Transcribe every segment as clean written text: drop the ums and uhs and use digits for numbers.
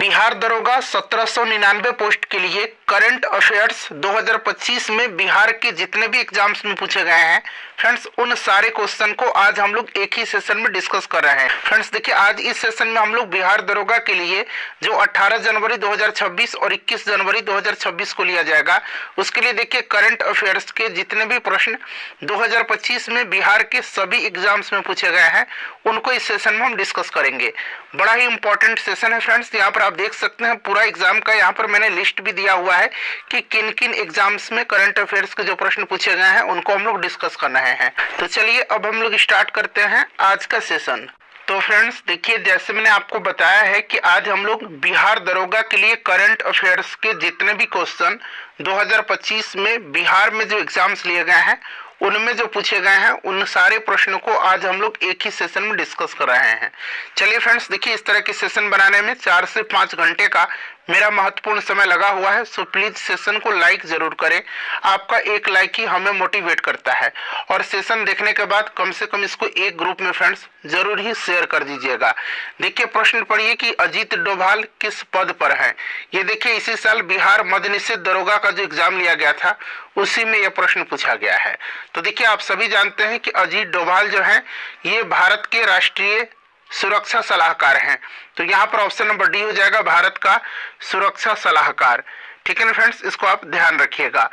बिहार दरोगा 1799 पोस्ट के लिए करंट अफेयर्स 2025 में बिहार के जितने भी एग्जाम्स में पूछे गए हैं फ्रेंड्स, उन सारे क्वेश्चन को आज हम लोग एक ही सेशन में डिस्कस कर रहे हैं। फ्रेंड्स देखिए, आज इस सेशन में हम लोग बिहार दरोगा के लिए जो 18 जनवरी 2026 और 21 जनवरी 2026 को लिया जाएगा, उसके लिए देखिए करंट अफेयर्स के जितने भी प्रश्न 2025 में बिहार के सभी एग्जाम्स में पूछे गए हैं, उनको इस सेशन में हम डिस्कस करेंगे। बड़ा ही इंपॉर्टेंट सेशन है फ्रेंड्स। यहाँ पर आप देख सकते हैं पूरा एग्जाम का यहाँ पर मैंने लिस्ट भी दिया हुआ है कि किन किन एग्जाम्स में करंट अफेयर्स के जो प्रश्न पूछे गए हैं उनको हम लोग डिस्कस कर रहे हैं। तो चलिए अब हम लोग स्टार्ट करते हैं आज का सेशन। तो फ्रेंड्स देखिए, जैसे मैंने आपको बताया है कि आज हम लोग बिहार दरोगा के लिए करंट अफेयर्स के जितने भी क्वेश्चन 2025 में बिहार में जो एग्जाम्स लिए गए हैं उनमें जो पूछे गए हैं उन सारे प्रश्नों को आज हम लोग एक ही सेशन में डिस्कस कर रहे हैं। चलिए फ्रेंड्स देखिए, इस तरह के सेशन बनाने में 4 से 5 घंटे का मेरा महत्वपूर्ण समय लगा हुआ है। सो प्लीज सेशन को लाइक जरूर करें। आपका एक लाइक ही हमें मोटिवेट करता है। और सेशन देखने के बाद कम से कम इसको एक ग्रुप में फ्रेंड्स जरूर ही शेयर कर दीजिएगा। देखिए, प्रश्न पढ़िए कि अजीत डोभाल किस पद पर है। ये देखिए, इसी साल बिहार मद्य निषेध दरोगा का जो एग्जाम लिया गया था उसी में यह प्रश्न पूछा गया है। तो देखिए, आप सभी जानते हैं कि अजीत डोभाल जो है ये भारत के राष्ट्रीय सुरक्षा सलाहकार हैं। तो यहाँ पर ऑप्शन नंबर डी हो जाएगा, भारत का सुरक्षा सलाहकार। ठीक है ना फ्रेंड्स, इसको आप ध्यान रखिएगा।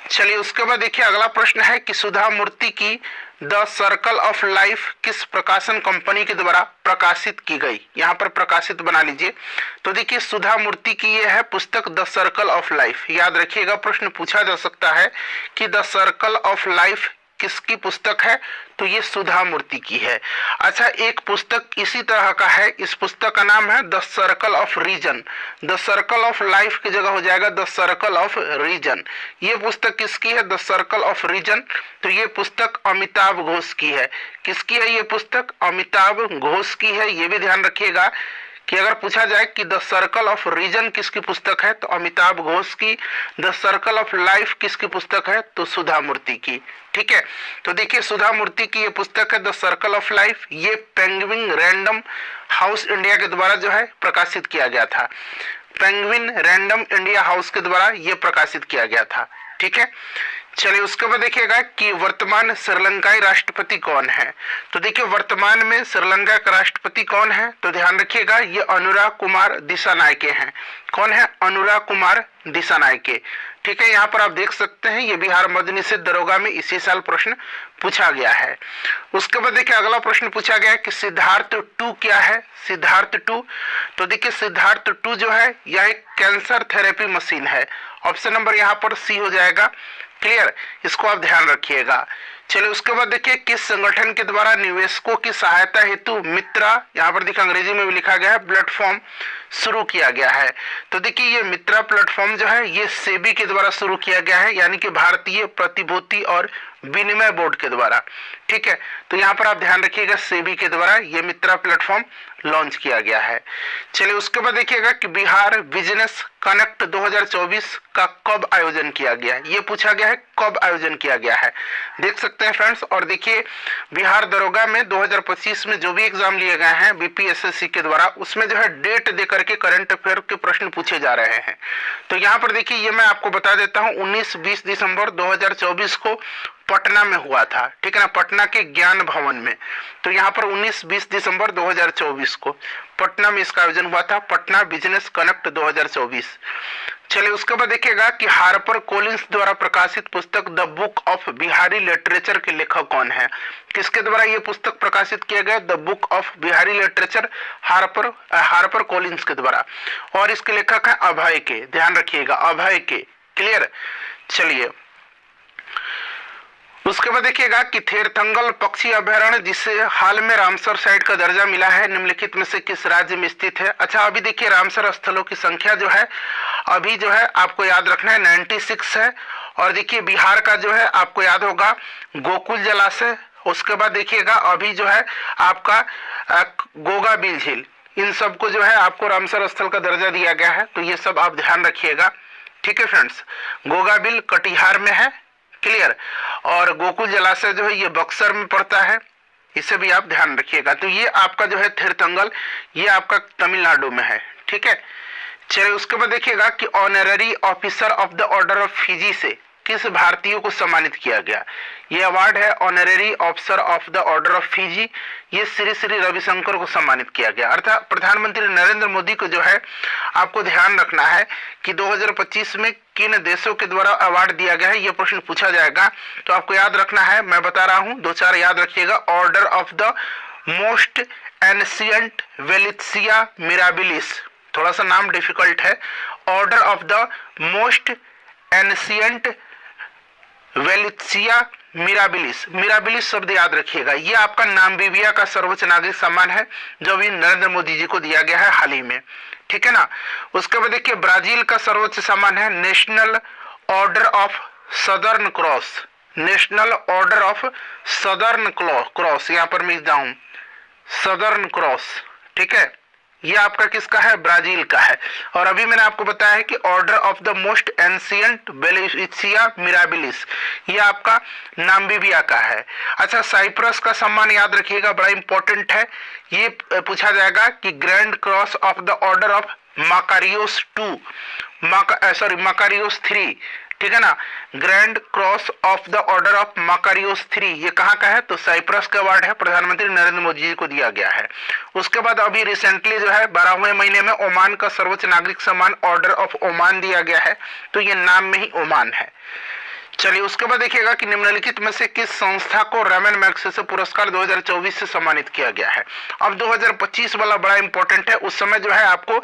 चलिए उसके बाद देखिए, अगला प्रश्न है कि सुधा मूर्ति की द सर्कल ऑफ लाइफ किस प्रकाशन कंपनी के द्वारा प्रकाशित की गई। यहाँ पर प्रकाशित बना लीजिए। तो देखिए, सुधा मूर्ति की ये है पुस्तक द सर्कल ऑफ लाइफ। याद रखिएगा, प्रश्न पूछा जा सकता है कि द सर्कल ऑफ लाइफ किसकी पुस्तक है, तो ये सुधा मूर्ति की है। अच्छा, एक पुस्तक इसी तरह का है, इस पुस्तक का नाम है the circle of reason. The circle of life की जगह हो जाएगा द सर्कल ऑफ रीजन। ये पुस्तक किसकी है, द सर्कल ऑफ रीजन। तो ये पुस्तक अमिताभ घोष की है। किसकी है ये पुस्तक, अमिताभ घोष की है। ये भी ध्यान रखिएगा कि अगर पूछा जाए कि द सर्कल ऑफ रीजन किसकी पुस्तक है तो अमिताभ घोष की, द सर्कल ऑफ लाइफ किसकी पुस्तक है तो सुधा मूर्ति की। ठीक है, तो देखिए सुधा मूर्ति की ये पुस्तक है द सर्कल ऑफ लाइफ। ये पेंगुइन रैंडम हाउस इंडिया के द्वारा जो है प्रकाशित किया गया था। पेंगुइन रैंडम इंडिया हाउस के द्वारा ये प्रकाशित किया गया था। ठीक है, चलिए उसके बाद देखिएगा कि वर्तमान श्रीलंकाई राष्ट्रपति कौन है। तो देखिए, वर्तमान में श्रीलंका का राष्ट्रपति कौन है, तो ध्यान रखिएगा ये अनुराग कुमार दिसानायके हैं। कौन है, अनुराग कुमार दिसानायके। ठीक है, यहाँ पर आप देख सकते हैं ये बिहार मद्य निषेध दरोगा में इसी साल प्रश्न पूछा गया है। उसके बाद देखिए, अगला प्रश्न पूछा गया है कि सिद्धार्थ 2 क्या है। सिद्धार्थ 2, तो देखिए सिद्धार्थ 2 जो है यह एक कैंसर थेरेपी मशीन है। ऑप्शन नंबर यहाँ पर सी हो जाएगा। क्लियर, इसको आप ध्यान रखिएगा। चलिए उसके बाद देखिए, किस संगठन के द्वारा निवेशकों की सहायता हेतु मित्रा, यहाँ पर देखिए अंग्रेजी में भी लिखा गया है, प्लेटफॉर्म शुरू किया गया है। तो देखिए ये मित्रा प्लेटफॉर्म जो है ये सेबी के द्वारा शुरू किया गया है, यानी कि भारतीय प्रतिभूति और विनिमय बोर्ड के द्वारा। ठीक है, तो यहाँ पर आप ध्यान रखिएगा सेबी के द्वारा ये मित्रा प्लेटफॉर्म लॉन्च किया गया है। चलिए उसके बाद देखिएगा कि बिहार बिजनेस कनेक्ट 2024 का कब आयोजन किया गया है। ये पूछा गया है कब आयोजन किया गया है, देख सकते हैं फ्रेंड्स। और देखिए, बिहार दरोगा में 2025 में जो भी एग्जाम लिए गए हैं बीपीएसएससी के द्वारा, उसमें जो है डेट दे करके करंट अफेयर के प्रश्न पूछे जा रहे हैं। तो यहाँ पर देखिए, ये मैं आपको बता देता हूँ 19-20 दिसंबर 2024 को पटना में हुआ था। ठीक है ना, पटना के ज्ञान भवन में। तो यहाँ पर 19-20 दिसंबर 2024 को पटना में इसका आयोजन हुआ था, पटना बिजनेस कनेक्ट 2024। चलिए उसके बाद देखिएगा कि हार्पर कोलिंस द्वारा प्रकाशित पुस्तक the book of Bihari literature के लेखक कौन है। किसके द्वारा ये पुस्तक प्रकाशित किया गया, the book of Bihari literature, Harper Collins के द्वारा। और इसके लेखक है अभय के, ध्यान रखिएगा अभय के। क्लियर, चलिए उसके बाद देखिएगा कि थेरथंगल पक्षी अभयारण्य जिसे हाल में रामसर साइट का दर्जा मिला है निम्नलिखित में से किस राज्य में स्थित है। अच्छा, अभी देखिए रामसर स्थलों की संख्या जो है अभी जो है आपको याद रखना है 96 है। और देखिए बिहार का जो है आपको याद होगा गोकुल जलाशय। उसके बाद देखिएगा अभी जो है आपका गोगा बिल झील, इन सबको जो है आपको रामसर स्थल का दर्जा दिया गया है। तो ये सब आप ध्यान रखिएगा। ठीक है फ्रेंड्स, गोगा बिल कटिहार में है। क्लियर, और गोकुल जलाशय जो है ये बक्सर में पड़ता है, इसे भी आप ध्यान रखिएगा। तो ये आपका जो है थेरथंगल ये आपका तमिलनाडु में है। ठीक है। चलिए उसके बाद देखिएगा कि honorary officer of the order of Fiji से किस भारतीय को सम्मानित किया गया। ये अवार्ड है honorary officer of the order of Fiji, ये श्री श्री रविशंकर को सम्मानित किया गया। अर्थात प्रधानमंत्री नरेंद्र मोदी को जो है आपको ध्यान रखना है कि 2025 में किन देशों के द्वारा अवार्ड दिया गया है, ये प्रश्न पूछा जाएगा। तो आपको याद रखना है, मैं बता रहा हूं, दो चार याद रखिएगा। Order of the most ancient Welwitschia mirabilis, थोड़ा सा नाम डिफिकल्ट है। Order of the most ancient Welwitschia mirabilis, mirabilis शब्द याद रखिएगा। ये आपका नामीबिया का सर्वोच्च नागरिक सम्मान है जो अभी नरेंद्र मोदी जी को दिया गया है हाल ही में, ठीक है ना। उसके बाद देखिए ब्राजील का सर्वोच्च सम्मान है national order of southern cross, national order of southern cross, यहाँ पर मैं जाऊं सदर्न क्रॉस, ठीक है। ये आपका किसका है, ब्राजील का है। और अभी मैंने आपको बताया है कि order of the most ancient Welwitschia mirabilis, ये आपका नामीबिया का है। अच्छा, साइप्रस का सम्मान याद रखिएगा, बड़ा इंपॉर्टेंट है। ये पूछा जाएगा कि grand cross of the order of Makarios 2, Makarios 3, ठीक है ना। Grand cross of the order of Makarios 3, ये कहाँ का है, तो साइप्रस का अवार्ड है, प्रधानमंत्री नरेंद्र मोदी जी को दिया गया है। उसके बाद अभी रिसेंटली जो है 12वें महीने में ओमान का सर्वोच्च नागरिक सम्मान ऑर्डर ऑफ ओमान दिया गया है, तो ये नाम में ही ओमान है। चलिए उसके बाद देखिएगा कि निम्नलिखित में से किस संस्था को रमन मैग्सेसे पुरस्कार 2024 से सम्मानित किया गया है। अब 2025 वाला बड़ा इंपॉर्टेंट है। उस समय जो है आपको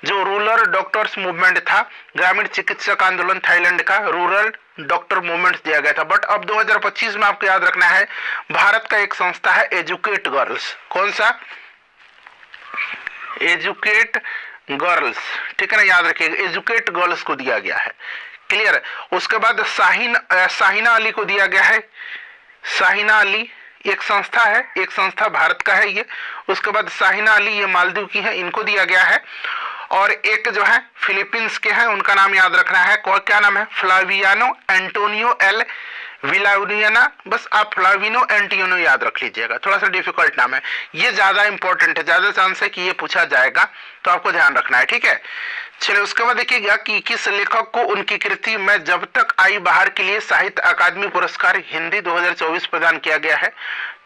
जो रूरल डॉक्टर्स मूवमेंट था, ग्रामीण चिकित्सक आंदोलन थाईलैंड का रूरल डॉक्टर मूवमेंट दिया गया था, बट अब 2025 में आपको याद रखना है भारत का एक संस्था है एजुकेट गर्ल्स। कौन सा, एजुकेट गर्ल्स, ठीक है ना, याद रखिएगा एजुकेट गर्ल्स को दिया गया है, क्लियर। उसके बाद शाहीना अली को दिया गया है, शाहीना अली एक संस्था है, एक संस्था भारत का है ये। उसके बाद शाहीना अली ये मालदीव की है, इनको दिया गया है। और एक जो है फिलीपींस के हैं, उनका नाम याद रखना है, क्या नाम है, फ्लावियानो एंटोनियो एल विलाउनियाना, बस आप फ्लाविनो एंटियोनो याद रख लीजिएगा, थोड़ा सा डिफिकल्ट नाम है, ये ज्यादा इंपॉर्टेंट है, ज्यादा चांस है कि ये पूछा जाएगा, तो आपको ध्यान रखना है, ठीक है। चलिए उसके बाद देखिएगा कि किस लेखक को उनकी कृति में जब तक आई बाहर के लिए साहित्य अकादमी पुरस्कार हिंदी 2024 प्रदान किया गया है,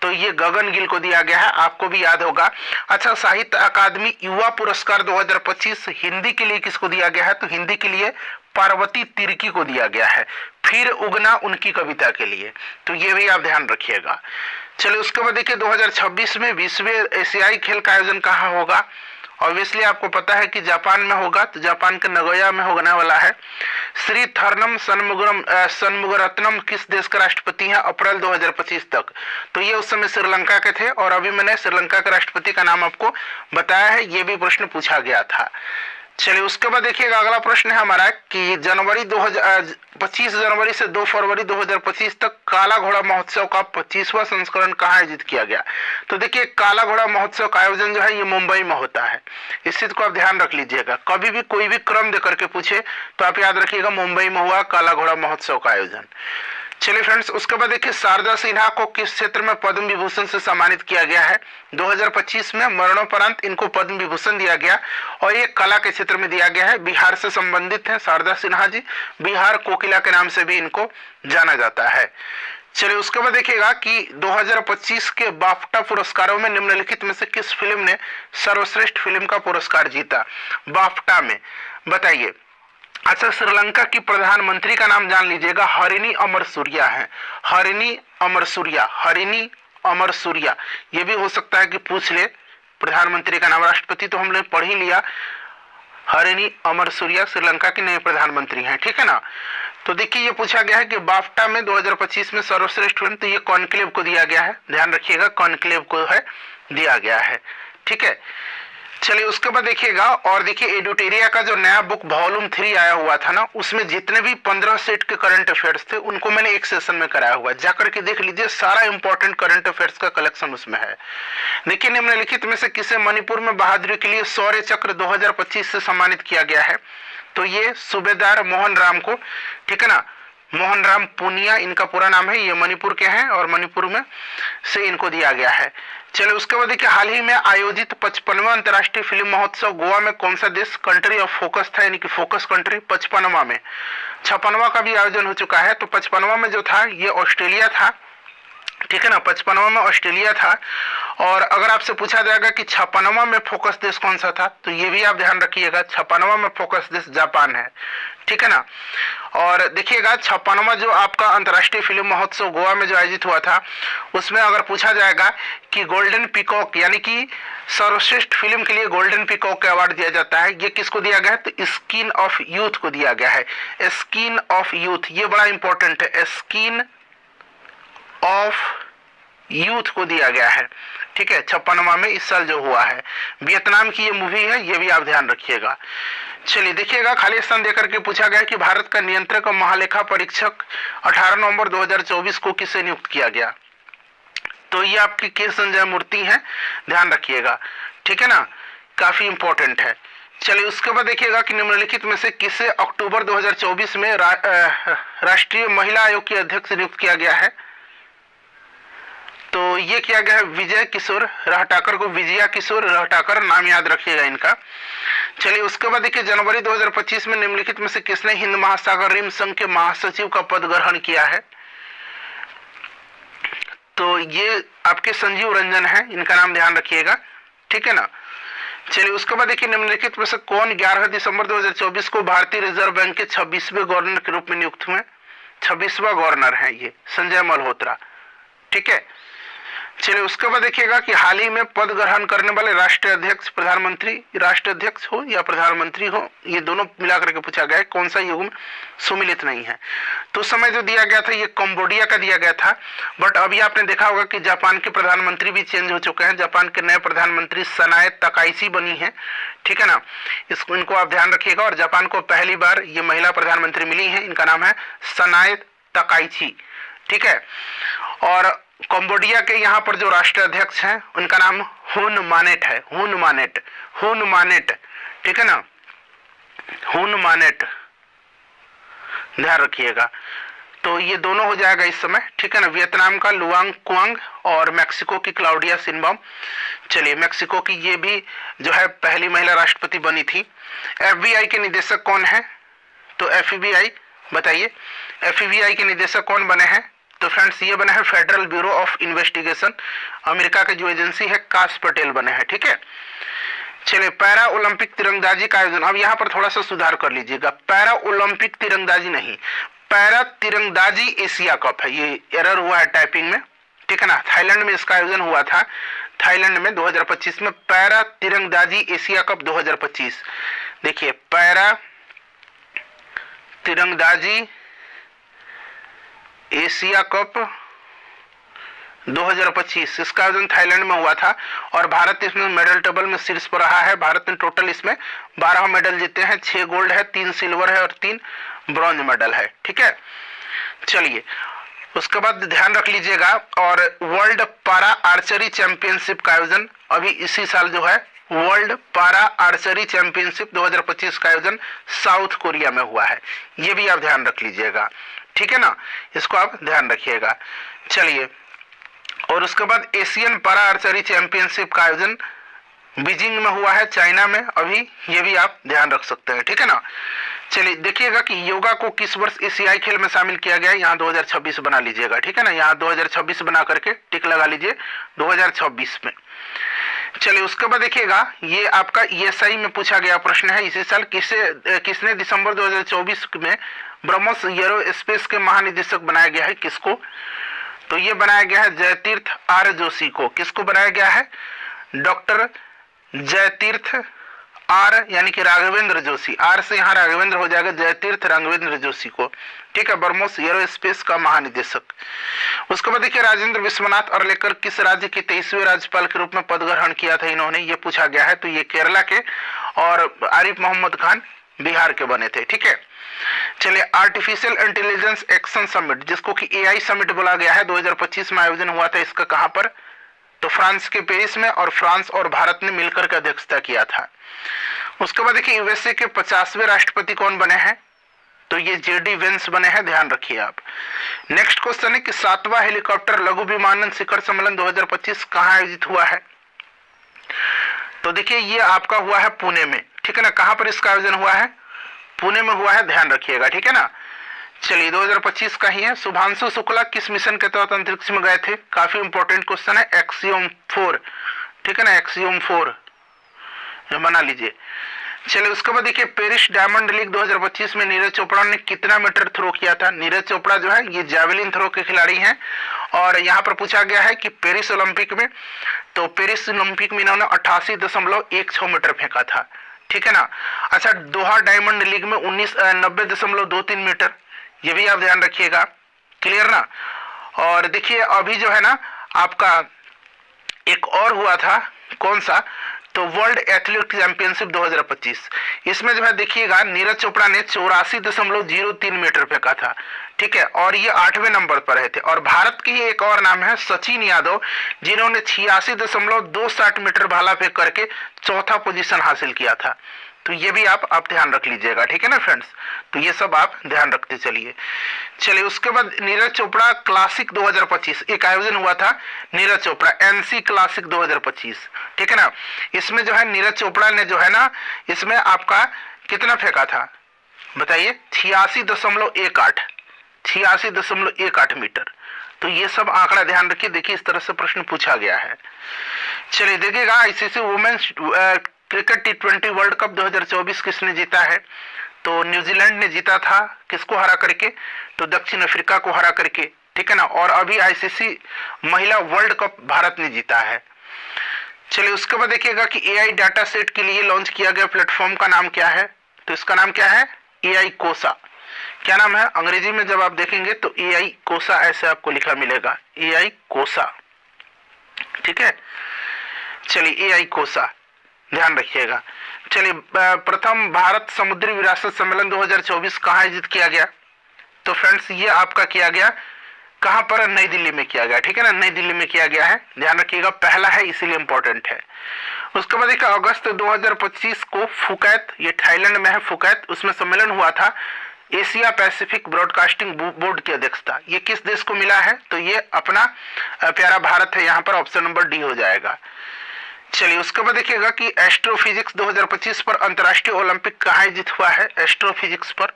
तो ये गगन गिल को दिया गया है, आपको भी याद होगा। अच्छा, साहित्य अकादमी युवा पुरस्कार 2025 हिंदी के लिए किसको दिया गया है, तो हिंदी के लिए पार्वती तिर्की को दिया गया है, फिर उगना उनकी कविता के लिए, तो ये भी आप ध्यान रखिएगा। चलिए उसके बाद देखिए 2026 में 20वें एशियाई खेल का आयोजन कहाँ होगा। ऑब्वियसली आपको पता है कि जापान में होगा, तो जापान के नगोया में होने वाला है। श्री थर्नम सनमुगरत्नम किस देश के राष्ट्रपति हैं अप्रैल 2025 तक, तो ये उस समय श्रीलंका के थे, और अभी मैंने श्रीलंका के राष्ट्रपति का नाम आपको बताया है, ये भी प्रश्न पूछा गया था। चलिए उसके बाद देखिएगा अगला प्रश्न है हमारा कि 25 जनवरी से 2 फरवरी 2025 तक काला घोड़ा महोत्सव का 25वां संस्करण कहाँ आयोजित किया गया। तो देखिए काला घोड़ा महोत्सव का आयोजन जो है ये मुंबई में होता है, इस चीज को आप ध्यान रख लीजिएगा। कभी भी कोई भी क्रम देकर के पूछे तो आप याद रखिएगा मुंबई में हुआ काला घोड़ा महोत्सव का आयोजन। चलिए फ्रेंड्स उसके बाद देखिए शारदा सिन्हा को किस क्षेत्र में पद्म विभूषण से सम्मानित किया गया है। 2025 में मरणोपरांत इनको पद्म विभूषण दिया गया, और ये कला के क्षेत्र में दिया गया है। बिहार से संबंधित है शारदा सिन्हा जी, बिहार कोकिला के नाम से भी इनको जाना जाता है। चलिए उसके बाद देखिएगा कि 2025 के बाफ्टा पुरस्कारों में निम्नलिखित में से किस फिल्म ने सर्वश्रेष्ठ फिल्म का पुरस्कार जीता बाफ्टा में, बताइए। अच्छा, श्रीलंका की प्रधानमंत्री का नाम जान लीजिएगा, हरिनी अमरसूरिया है, हरिनी अमरसूरिया, हरिनी अमरसूरिया, ये भी हो सकता है कि पूछ ले प्रधानमंत्री का नाम। राष्ट्रपति तो हमने पढ़ ही लिया, हरिनी अमरसूरिया श्रीलंका की नए प्रधानमंत्री हैं, ठीक है ना। तो देखिए ये पूछा गया है कि बाफ्टा में 2025 में सर्वश्रेष्ठ फिल्म, तो ये कॉन्क्लेव को दिया गया है, ध्यान रखिएगा कॉन्क्लेव को है दिया गया है, ठीक है। चलिए उसके बाद देखिएगा, और देखिए एडुटेरिया का जो नया बुक वॉल्यूम 3 आया हुआ था ना, उसमें जितने भी 15 सेट के करंट अफेयर्स थे उनको मैंने एक सेशन में कराया हुआ है, जाकर के देख लीजिए, सारा इंपॉर्टेंट करंट अफेयर्स का कलेक्शन उसमें है। देखिए निम्नलिखित में से किसे मणिपुर में बहादुरी के लिए शौर्य चक्र 2025 से सम्मानित किया गया है, तो ये सूबेदार मोहन राम को, ठीक है ना, मोहन राम पुनिया इनका पूरा नाम है, ये मणिपुर के हैं और मणिपुर में से इनको दिया गया है। चलिए उसके बाद देखिए हाल ही में आयोजित 55वां अंतर्राष्ट्रीय फिल्म महोत्सव गोवा में कौन सा देश कंट्री ऑफ फोकस था, यानी कि फोकस कंट्री 55वां में। 56वां का भी आयोजन हो चुका है, तो 55वां में जो था ये ऑस्ट्रेलिया था, ठीक है ना, 55वां में ऑस्ट्रेलिया था। और अगर आपसे पूछा जाएगा कि 56वां में फोकस देश कौन सा था, तो ये भी आप ध्यान रखिएगा, 56वां में फोकस देश जापान है, ठीक है ना। और देखिएगा 56वां जो आपका अंतर्राष्ट्रीय फिल्म महोत्सव गोवा में जो आयोजित हुआ था, उसमें अगर पूछा जाएगा कि गोल्डन पीकॉक यानी कि सर्वश्रेष्ठ फिल्म के लिए गोल्डन पीकॉक का अवार्ड दिया जाता है, ये किसको दिया गया है, तो स्किन ऑफ यूथ को दिया गया है। स्किन ऑफ यूथ, ये बड़ा इंपॉर्टेंट है, स्किन ऑफ यूथ को दिया गया है, ठीक है, 56वां में इस साल जो हुआ है। वियतनाम की ये मूवी है, ये भी आप ध्यान रखिएगा। चलिए देखिएगा खाली स्थान देकर के पूछा गया कि भारत का नियंत्रक और महालेखा परीक्षक 18 नवंबर 2024 को किसे नियुक्त किया गया, तो ये आपकी के संजय मूर्ति है, ध्यान रखिएगा, ठीक है ना, काफी इंपॉर्टेंट है। चलिए उसके बाद देखिएगा कि निम्नलिखित में से किसे अक्टूबर 2024 में राष्ट्रीय महिला आयोग की अध्यक्ष नियुक्त किया गया है, तो ये किया गया है विजय किशोर रहटाकर को, विजया किशोर रहटाकर नाम याद रखिएगा इनका। चलिए उसके बाद देखिए जनवरी 2025 में निम्नलिखित में से किसने हिंद महासागर रिम संघ के महासचिव का पद ग्रहण किया है, तो ये आपके संजीव रंजन है, इनका नाम ध्यान रखिएगा, ठीक है ना। चलिए उसके बाद देखिए निम्नलिखित में से कौन 11 दिसंबर 2024 को भारतीय रिजर्व बैंक के 26वें गवर्नर के रूप में नियुक्त हुए, 26वां गवर्नर है ये संजय मल्होत्रा, ठीक है। चलिए उसके बाद देखिएगा कि हाल ही में पद ग्रहण करने वाले राष्ट्रीय अध्यक्ष प्रधानमंत्री, राष्ट्रीय अध्यक्ष हो या प्रधानमंत्री हो, ये दोनों मिलाकर के पूछा गया है, कौन सा युग्म सुमिलित नहीं है। तो समय जो दिया गया था ये कंबोडिया का दिया गया था, बट अभी आपने देखा होगा कि जापान के प्रधानमंत्री भी चेंज हो चुके हैं, जापान के नए प्रधानमंत्री सनाए तकाइची बनी है, ठीक है ना, इनको आप ध्यान रखिएगा। और जापान को पहली बार ये महिला प्रधानमंत्री मिली है, इनका नाम है सनाए तकाइची, ठीक है। और कंबोडिया के यहाँ पर जो राष्ट्रीय अध्यक्ष हैं उनका नाम हुन मानेट है, हुन मानेट, ठीक है ना, हुन मानेट, ध्यान रखिएगा। तो ये दोनों हो जाएगा इस समय, ठीक है ना, वियतनाम का लुआंग क्वांग और मैक्सिको की क्लाउडिया सिनबॉम। चलिए मैक्सिको की ये भी जो है पहली महिला राष्ट्रपति बनी थी। FBI के निदेशक कौन है, तो FBI बताइए, FBI के निदेशक कौन बने हैं, तो फ्रेंड्स ये बना है federal bureau of investigation, America की जो एजेंसी है काश पटेल बने हैं, ठीक है। चलिए पैरा ओलंपिक तीरंदाजी का आयोजन, अब यहाँ पर थोड़ा सा सुधार कर लीजिएगा, पैरा ओलंपिक तीरंदाजी नहीं, पैरा तीरंदाजी एशिया कप है, ये एरर हुआ है टाइपिंग में, ठीक है ना। थाईलैंड में इसका आयोजन हुआ था, थाईलैंड में 2025 में पैरा तीरंदाजी एशिया कप 2025। देखिए पैरा तीरंदाजी एशिया कप 2025, इसका आयोजन थाईलैंड में हुआ था और भारत इसमें मेडल टेबल में शीर्ष पर रहा है। भारत ने टोटल इसमें 12 मेडल जीते हैं, 6 गोल्ड है, 3 सिल्वर है और 3 ब्रॉन्ज मेडल है, ठीक है। चलिए उसके बाद ध्यान रख लीजिएगा, और वर्ल्ड पारा आर्चरी चैंपियनशिप का आयोजन अभी इसी साल जो है वर्ल्ड पारा आर्चरी चैंपियनशिप 2025 का आयोजन साउथ कोरिया में हुआ है, ये भी आप ध्यान रख लीजिएगा, ठीक है ना, इसको आप ध्यान रखिएगा। चलिए और उसके बाद एशियन पारा आर्चरी चैंपियनशिप का आयोजन बीजिंग में हुआ है, चाइना में अभी, ये भी आप ध्यान रख सकते हैं, ठीक है ना। चलिए देखिएगा कि योगा को किस वर्ष एशियाई खेल में शामिल किया गया है, यहाँ 2026 बना लीजिएगा, ठीक है ना, यहाँ 2026 बना करके टिक लगा लीजिए 2026 में। चलिए उसके बाद देखिएगा ये आपका ESI में पूछा गया प्रश्न है, इसी साल किसने दिसंबर 2024 में ब्रह्मोस एरोस्पेस के महानिदेशक बनाया गया है, किसको, तो ये बनाया गया है जयतीर्थ R जोशी को। किसको बनाया गया है, डॉक्टर जयतीर्थ R यानी कि राघवेंद्र जोशी, R से यहाँ राघवेंद्र हो जाएगा, जयतीर्थ राघवेंद्र जोशी को, ठीक है, ब्रह्मोस एरोस्पेस का महानिदेशक। उसके बाद देखिए राजेंद्र विश्वनाथ अर्लेकर किस राज्य के 23वें राज्यपाल के रूप में पद ग्रहण किया था इन्होंने, ये पूछा गया है, तो ये केरला के, और आरिफ मोहम्मद खान बिहार के बने थे, ठीक है। चलिए आर्टिफिशियल इंटेलिजेंस एक्शन समिट, जिसको कि AI समिट बोला गया है, 2025 में आयोजन हुआ था, इसका कहां पर, तो फ्रांस के पेरिस में, और फ्रांस और भारत ने मिलकर के अध्यक्षता किया था। उसके बाद देखिए USA के 50वें राष्ट्रपति कौन बने हैं, तो ये जेडी वेंस बने हैं, ध्यान रखिए आप। नेक्स्ट क्वेश्चन है कि 7वां हेलीकॉप्टर लघु विमानन शिखर सम्मेलन 2025 कहाँ आयोजित हुआ है? तो देखिए ये आपका हुआ है पुणे में, ठीक है ना। कहां पर इसका आयोजन हुआ है? पुणे में हुआ है, ध्यान रखिएगा, ठीक है ना। चलिए 2025 का ही है। शुभांशु शुक्ला किस मिशन के तहत अंतरिक्ष में गए थे? काफी इंपॉर्टेंट क्वेश्चन है, एक्सियोम 4, ठीक है ना, एक्सियोम 4 बना लीजिए। चलिए उसके बाद देखिए पेरिस डायमंड लीग 2025 में नीरज चोपड़ा ने कितना मीटर थ्रो किया था? नीरज चोपड़ा जो है ये जैवलिन थ्रो के खिलाड़ी हैं और यहाँ पर पूछा गया है कि पेरिस ओलंपिक में, तो पेरिस ओलंपिक में इन्होंने 88.16 मीटर फेंका था, ठीक है ना। अच्छा दोहा डायमंड लीग में 90.23 मीटर, ये भी आप ध्यान रखिएगा, क्लियर ना। और देखिए अभी जो है ना आपका एक और हुआ था, कौन सा? तो वर्ल्ड एथलेटिक चैंपियनशिप 2025, इसमें जो है देखिएगा नीरज चोपड़ा ने 84.03 मीटर फेंका था, ठीक है, और ये 8वें नंबर पर रहे थे। और भारत की एक और नाम है सचिन यादव, जिन्होंने 86.27 मीटर भाला फेंक करके चौथा पोजीशन हासिल किया था। तो ये भी आप ध्यान रख लीजिएगा, ठीक है ना फ्रेंड्स। तो ये सब आप ध्यान रखते चलिए। चलिए उसके बाद नीरज चोपड़ा क्लासिक 2025 एक आयोजन हुआ था, नीरज चोपड़ा एनसी क्लासिक 2025, ठीक है ना। इसमें जो है नीरज चोपड़ा ने जो है ना इसमें आपका कितना फेंका था बताइए? 86.18 मीटर। तो ये सब आंकड़ा ध्यान रखिए, देखिए इस तरह से प्रश्न पूछा गया है। चलिए देखिएगा ICC women's cricket T20 world cup 2024 किसने जीता है? तो न्यूजीलैंड ने जीता था, किसको हरा करके? तो दक्षिण अफ्रीका को हरा करके, ठीक है ना। और अभी आईसीसी महिला वर्ल्ड कप भारत ने जीता है। चलिए उसके बाद देखिएगा कि एआई डाटा सेट के लिए लॉन्च किया गया प्लेटफॉर्म का नाम क्या है? तो इसका नाम क्या है? एआई कोसा। क्या नाम है? अंग्रेजी में जब आप देखेंगे तो एआई कोसा ऐसे आपको लिखा मिलेगा, एआई कोसा, ठीक है। चलिए एआई कोसा ध्यान रखिएगा। चलिए प्रथम भारत समुद्री विरासत सम्मेलन 2024 कहाँ आयोजित किया गया? तो फ्रेंड्स ये आपका किया गया कहाँ पर? नई दिल्ली में किया गया, ठीक है ना, नई दिल्ली में किया गया है, ध्यान रखिएगा, पहला है इसीलिए इंपॉर्टेंट है। उसके बाद देखिए अगस्त 2025 को फुकेत, ये थाईलैंड में है फुकेत, उसमें सम्मेलन हुआ था एशिया पैसिफिक ब्रॉडकास्टिंग बोर्ड की अध्यक्षता। ये किस देश को मिला है? तो ये अपना प्यारा भारत है, यहाँ पर ऑप्शन नंबर डी हो जाएगा। चलिए उसके बाद देखिएगा कि एस्ट्रोफिजिक्स 2025 पर अंतर्राष्ट्रीय ओलंपिक कहाँ आयोजित हुआ है? एस्ट्रोफिजिक्स पर,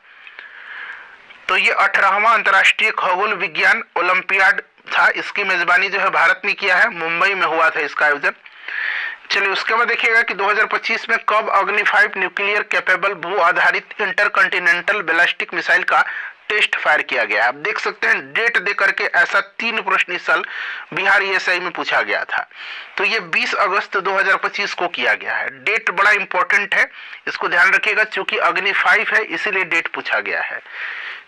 तो ये 18वां अंतर्राष्ट्रीय खगोल विज्ञान ओलंपियाड था, इसकी मेजबानी जो है भारत ने किया है, मुंबई में हुआ था इसका आयोजन। चलिए उसके बाद देखिएगा कि 2025 में कब अग्नि 5 न्यूक्लियर कैपेबल भू आधारित इंटरकंटिनेंटल बैलिस्टिक मिसाइल का टेस्ट फायर किया गया है। आप देख सकते हैं डेट दे करके ऐसा 3 प्रश्न इस साल बिहार ईएसआई में पूछा गया था। तो ये 20 अगस्त 2025 को किया गया है। डेट बड़ा इंपॉर्टेंट है, इसको ध्यान रखिएगा, चूंकि अग्नि 5 है इसीलिए डेट पूछा गया है।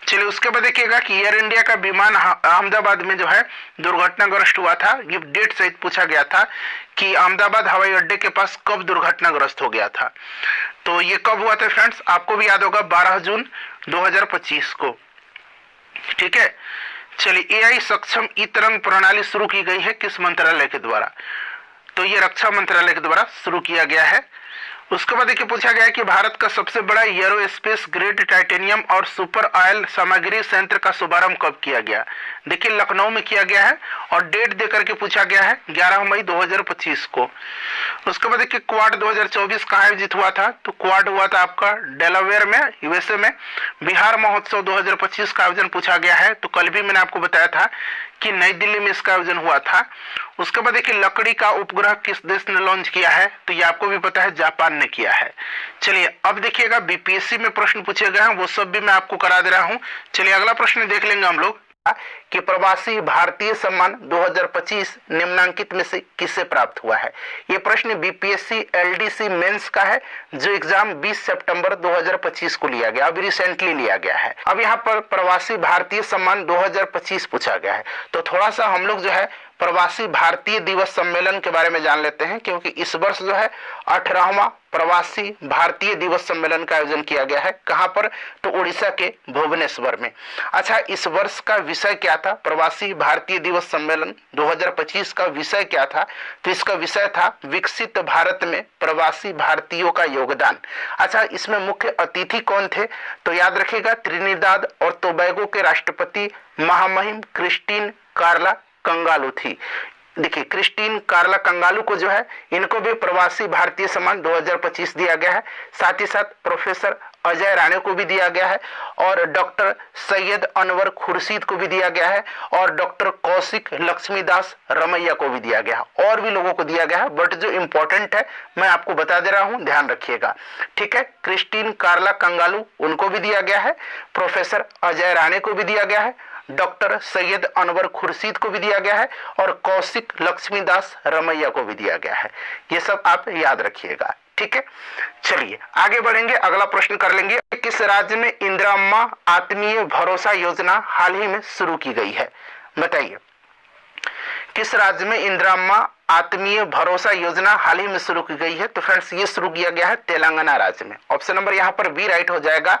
चलिए उसके बाद देखिएगा कि एयर इंडिया का विमान अहमदाबाद में जो है दुर्घटनाग्रस्त हुआ था। ये डेट सहित पूछा गया था कि अहमदाबाद हवाई अड्डे के पास कब दुर्घटनाग्रस्त हो गया था। तो ये कब हुआ था फ्रेंड्स? आपको भी याद होगा 12 जून 2025 को, ठीक है। चलिए एआई सक्षम ई तरंग प्रणाली शुरू की गई है किस मंत्रालय के द्वारा? तो ये रक्षा मंत्रालय के द्वारा शुरू किया गया है। उसके बाद देखिए पूछा गया है कि भारत का सबसे बड़ा एरोस्पेस ग्रेड टाइटेनियम और सुपर ऑयल सामग्री संयंत्र का शुभारंभ कब किया गया? देखिए लखनऊ में किया गया है और डेट देकर के पूछा गया है 11 मई 2025 को। उसके बाद देखिए क्वाड 2024 कहाँ आयोजित हुआ था? तो क्वाड हुआ था आपका डेलावेयर में, यूएसए में। बिहार महोत्सव 2025 का आयोजन पूछा गया है, तो कल भी मैंने आपको बताया था कि नई दिल्ली में इसका आयोजन हुआ था। उसके बाद देखिए लकड़ी का उपग्रह किस देश ने लॉन्च किया है? तो ये आपको भी पता है, जापान ने किया है। चलिए अब देखिएगा बीपीएससी में प्रश्न पूछे गए हैं, वो सब भी मैं आपको करा दे रहा हूं। चलिए अगला प्रश्न देख लेंगे हम लोग कि प्रवासी भारतीय सम्मान 2025 निम्नांकित में से किसे प्राप्त हुआ है। ये प्रश्न बीपीएससी एलडीसी मेंस का है, जो एग्जाम 20 सितंबर 2025 को लिया गया, अभी रिसेंटली लिया गया है। अब यहाँ पर प्रवासी भारतीय सम्मान 2025 पूछा गया है, तो थोड़ा सा हम लोग जो है प्रवासी भारतीय दिवस सम्मेलन के बारे में जान लेते हैं, क्योंकि इस वर्ष जो है 18वां प्रवासी भारतीय दिवस सम्मेलन का आयोजन किया गया है। कहां पर? तो उड़ीसा के भुवनेश्वर में। अच्छा इस वर्ष का विषय क्या था, प्रवासी भारतीय दिवस सम्मेलन 2025 का विषय क्या था? तो इसका विषय था विकसित भारत में प्रवासी भारतीयों का योगदान। अच्छा, इसमें मुख्य अतिथि कौन थे? तो याद रखिएगा, त्रिनिदाद और टोबैगो के राष्ट्रपति महामहिम क्रिस्टीन कार्ला कंगालू थी। देखिए, क्रिस्टीन कार्ला कंगालू को जो है, इनको भी प्रवासी भारतीय सम्मान 2025 दिया गया है। साथ ही साथ प्रोफेसर अजय राणे को भी दिया गया है, और डॉक्टर सैयद अनवर खुर्शीद को भी दिया गया है, और डॉक्टर कौशिक लक्ष्मीदास रमैया को भी दिया गया है, और भी लोगों को दिया गया है। बट जो इंपॉर्टेंट है मैं आपको बता दे रहा हूं, ध्यान रखिएगा, ठीक है। क्रिस्टीन कार्ला कंगालू, उनको भी दिया गया है, प्रोफेसर अजय राणे को भी दिया गया है, डॉक्टर सैयद अनवर खुर्शीद को भी दिया गया है, और कौशिक लक्ष्मीदास रमैया को भी दिया गया है। ये सब आप याद रखिएगा, ठीक है। चलिए आगे बढ़ेंगे, अगला प्रश्न कर लेंगे। किस राज्य में इंदिरा अम्मा आत्मीय भरोसा योजना हाल ही में शुरू की गई है? बताइए, किस राज्य में इंदिरा अम्मा आत्मीय भरोसा योजना हाल ही में शुरू की गई है? तो फ्रेंड्स, ये शुरू किया गया है तेलंगाना राज्य में। ऑप्शन नंबर यहाँ पर बी राइट हो जाएगा।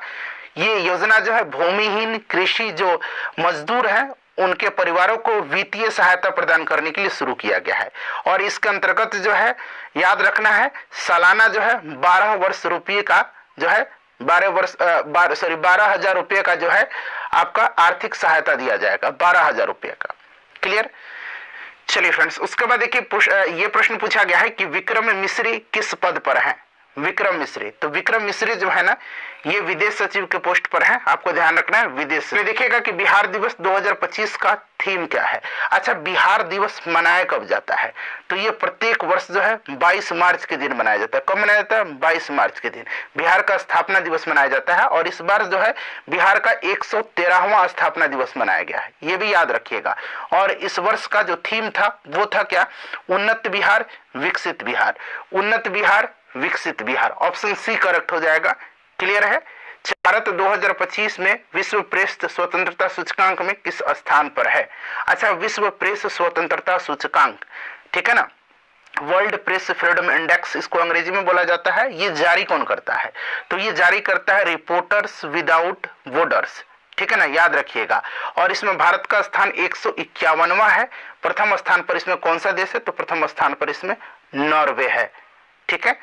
ये योजना जो है भूमिहीन कृषि जो मजदूर हैं उनके परिवारों को वित्तीय सहायता प्रदान करने के लिए शुरू किया गया है, और इसके अंतर्गत जो है याद रखना है, सालाना जो है 12 वर्ष रुपये का जो है 12,000 रुपये का जो है आपका आर्थिक सहायता दिया जाएगा, 12,000 रुपये का। क्लियर? चलिए फ्रेंड्स, उसके बाद देखिए ये प्रश्न पूछा गया है कि विक्रम मिश्री किस पद पर है? विक्रम मिश्री, तो विक्रम मिश्री जो है ना, ये विदेश सचिव के पोस्ट पर है, आपको ध्यान रखना है विदेश। में देखिएगा कि बिहार दिवस 2025 का थीम क्या है। अच्छा, बिहार दिवस मनाया कब जाता है? तो ये प्रत्येक वर्ष जो है 22 मार्च के दिन मनाया जाता है। कब मनाया जाता है? 22 मार्च के दिन बिहार का स्थापना दिवस मनाया जाता है, और इस बार जो है बिहार का 113वां स्थापना दिवस मनाया गया है, ये भी याद रखिएगा। और इस वर्ष का जो थीम था वो था क्या? उन्नत बिहार विकसित बिहार, उन्नत बिहार विकसित बिहार। ऑप्शन सी करेक्ट हो जाएगा। क्लियर है? भारत 2025 में विश्व प्रेस स्वतंत्रता सूचकांक में किस स्थान पर है? अच्छा, विश्व प्रेस स्वतंत्रता सूचकांक, ठीक है ना, वर्ल्ड प्रेस फ्रीडम इंडेक्स इसको अंग्रेजी में बोला जाता है। ये जारी कौन करता है? तो ये जारी करता है रिपोर्टर्स विदाउट बॉर्डर्स, ठीक है ना, याद रखिएगा। और इसमें भारत का स्थान 151वां है। प्रथम स्थान पर इसमें कौन सा देश है? तो प्रथम स्थान पर इसमें नॉर्वे है, ठीक है।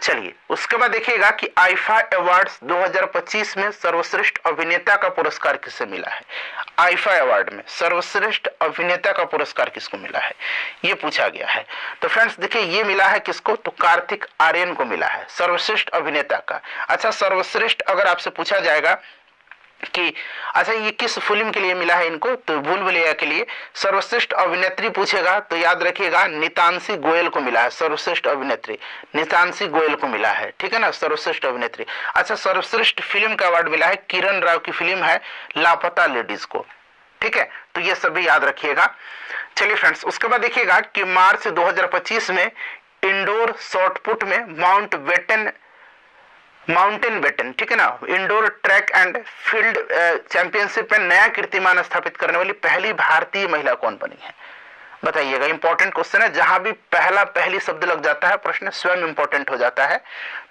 चलिए उसके बाद देखिएगा कि आईफा अवार्ड्स 2025 में सर्वश्रेष्ठ अभिनेता का पुरस्कार किसे मिला है? आईफा अवार्ड में सर्वश्रेष्ठ अभिनेता का पुरस्कार किसको मिला है, ये पूछा गया है। तो फ्रेंड्स देखिए, ये मिला है किसको? तो कार्तिक आर्यन को मिला है सर्वश्रेष्ठ अभिनेता का। अच्छा, सर्वश्रेष्ठ अगर आपसे पूछा जाएगा कि अच्छा ये किस फिल्म के लिए मिला है इनको, तो भूल भुलैया के लिए। सर्वश्रेष्ठ अभिनेत्री पूछेगा तो याद रखिएगा नितांशी गोयल को मिला है सर्वश्रेष्ठ अभिनेत्री, नितांशी गोयल को मिला है, ठीक है ना, सर्वश्रेष्ठ अभिनेत्री। अच्छा, सर्वश्रेष्ठ फिल्म का अवार्ड मिला है किरण राव की फिल्म है लापता लेडीज को, ठीक है। तो ये सभी याद रखिएगा। चलिए फ्रेंड्स, उसके बाद देखिएगा कि मार्च 2025 में इंडोर शॉर्टपुट में माउंटेन बैटन, ठीक है ना, indoor track and field championship में नया कीर्तिमान स्थापित करने वाली पहली भारतीय महिला कौन बनी है? बताइएगा, इंपॉर्टेंट क्वेश्चन है। जहां भी पहली शब्द लग जाता है प्रश्न स्वयं इंपॉर्टेंट हो जाता है।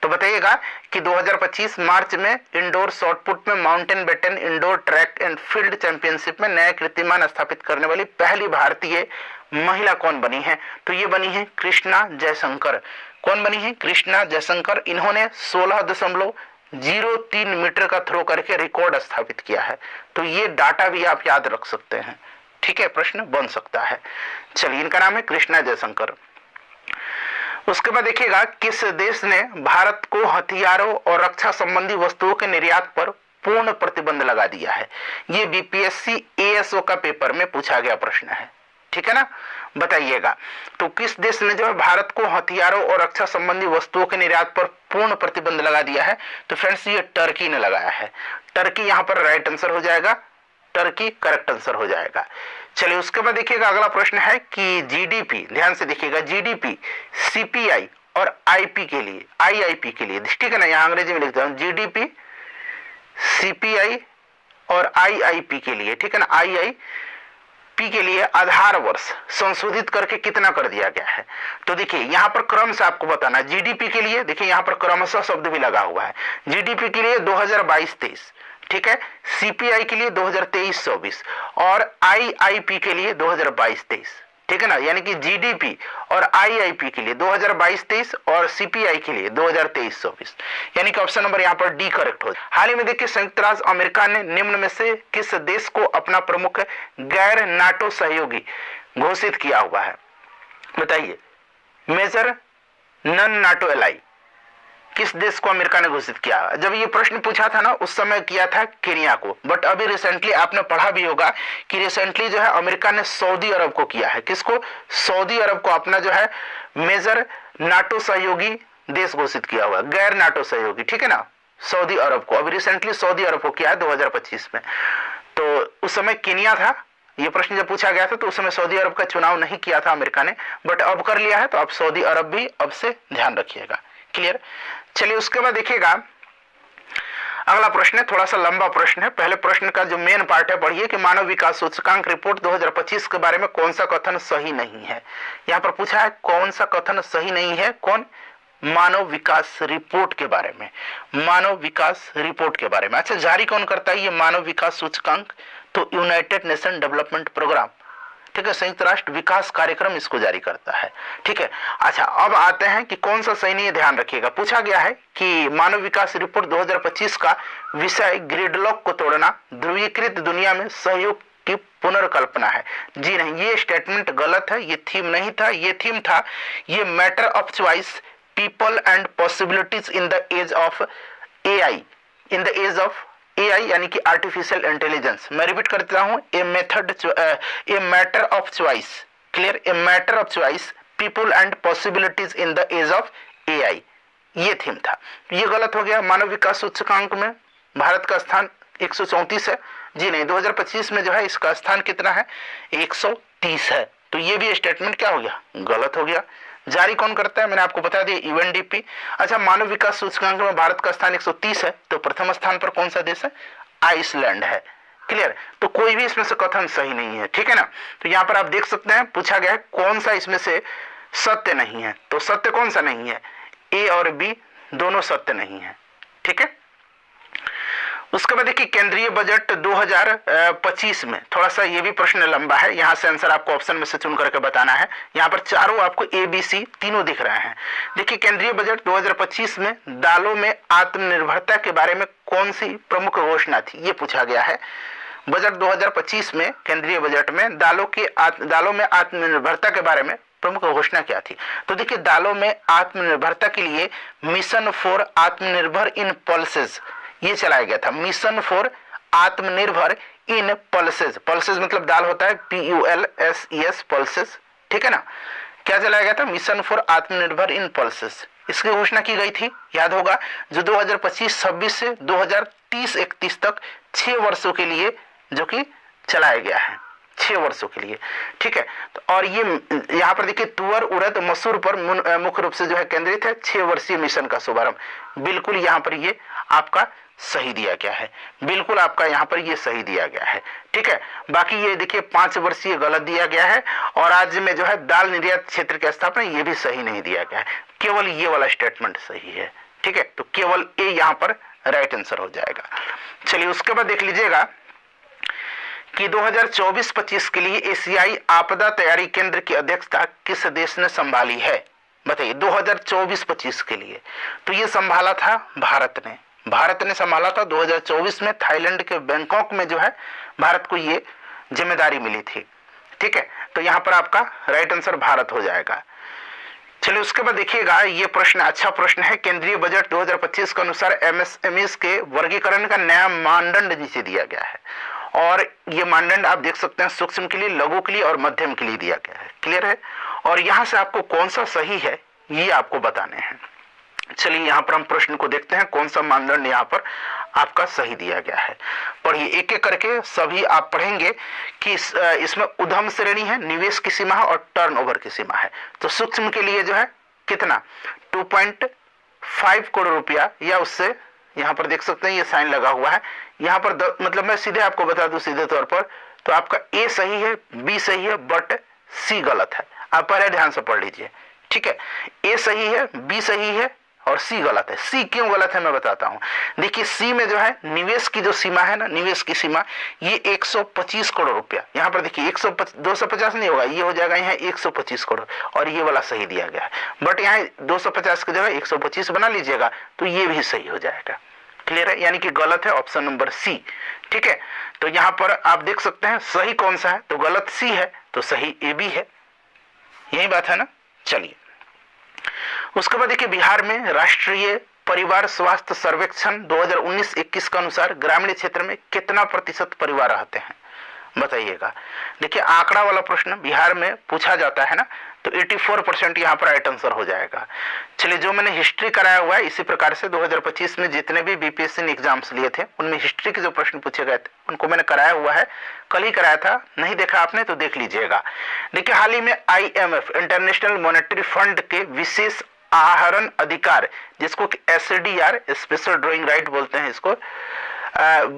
तो बताइएगा कि 2025 मार्च में इंडोर शॉर्टपुट में माउंटेन बैटन indoor track and field championship में नया कीर्तिमान स्थापित करने वाली पहली भारतीय महिला कौन बनी है? तो ये बनी है कृष्णा जयशंकर। कौन बनी है? कृष्णा जयशंकर। इन्होंने 16.03 मीटर का थ्रो करके रिकॉर्ड स्थापित किया है। तो ये डाटा भी आप याद रख सकते हैं, ठीक है, प्रश्न बन सकता है। चलिए, इनका नाम है कृष्णा जयशंकर। उसके बाद देखिएगा किस देश ने भारत को हथियारों और रक्षा संबंधी वस्तुओं के निर्यात पर पूर्ण प्रतिबंध लगा दिया है? ये बीपीएससी एएसओ का पेपर में पूछा गया प्रश्न है, ठीक है ना, बताइएगा। तो किस देश ने जो है भारत को हथियारों और रक्षा संबंधी वस्तुओं के निर्यात पर पूर्ण प्रतिबंध लगा दिया है? तो फ्रेंड्स ये टर्की ने लगाया है। टर्की यहाँ पर राइट आंसर हो जाएगा, टर्की करेक्ट आंसर हो जाएगा। चलिए उसके बाद देखिएगा अगला प्रश्न है कि जीडीपी, ध्यान से देखिएगा, जीडीपी सीपीआई और आईपी के लिए, आईआईपी के लिए, ठीक है ना, यहाँ अंग्रेजी में लिखता हूँ, जीडीपी सीपीआई और आईआईपी के लिए, ठीक है ना, आईआईपी के लिए आधार वर्ष संशोधित करके कितना कर दिया गया है? तो देखिए यहाँ पर क्रम से आपको बताना, जीडीपी के लिए देखिए यहाँ पर क्रमशः शब्द भी लगा हुआ है। जीडीपी के लिए 2022-23, ठीक है, सीपीआई के लिए 2023-24 और आईआईपी के लिए 2022-23, ठीक है ना, यानी कि जीडीपी और आईआईपी के लिए 2022-23 और सीपीआई के लिए 2023-24, यानी कि ऑप्शन नंबर यहां पर डी करेक्ट हो। हाल ही में देखिए संयुक्त राज्य अमेरिका ने निम्न में से किस देश को अपना प्रमुख गैर नाटो सहयोगी घोषित किया हुआ है, बताइए। मेजर नन नाटो एलाई, किस देश को अमेरिका ने घोषित किया? जब ये प्रश्न पूछा था ना उस समय किया था केनिया को, बट अभी रिसेंटली आपने पढ़ा भी होगा कि रिसेंटली जो है अमेरिका ने सऊदी अरब को किया है। किसको? सऊदी अरब को अपना जो है मेजर नाटो सहयोगी देश घोषित किया हुआ, गैर नाटो सहयोगी, ठीक है ना, सऊदी अरब को। अभी रिसेंटली सऊदी अरब को किया है 2025 में। तो उस समय केनिया था, ये प्रश्न जब पूछा गया था तो उस समय सऊदी अरब का चुनाव नहीं किया था अमेरिका ने, बट अब कर लिया है, तो आप सऊदी अरब भी अब से ध्यान रखिएगा। क्लियर? चलिए उसके बाद देखिएगा अगला प्रश्न है, थोड़ा सा लंबा प्रश्न है। पहले प्रश्न का जो मेन पार्ट है पढ़िए कि मानव विकास सूचकांक रिपोर्ट 2025 के बारे में कौन सा कथन सही नहीं है। यहां पर पूछा है कौन सा कथन सही नहीं है, कौन? मानव विकास रिपोर्ट के बारे में, मानव विकास रिपोर्ट के बारे में। अच्छा, जारी कौन करता है ये मानव विकास सूचकांक? तो यूनाइटेड नेशन डेवलपमेंट प्रोग्राम, ठीक है, संयुक्त राष्ट्र विकास कार्यक्रम इसको जारी करता है, ठीक है। अच्छा, अब आते हैं कि कौन सा सही नहीं है, ध्यान रखिएगा। पूछा गया है कि मानव विकास रिपोर्ट 2025 का विषय ग्रिडलॉक को तोड़ना, ध्रुवीकृत दुनिया में सहयोग की पुनर्कल्पना है। जी नहीं, ये स्टेटमेंट गलत है, ये थीम नहीं था, ये थीम था ये matter of choice, people and possibilities in the age of AI, in the age of AI यानी कि आर्टिफिशियल इंटेलिजेंस। मैं रिपीट करता हूं, a matter of choice, clear, a matter of choice, people and possibilities in the age of AI, ये theme था। ये गलत हो गया। मानव विकास सूचकांक में भारत का स्थान 134 है। जी नहीं, 2025 में जो है इसका स्थान कितना है? 130 है। तो ये भी स्टेटमेंट क्या हो गया? गलत हो गया। जारी कौन करता है? मैंने आपको बता दिया, यूएनडीपी। अच्छा, मानव विकास सूचकांक में भारत का स्थान 130 है, तो प्रथम स्थान पर कौन सा देश है? आइसलैंड है। क्लियर? तो कोई भी इसमें से कथन सही नहीं है, ठीक है ना। तो यहाँ पर आप देख सकते हैं पूछा गया है कौन सा इसमें से सत्य नहीं है, तो सत्य कौन सा नहीं है? ए और बी दोनों सत्य नहीं है, ठीक है। उसके बाद देखिए केंद्रीय बजट 2025 में, थोड़ा सा ये भी प्रश्न लंबा है, यहां से आंसर आपको ऑप्शन में से चुन करके बताना है। यहां पर चारों आपको ए बी सी तीनों दिख रहे हैं। देखिए केंद्रीय बजट 2025 में दालों में आत्मनिर्भरता के बारे में कौन सी प्रमुख घोषणा थी, ये पूछा गया है। बजट 2025 में केंद्रीय बजट में दालों में आत्मनिर्भरता के बारे में प्रमुख घोषणा क्या थी? तो देखिए दालों में आत्मनिर्भरता के लिए मिशन फॉर आत्मनिर्भर इन पल्सेस ये चलाया गया था। मिशन फॉर आत्मनिर्भर इन पल्सेस, पल्सेस मतलब दाल होता है PULSES, पल्सेस, ठीक है ना। क्या चलाया गया था? मिशन फॉर आत्मनिर्भर इन पल्सेस। इसकी घोषणा की गई थी, याद होगा, जो 2025-26 से 2030-31 तक 6 वर्षों के लिए जो कि चलाया गया है, 6 वर्षों के लिए, ठीक है। तो और ये यहाँ पर देखिए तुअर, उड़द, मसूर पर मुख्य रूप से जो है केंद्रित है 6 वर्षीय मिशन का शुभारंभ। बिल्कुल यहाँ पर ये आपका सही दिया गया है, बिल्कुल आपका यहाँ पर ये सही दिया गया है, ठीक है। बाकी ये देखिए 5 वर्षीय गलत दिया गया है, और राज्य में जो है दाल निर्यात क्षेत्र की स्थापना ये भी सही नहीं दिया गया है, केवल ये वाला स्टेटमेंट सही है, ठीक है। तो केवल ए यहाँ पर राइट आंसर हो जाएगा। चलिए उसके बाद देख लीजिएगा कि 2024-25 के लिए एशियाई आपदा तैयारी केंद्र की अध्यक्षता किस देश ने संभाली है? बताइए 2024-25 के लिए। तो ये संभाला था भारत ने संभाला था 2024 में। थाईलैंड के बैंकॉक में जो है भारत को ये जिम्मेदारी मिली थी, ठीक है। तो यहाँ पर आपका राइट आंसर भारत हो जाएगा। चलिए उसके बाद देखिएगा, ये प्रश्न अच्छा प्रश्न है। केंद्रीय बजट 2025 के अनुसार MSMEs के वर्गीकरण का नया मानदंड नीचे दिया गया है, और ये मानदंड आप देख सकते हैं सूक्ष्म के लिए, लघु के लिए और मध्यम के लिए दिया गया है। क्लियर है? और यहां से आपको कौन सा सही है ये आपको बताने हैं। चलिए यहां पर हम प्रश्न को देखते हैं, कौन सा मानदंड यहां पर आपका सही दिया गया है। पढ़िए एक एक करके सभी आप पढ़ेंगे कि इसमें उद्यम श्रेणी है, निवेश की सीमा है और टर्नओवर की सीमा है। तो सूक्ष्म के लिए जो है कितना 2.5 करोड़ रुपया, या उससे यहाँ पर देख सकते हैं ये साइन लगा हुआ है यहाँ पर मतलब मैं सीधे आपको बता दूं सीधे तौर पर, तो आपका ए सही है, बी सही है, बट सी गलत है। आप पहले ध्यान से पढ़ लीजिए, ठीक है। ए सही है, बी सही है और सी गलत है। सी क्यों गलत है मैं बताता हूं। देखिए सी में जो है निवेश की जो सीमा है ना, निवेश की सीमा ये 125 करोड़ रुपया। यहाँ पर देखिए 250 नहीं होगा, ये हो जाएगा यहाँ 125 करोड़ और ये वाला सही दिया गया है। बट यहाँ 250 की जगह 125 बना लीजिएगा तो ये भी सही हो जाएगा। क्लियर है, यानी कि गलत है ऑप्शन नंबर सी। ठीक है, तो यहां पर आप देख सकते हैं सही कौन सा है, तो गलत सी है, तो सही ए बी है। यही बात है ना। चलिए उसके बाद देखिए बिहार में राष्ट्रीय परिवार स्वास्थ्य सर्वेक्षण 2019-21 के अनुसार ग्रामीण क्षेत्र में कितना प्रतिशत परिवार रहते हैं बताइएगा। देखिए आंकड़ा वाला प्रश्न बिहार में पूछा जाता है ना, तो 84% यहाँ पर राइट आंसर हो जाएगा। चलिए जो मैंने हिस्ट्री कराया हुआ है इसी प्रकार से 2025 में जितने भी बीपीएससी ने एग्जाम्स लिए थे उनमें हिस्ट्री के जो प्रश्न पूछे गए थे उनको मैंने कराया हुआ है, कल ही कराया था, नहीं देखा आपने तो देख लीजिएगा। देखिए हाल ही में IMF इंटरनेशनल मॉनेटरी फंड के विशेष आहरण अधिकार, जिसको SDR स्पेशल ड्रॉइंग राइट बोलते हैं इसको,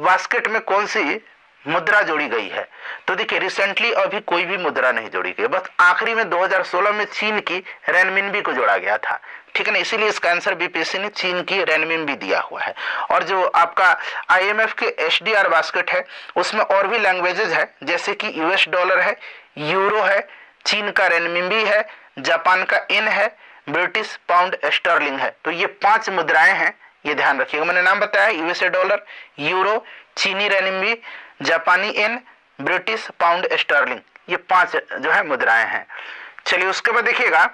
बास्केट में कौन सी मुद्रा जोड़ी गई है। तो देखिए रिसेंटली अभी कोई भी मुद्रा नहीं जोड़ी गई, बस आखिरी में 2016 में चीन की रेनमिनबी को जोड़ा गया था। ठीक है ना, इसीलिए इसका आंसर बीपीएससी ने चीन की रेनमिनबी दिया हुआ है। और जो आपका IMF के SDR बास्केट है उसमें और भी लैंग्वेजेज है, जैसे कि US डॉलर है, यूरो है, चीन का रेनमिनबी है, जापान का येन है, ब्रिटिश पाउंड स्टर्लिंग है। तो ये 5 मुद्राएं हैं, ये ध्यान रखिएगा। मैंने नाम बताया USA डॉलर, यूरो, चीनी रेनमिनबी, जापानी येन, ब्रिटिश पाउंड स्टर्लिंग, ये 5 जो है मुद्राएं हैं। चलिए उसके बाद देखिएगा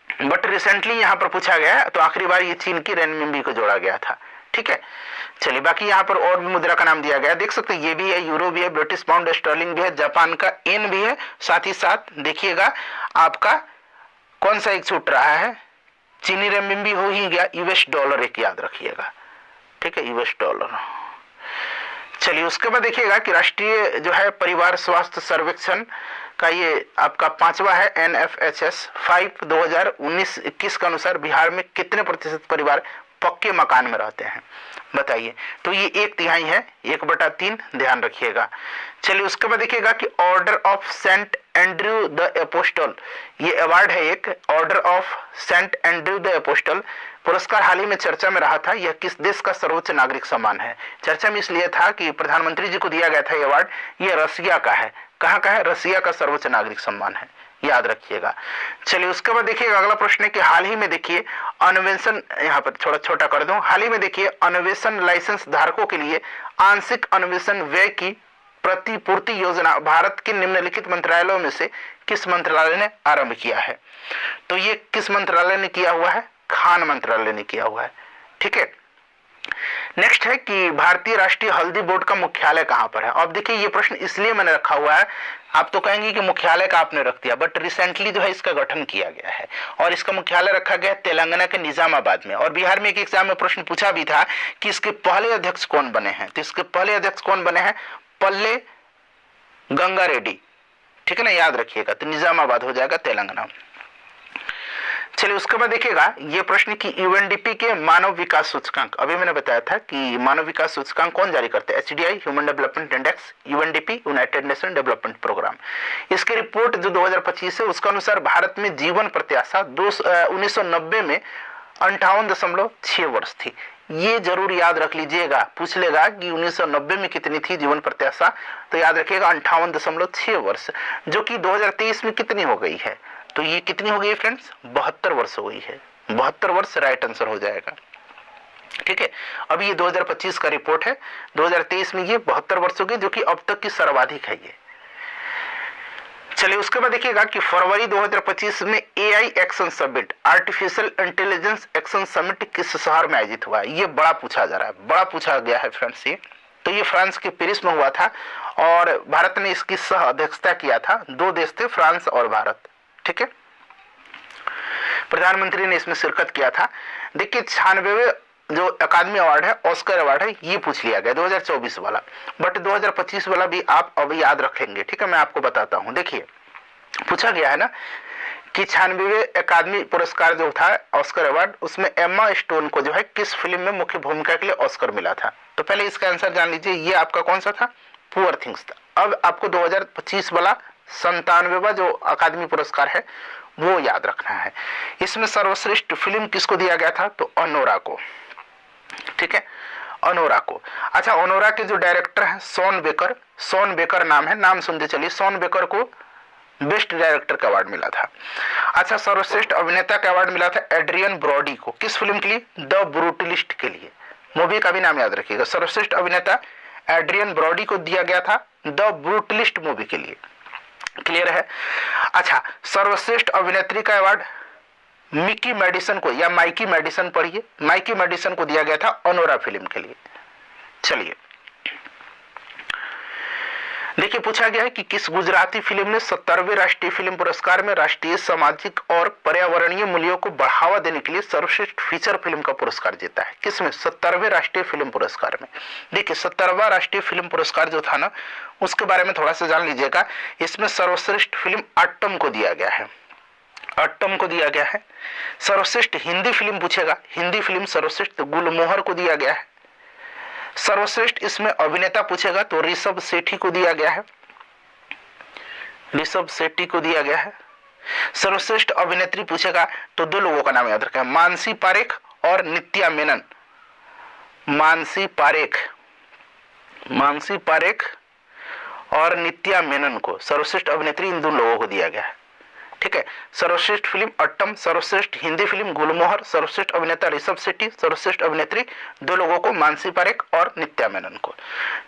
बट रिसेंटली यहाँ पर पूछा गया है तो आखिरी बार ये चीन की रेनमिनबी को जोड़ा गया था। ठीक है, चलिए बाकी यहाँ पर और भी मुद्रा का नाम दिया गया है, देख सकते हैं ये भी है, यूरो भी है, ब्रिटिश पाउंड स्टर्लिंग भी है, जापान का येन भी है, साथ ही साथ देखिएगा आपका कौन सा एक छूट रहा है, चीनी रेनमिनबी हो ही गया, US डॉलर एक याद रखिएगा। ठीक है, US डॉलर। चलिए उसके बाद देखिएगा कि राष्ट्रीय जो है परिवार स्वास्थ्य सर्वेक्षण का ये आपका 5वां है NFHS 5 2019-21 के अनुसार बिहार में कितने प्रतिशत परिवार पक्के मकान में रहते हैं बताइए। तो ये 1/3 है, 1/3 ध्यान रखिएगा। चलिए उसके बाद देखिएगा कि order of Saint Andrew the Apostle, ये अवार्ड है एक, Order of Saint Andrew the Apostle पुरस्कार हाल ही में चर्चा में रहा था। यह किस देश का सर्वोच्च नागरिक सम्मान है। चर्चा में इसलिए था कि प्रधानमंत्री जी को दिया गया था ये अवार्ड, ये रसिया का है। कहाँ का है? रसिया का सर्वोच्च नागरिक सम्मान है, याद रखिएगा। चलिए उसके बाद देखिएगा अगला प्रश्न है कि हाल ही में देखिए अन्वेषण, यहाँ पर थोड़ा छोटा कर दूं, हाल ही में देखिए अन्वेषण लाइसेंस धारकों के लिए आंशिक अन्वेषण व्यय की प्रतिपूर्ति योजना भारत के निम्नलिखित मंत्रालयों में से किस मंत्रालय ने आरंभ किया है। तो ये किस मंत्रालय ने किया हुआ है? खान मंत्रालय ने किया हुआ है। ठीक है, नेक्स्ट है कि भारतीय राष्ट्रीय हल्दी बोर्ड का मुख्यालय कहां पर है। अब देखिए ये प्रश्न इसलिए मैंने रखा हुआ है, आप तो कहेंगे कि मुख्यालय का आपने रख दिया, बट रिसेंटली जो है इसका गठन किया गया है और इसका मुख्यालय रखा गया है तेलंगाना के निजामाबाद में। और बिहार में एक एग्जाम में प्रश्न पूछा भी था कि इसके पहले अध्यक्ष कौन बने हैं। तो इसके पहले अध्यक्ष कौन बने हैं? पल्ले गंगा रेड्डी। ठीक है ना, याद रखिएगा। तो निजामाबाद हो जाएगा तेलंगाना। चलिए उसके बाद देखिएगा ये प्रश्न की UNDP के मानव विकास सूचकांक, अभी मैंने बताया था कि मानव विकास सूचकांक कौन जारी करते हैं? HDI Human Development Index, UNDP United Nation Development Programme. इसकी रिपोर्ट जो 2025 है उसके अनुसार भारत में जीवन प्रत्याशा 1990 में 58.6 वर्ष थी। ये जरूर याद रख लीजिएगा, पूछ लेगा कि 1990 में कितनी थी जीवन प्रत्याशा, तो याद रखिएगा 58.6 वर्ष, जो कि 2023 में कितनी हो गई है? तो ये कितनी हो गई है फ्रेंड्स? 72 वर्ष हो गई है। 72 वर्ष राइट आंसर हो जाएगा। ठीक है, अभी ये 2025 का रिपोर्ट है, 2023 में ये 72 वर्ष हो गई, जो कि अब तक की सर्वाधिक है ये। चलिए उसके बाद देखिएगा कि फरवरी 2025 में AI action summit, artificial intelligence action summit किस शहर में आयोजित हुआ है? ये बड़ा पूछा जा रहा है, बड़ा पूछा गया है फ्रेंड्स ये। तो ये फ्रांस के पेरिस में हुआ था और भारत ने इसकी सह अध्यक्षता किया था। 2 देश थे, फ्रांस और भारत। ठीक है, प्रधानमंत्री ने इसमें शिरकत किया था। देखिए 96वें जो अकादमी अवार्ड है, ऑस्कर अवार्ड है, ये पूछ लिया गया 2024 वाला, बट 2025 वाला भी आप अभी याद रखेंगे। ठीक है, मैं आपको बताता हूं। देखिए पूछा गया है ना कि 96वें अकादमी पुरस्कार जो था ऑस्कर अवार्ड, उसमें एम्मा स्टोन को जो है किस फिल्म में मुख्य भूमिका के लिए ऑस्कर मिला था। तो पहले इसका आंसर जान लीजिए, ये आपका कौन सा था? पुअर थिंग्स था। अब आपको 2025 वाला 97वां जो अकादमी पुरस्कार है वो याद रखना है। इसमें सर्वश्रेष्ठ फिल्म किसको दिया गया था, तो अनोरा को, ठीक है, अनोरा को। अच्छा, अनोरा के जो डायरेक्टर हैं शॉन बेकर, शॉन बेकर नाम है, नाम सुनते चलिए, शॉन बेकर को बेस्ट डायरेक्टर का अवार्ड मिला था। अच्छा, सर्वश्रेष्ठ अभिनेता का अवार्ड मिला था एड्रियन ब्रॉडी को, किस फिल्म के लिए, द ब्रूटलिस्ट के लिए। मूवी का भी नाम याद रखिएगा, सर्वश्रेष्ठ अभिनेता एड्रियन ब्रॉडी को दिया गया था द ब्रूटलिस्ट मूवी के लिए। क्लियर है। अच्छा, सर्वश्रेष्ठ अभिनेत्री का अवार्ड मिकी मेडिसन को या माइकी मेडिसन पढ़िए, माइकी मेडिसन को दिया गया था अनोरा फिल्म के लिए। चलिए देखिए, पूछा गया है कि किस गुजराती फिल्म ने 70वें राष्ट्रीय फिल्म पुरस्कार में राष्ट्रीय सामाजिक और पर्यावरणीय मूल्यों को बढ़ावा देने के लिए सर्वश्रेष्ठ फीचर फिल्म का पुरस्कार जीता है। किसमें, 70वें राष्ट्रीय फिल्म पुरस्कार में। देखिए 70वां राष्ट्रीय फिल्म पुरस्कार जो था ना, उसके बारे में थोड़ा सा जान लीजिएगा। इसमें सर्वश्रेष्ठ फिल्म अट्टम को दिया गया है, अट्टम को दिया गया है। सर्वश्रेष्ठ हिंदी फिल्म पूछेगा, हिंदी फिल्म सर्वश्रेष्ठ गुलमोहर को दिया गया है। सर्वश्रेष्ठ इसमें अभिनेता पूछेगा तो ऋषभ शेट्टी को दिया गया है, ऋषभ शेट्टी को दिया गया है। सर्वश्रेष्ठ अभिनेत्री पूछेगा तो दो लोगों का नाम याद रखें, मानसी पारेख और नित्या मेनन। मानसी पारेख और नित्या मेनन को सर्वश्रेष्ठ अभिनेत्री, इन दोनों लोगों को दिया गया है। ठीक है, सर्वश्रेष्ठ फिल्म अट्टम, सर्वश्रेष्ठ हिंदी फिल्म गुलमोहर, सर्वश्रेष्ठ अभिनेता ऋषभ शेट्टी, सर्वश्रेष्ठ अभिनेत्री दो लोगों को, मानसी पारेख और नित्या मेनन को।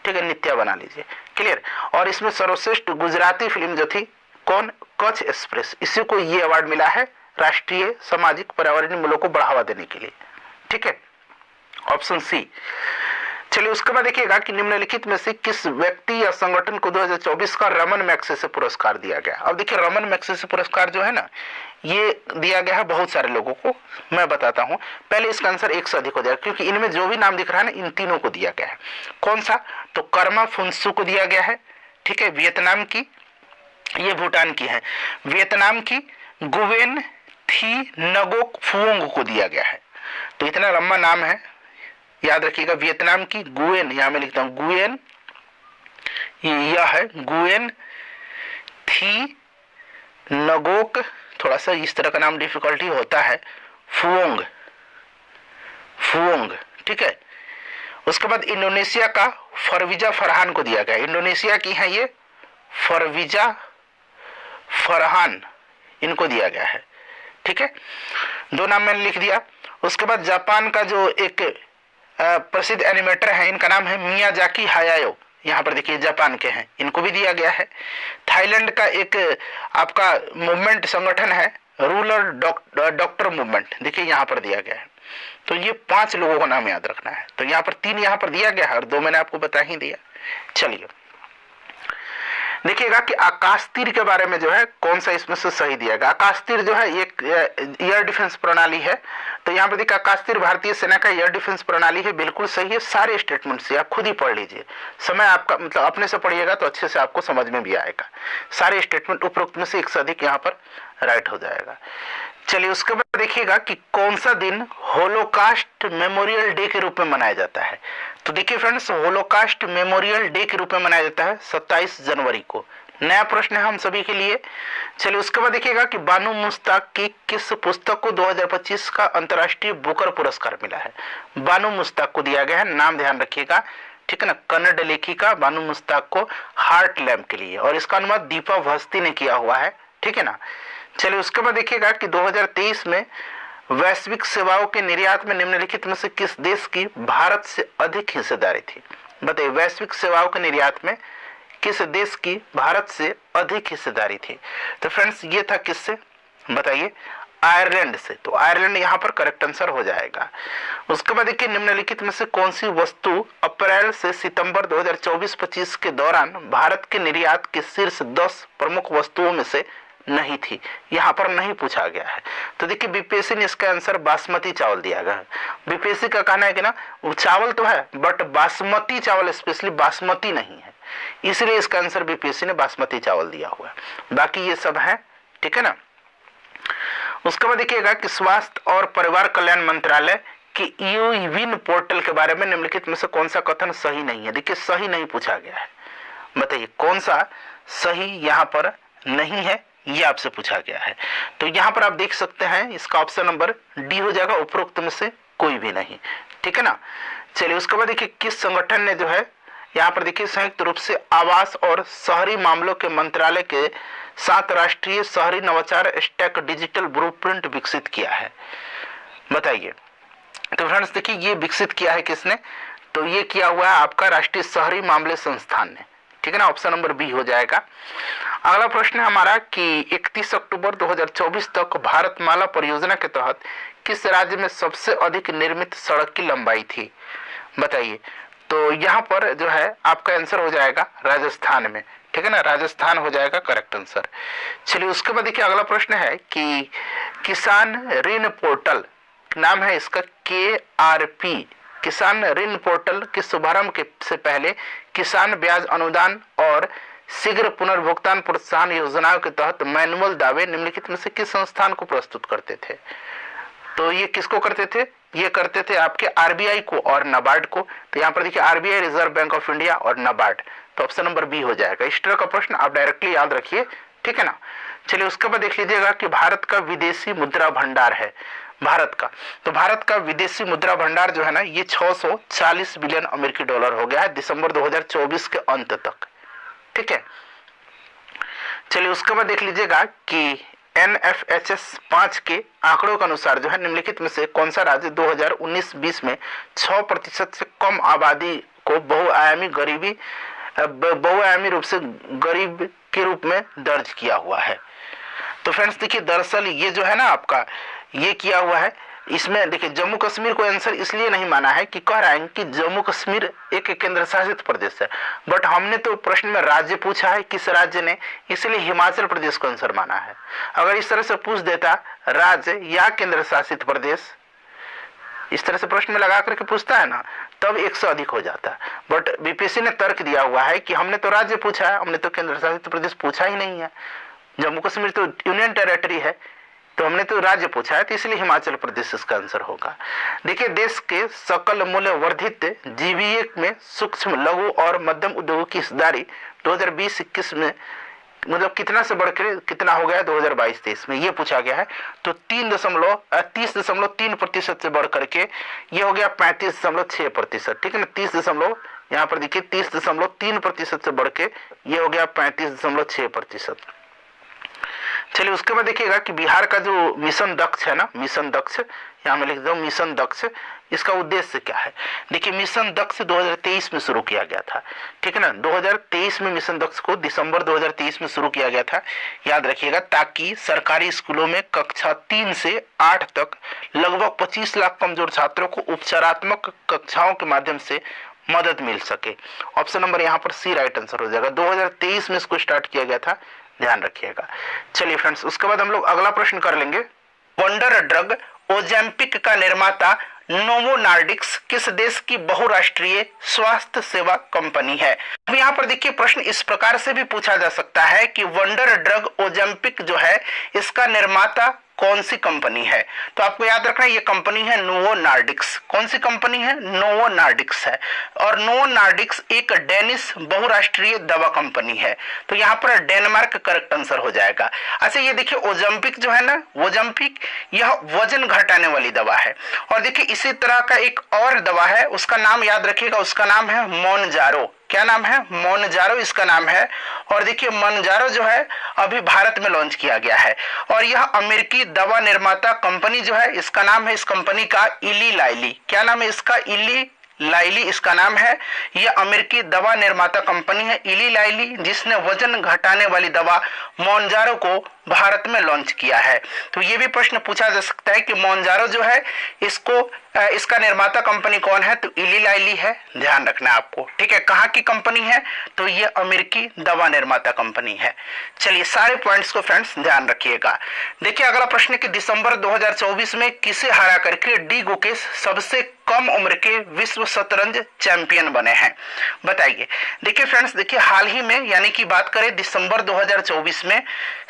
ठीक है, नित्या बना लीजिए। क्लियर। और इसमें सर्वश्रेष्ठ गुजराती फिल्म जो थी कौन, कच्छ एक्सप्रेस, इसी को ये अवार्ड मिला है राष्ट्रीय सामाजिक पर्यावरणीय मूल्यों को बढ़ावा देने के लिए। ठीक है, ऑप्शन सी। चलिए उसके बाद देखिएगा कि निम्नलिखित में से किस व्यक्ति या संगठन को 2024 का रमन मैग्सेसे पुरस्कार दिया गया। अब देखिए रमन मैग्सेसे पुरस्कार जो है ना, ये दिया गया है बहुत सारे लोगों को, मैं बताता हूं। पहले इसका आंसर 1 से अधिक हो जाएगा, क्योंकि इनमें जो भी नाम दिख रहा है ना, इन तीनों को दिया गया है। कौन सा, तो कर्मा फुनसु को दिया गया है, ठीक है, वियतनाम की, ये भूटान की है, वियतनाम की गुवेन थी नगोक फुओंग को दिया गया है। तो इतना लंबा नाम है, याद रखिएगा। वियतनाम की गुएन, यहां मैं लिखता हूं गुएन, यह है गुएन थी नगोक, थोड़ा सा इस तरह का नाम डिफिकल्टी होता है, फुओंग, ठीक है। उसके बाद इंडोनेशिया का फरवीजा फरहान को दिया गया, इंडोनेशिया की है ये फरवीजा फरहान, इनको दिया गया है। ठीक है, 2 नाम मैंने लिख दिया। उसके बाद जापान का जो एक प्रसिद्ध एनिमेटर है, इनका नाम है मियाजाकी हायाओ, यहाँ पर देखिए जापान के हैं, इनको भी दिया गया है। थाईलैंड का एक आपका मूवमेंट संगठन है रूरल डॉक्टर मूवमेंट, देखिए यहाँ पर दिया गया है। तो ये 5 लोगों का नाम याद रखना है। तो यहाँ पर 3 यहाँ पर दिया गया है और 2 मैंने आपको बता ही दिया। चलिए देखिएगा कि आकाश तीर के बारे में जो है कौन सा इसमें से सही दिया गया। आकाश तीर जो है एक एयर डिफेंस प्रणाली है। तो यहाँ पर देखिए आकाश तीर भारतीय सेना का एयर डिफेंस प्रणाली है, बिल्कुल सही है। सारे स्टेटमेंट से आप खुद ही पढ़ लीजिए, समय आपका मतलब अपने से पढ़िएगा तो अच्छे से आपको समझ में भी आएगा। सारे स्टेटमेंट उपरोक्त में से 1 से अधिक यहाँ पर राइट हो जाएगा। चलिए उसके बाद देखिएगा कि कौन सा दिन होलोकास्ट मेमोरियल डे के रूप में मनाया जाता है। तो देखिए फ्रेंड्स, होलोकास्ट मेमोरियल डे के रूप में मनाया जाता है 27 जनवरी को। नया प्रश्न है हम सभी के लिए। चलिए उसके बाद देखिएगा कि बानू मुश्ताक की किस पुस्तक को 2025 का अंतर्राष्ट्रीय बुकर पुरस्कार मिला है। बानू मुश्ताक को दिया गया है, नाम ध्यान रखिएगा, ठीक है ना। कन्नड़ लेखिका बानू मुश्ताक को हार्ट लैम्प के लिए, और इसका अनुवाद दीपा भस्ती ने किया हुआ है, ठीक है ना। चलिए उसके बाद देखिएगा कि 2023 में वैश्विक सेवाओं के निर्यात में निम्नलिखित में से किस देश की भारत से अधिक हिस्सेदारी थी। बताइए, वैश्विक सेवाओं के निर्यात में किस देश की भारत से अधिक हिस्सेदारी थी। तो फ्रेंड्स ये था किससे, बताइए, आयरलैंड से। तो आयरलैंड यहाँ पर करेक्ट आंसर हो जाएगा। उसके बाद देखिए निम्नलिखित में से कौन सी वस्तु अप्रैल से सितंबर 2024-25 के दौरान भारत के निर्यात के शीर्ष 10 प्रमुख वस्तुओं में से नहीं थी, यहाँ पर नहीं पूछा गया है। तो देखिए बीपीएससी ने इसका आंसर बासमती चावल दिया गया है। बीपीएससी का कहना है कि ना वो चावल तो है बट बासमती चावल स्पेशली बासमती नहीं है, इसलिए इसका आंसर बीपीएससी ने बासमती चावल दिया हुआ है। बाकी ये सब है, ठीक है ना। उसके बाद देखिएगा कि स्वास्थ्य और परिवार कल्याण मंत्रालय की यूविन पोर्टल के बारे में निम्नलिखित में से कौन सा कथन सही नहीं है। देखिए सही नहीं पूछा गया है, बताइए कौन सा सही यहाँ पर नहीं है, ये आपसे पूछा गया है। तो यहाँ पर आप देख सकते हैं इसका ऑप्शन नंबर डी हो जाएगा, उपरोक्त में से कोई भी नहीं। ठीक है ना। चलिए उसके बाद देखिए किस संगठन ने जो है यहाँ पर देखिए संयुक्त रूप से आवास और शहरी मामलों के मंत्रालय के साथ राष्ट्रीय शहरी नवाचार स्टैक डिजिटल ब्लूप्रिंट विकसित किया है, बताइए। तो फ्रेंड्स देखिए ये विकसित किया है किसने, तो ये किया हुआ है आपका राष्ट्रीय शहरी मामले संस्थान ने। ठीक है ना, ऑप्शन नंबर बी हो जाएगा। अगला प्रश्न है हमारा कि 31 अक्टूबर 2024 तक भारतमाला परियोजना के तहत किस राज्य में सबसे अधिक निर्मित सड़क की लंबाई थी, बताइए। तो यहाँ पर जो है आपका आंसर हो जाएगा राजस्थान में। ठीक है ना, राजस्थान हो जाएगा करेक्ट आंसर। चलिए उसके बाद देखिए अगला प्रश्न है कि किसान ऋण पोर्टल, नाम है इसका KRP, किसान ऋण पोर्टल के शुभारंभ के से पहले किसान ब्याज अनुदान और शीघ्र पुनर्भुगतान प्रोत्साहन योजनाओं के तहत मैनुअल दावे निम्नलिखित में से किस संस्थान को प्रस्तुत करते थे। तो ये किसको करते थे, ये करते थे आपके RBI को और नाबार्ड को। तो यहाँ पर देखिए RBI reserve bank of India और नाबार्ड, तो ऑप्शन नंबर बी हो जाएगा। इस तरह का प्रश्न आप डायरेक्टली याद रखिए। ठीक है ना। चलिए उसके बाद देख लीजिएगा कि भारत का विदेशी मुद्रा भंडार है, भारत का, तो भारत का विदेशी मुद्रा भंडार जो है ना ये 640 बिलियन अमेरिकी डॉलर हो गया है दिसंबर 2024 के अंत तक। ठीक है। चलिए उसके बाद देख लीजिएगा कि NFHS 5 के आंकड़ों के अनुसार जो है निम्नलिखित में से कौन सा राज्य 2019-20 में 6% से कम आबादी को बहुआयामी रूप से गरीब के रूप में दर्ज किया हुआ है। तो फ्रेंड्स देखिए दरअसल ये जो है ना आपका ये किया हुआ है, इसमें देखिए जम्मू कश्मीर को आंसर इसलिए नहीं माना है कि कह रहे हैं कि जम्मू कश्मीर एक केंद्र शासित प्रदेश है, बट हमने तो प्रश्न में राज्य पूछा है किस राज्य ने, इसलिए हिमाचल प्रदेश को आंसर माना है। अगर इस तरह से पूछ देता राज्य या केंद्र शासित प्रदेश, इस तरह से प्रश्न में लगा करके पूछता है ना, तब 1 से अधिक हो जाता है। बट बीपीएससी ने तर्क दिया हुआ है कि हमने तो राज्य पूछा है, हमने तो केंद्र शासित प्रदेश पूछा ही नहीं है, जम्मू कश्मीर तो यूनियन टेरिटरी है, तो हमने तो राज्य पूछा है, तो इसलिए हिमाचल प्रदेश इसका आंसर होगा। देखिए देश के सकल मूल्य वर्धित जीवीए में सूक्ष्म लघु और मध्यम उद्योगों की हिस्सेदारी 2020-21 में मतलब कितना से बढ़कर कितना हो गया 2022-23 में, ये पूछा गया है। तो 30.3% से बढ़ करके ये हो गया 35.6%। ठीक है ना, 30 यहाँ पर देखिए 30.3% से बढ़ के ये हो गया 35.6%। चलिए उसके बाद देखिएगा कि बिहार का जो मिशन दक्ष है ना, मिशन दक्ष, यहाँ में लिख दो मिशन दक्ष, इसका उद्देश्य क्या है। देखिए मिशन दक्ष 2023 में शुरू किया गया था। ठीक है ना, 2023 में मिशन दक्ष को दिसंबर 2023 में शुरू किया गया था, याद रखिएगा, ताकि सरकारी स्कूलों में कक्षा 3 से 8 तक लगभग 25 लाख कमजोर छात्रों को उपचारात्मक कक्षाओं के माध्यम से मदद मिल सके। ऑप्शन नंबर यहाँ पर सी राइट आंसर हो जाएगा। 2023 में इसको स्टार्ट किया गया था, ध्यान रखिएगा। चलिए फ्रेंड्स उसके बाद हम लोग अगला प्रश्न कर लेंगे। वंडर ड्रग ओजेम्पिक का निर्माता नोवो नॉर्डिक्स किस देश की बहुराष्ट्रीय स्वास्थ्य सेवा कंपनी है। अब यहाँ पर देखिए प्रश्न इस प्रकार से भी पूछा जा सकता है कि वंडर ड्रग ओजेम्पिक जो है इसका निर्माता कौन सी कंपनी है। तो आपको याद रखना है ये कंपनी है नोवो नॉर्डिक्स। कौन सी कंपनी है, नोवो नॉर्डिक्स है, और नोवो नॉर्डिक्स एक डेनिश बहुराष्ट्रीय दवा कंपनी है। तो यहाँ पर डेनमार्क करेक्ट आंसर हो जाएगा। अच्छा ये देखिए ओजेम्पिक जो है ना, ओजेम्पिक यह वजन घटाने वाली दवा है। और देखिए इसी तरह का एक और दवा है, उसका नाम याद रखिएगा, उसका नाम है मोनजारो। क्या नाम है, मोनजारो इसका नाम है। और देखिए मोनजारो जो है अभी भारत में लॉन्च किया गया है, और यह अमेरिकी दवा निर्माता कंपनी जो है इसका नाम है इस कंपनी का इली लाइली। क्या नाम है इसका, इली लाइली इसका नाम है। यह अमेरिकी दवा निर्माता कंपनी है इली लाइली, जिसने वजन घटाने वाली दवा मोनजारो को भारत में लॉन्च किया है। तो ये भी प्रश्न पूछा जा सकता है कि मोनजारो जो है इसका निर्माता कंपनी कौन है, तो इली लाइली है, ध्यान रखना आपको। ठीक है, कहाँ की कंपनी है, तो ये अमेरिकी दवा निर्माता कंपनी है। चलिए सारे पॉइंट्स को फ्रेंड्स ध्यान रखिएगा। देखिए अगला प्रश्न कि दिसंबर 2024 में किसे हरा करके डी गुकेश सबसे कम उम्र के विश्व शतरंज चैंपियन बने हैं, बताइए। देखिए फ्रेंड्स देखिए हाल ही में यानी कि बात करें दिसंबर 2024 में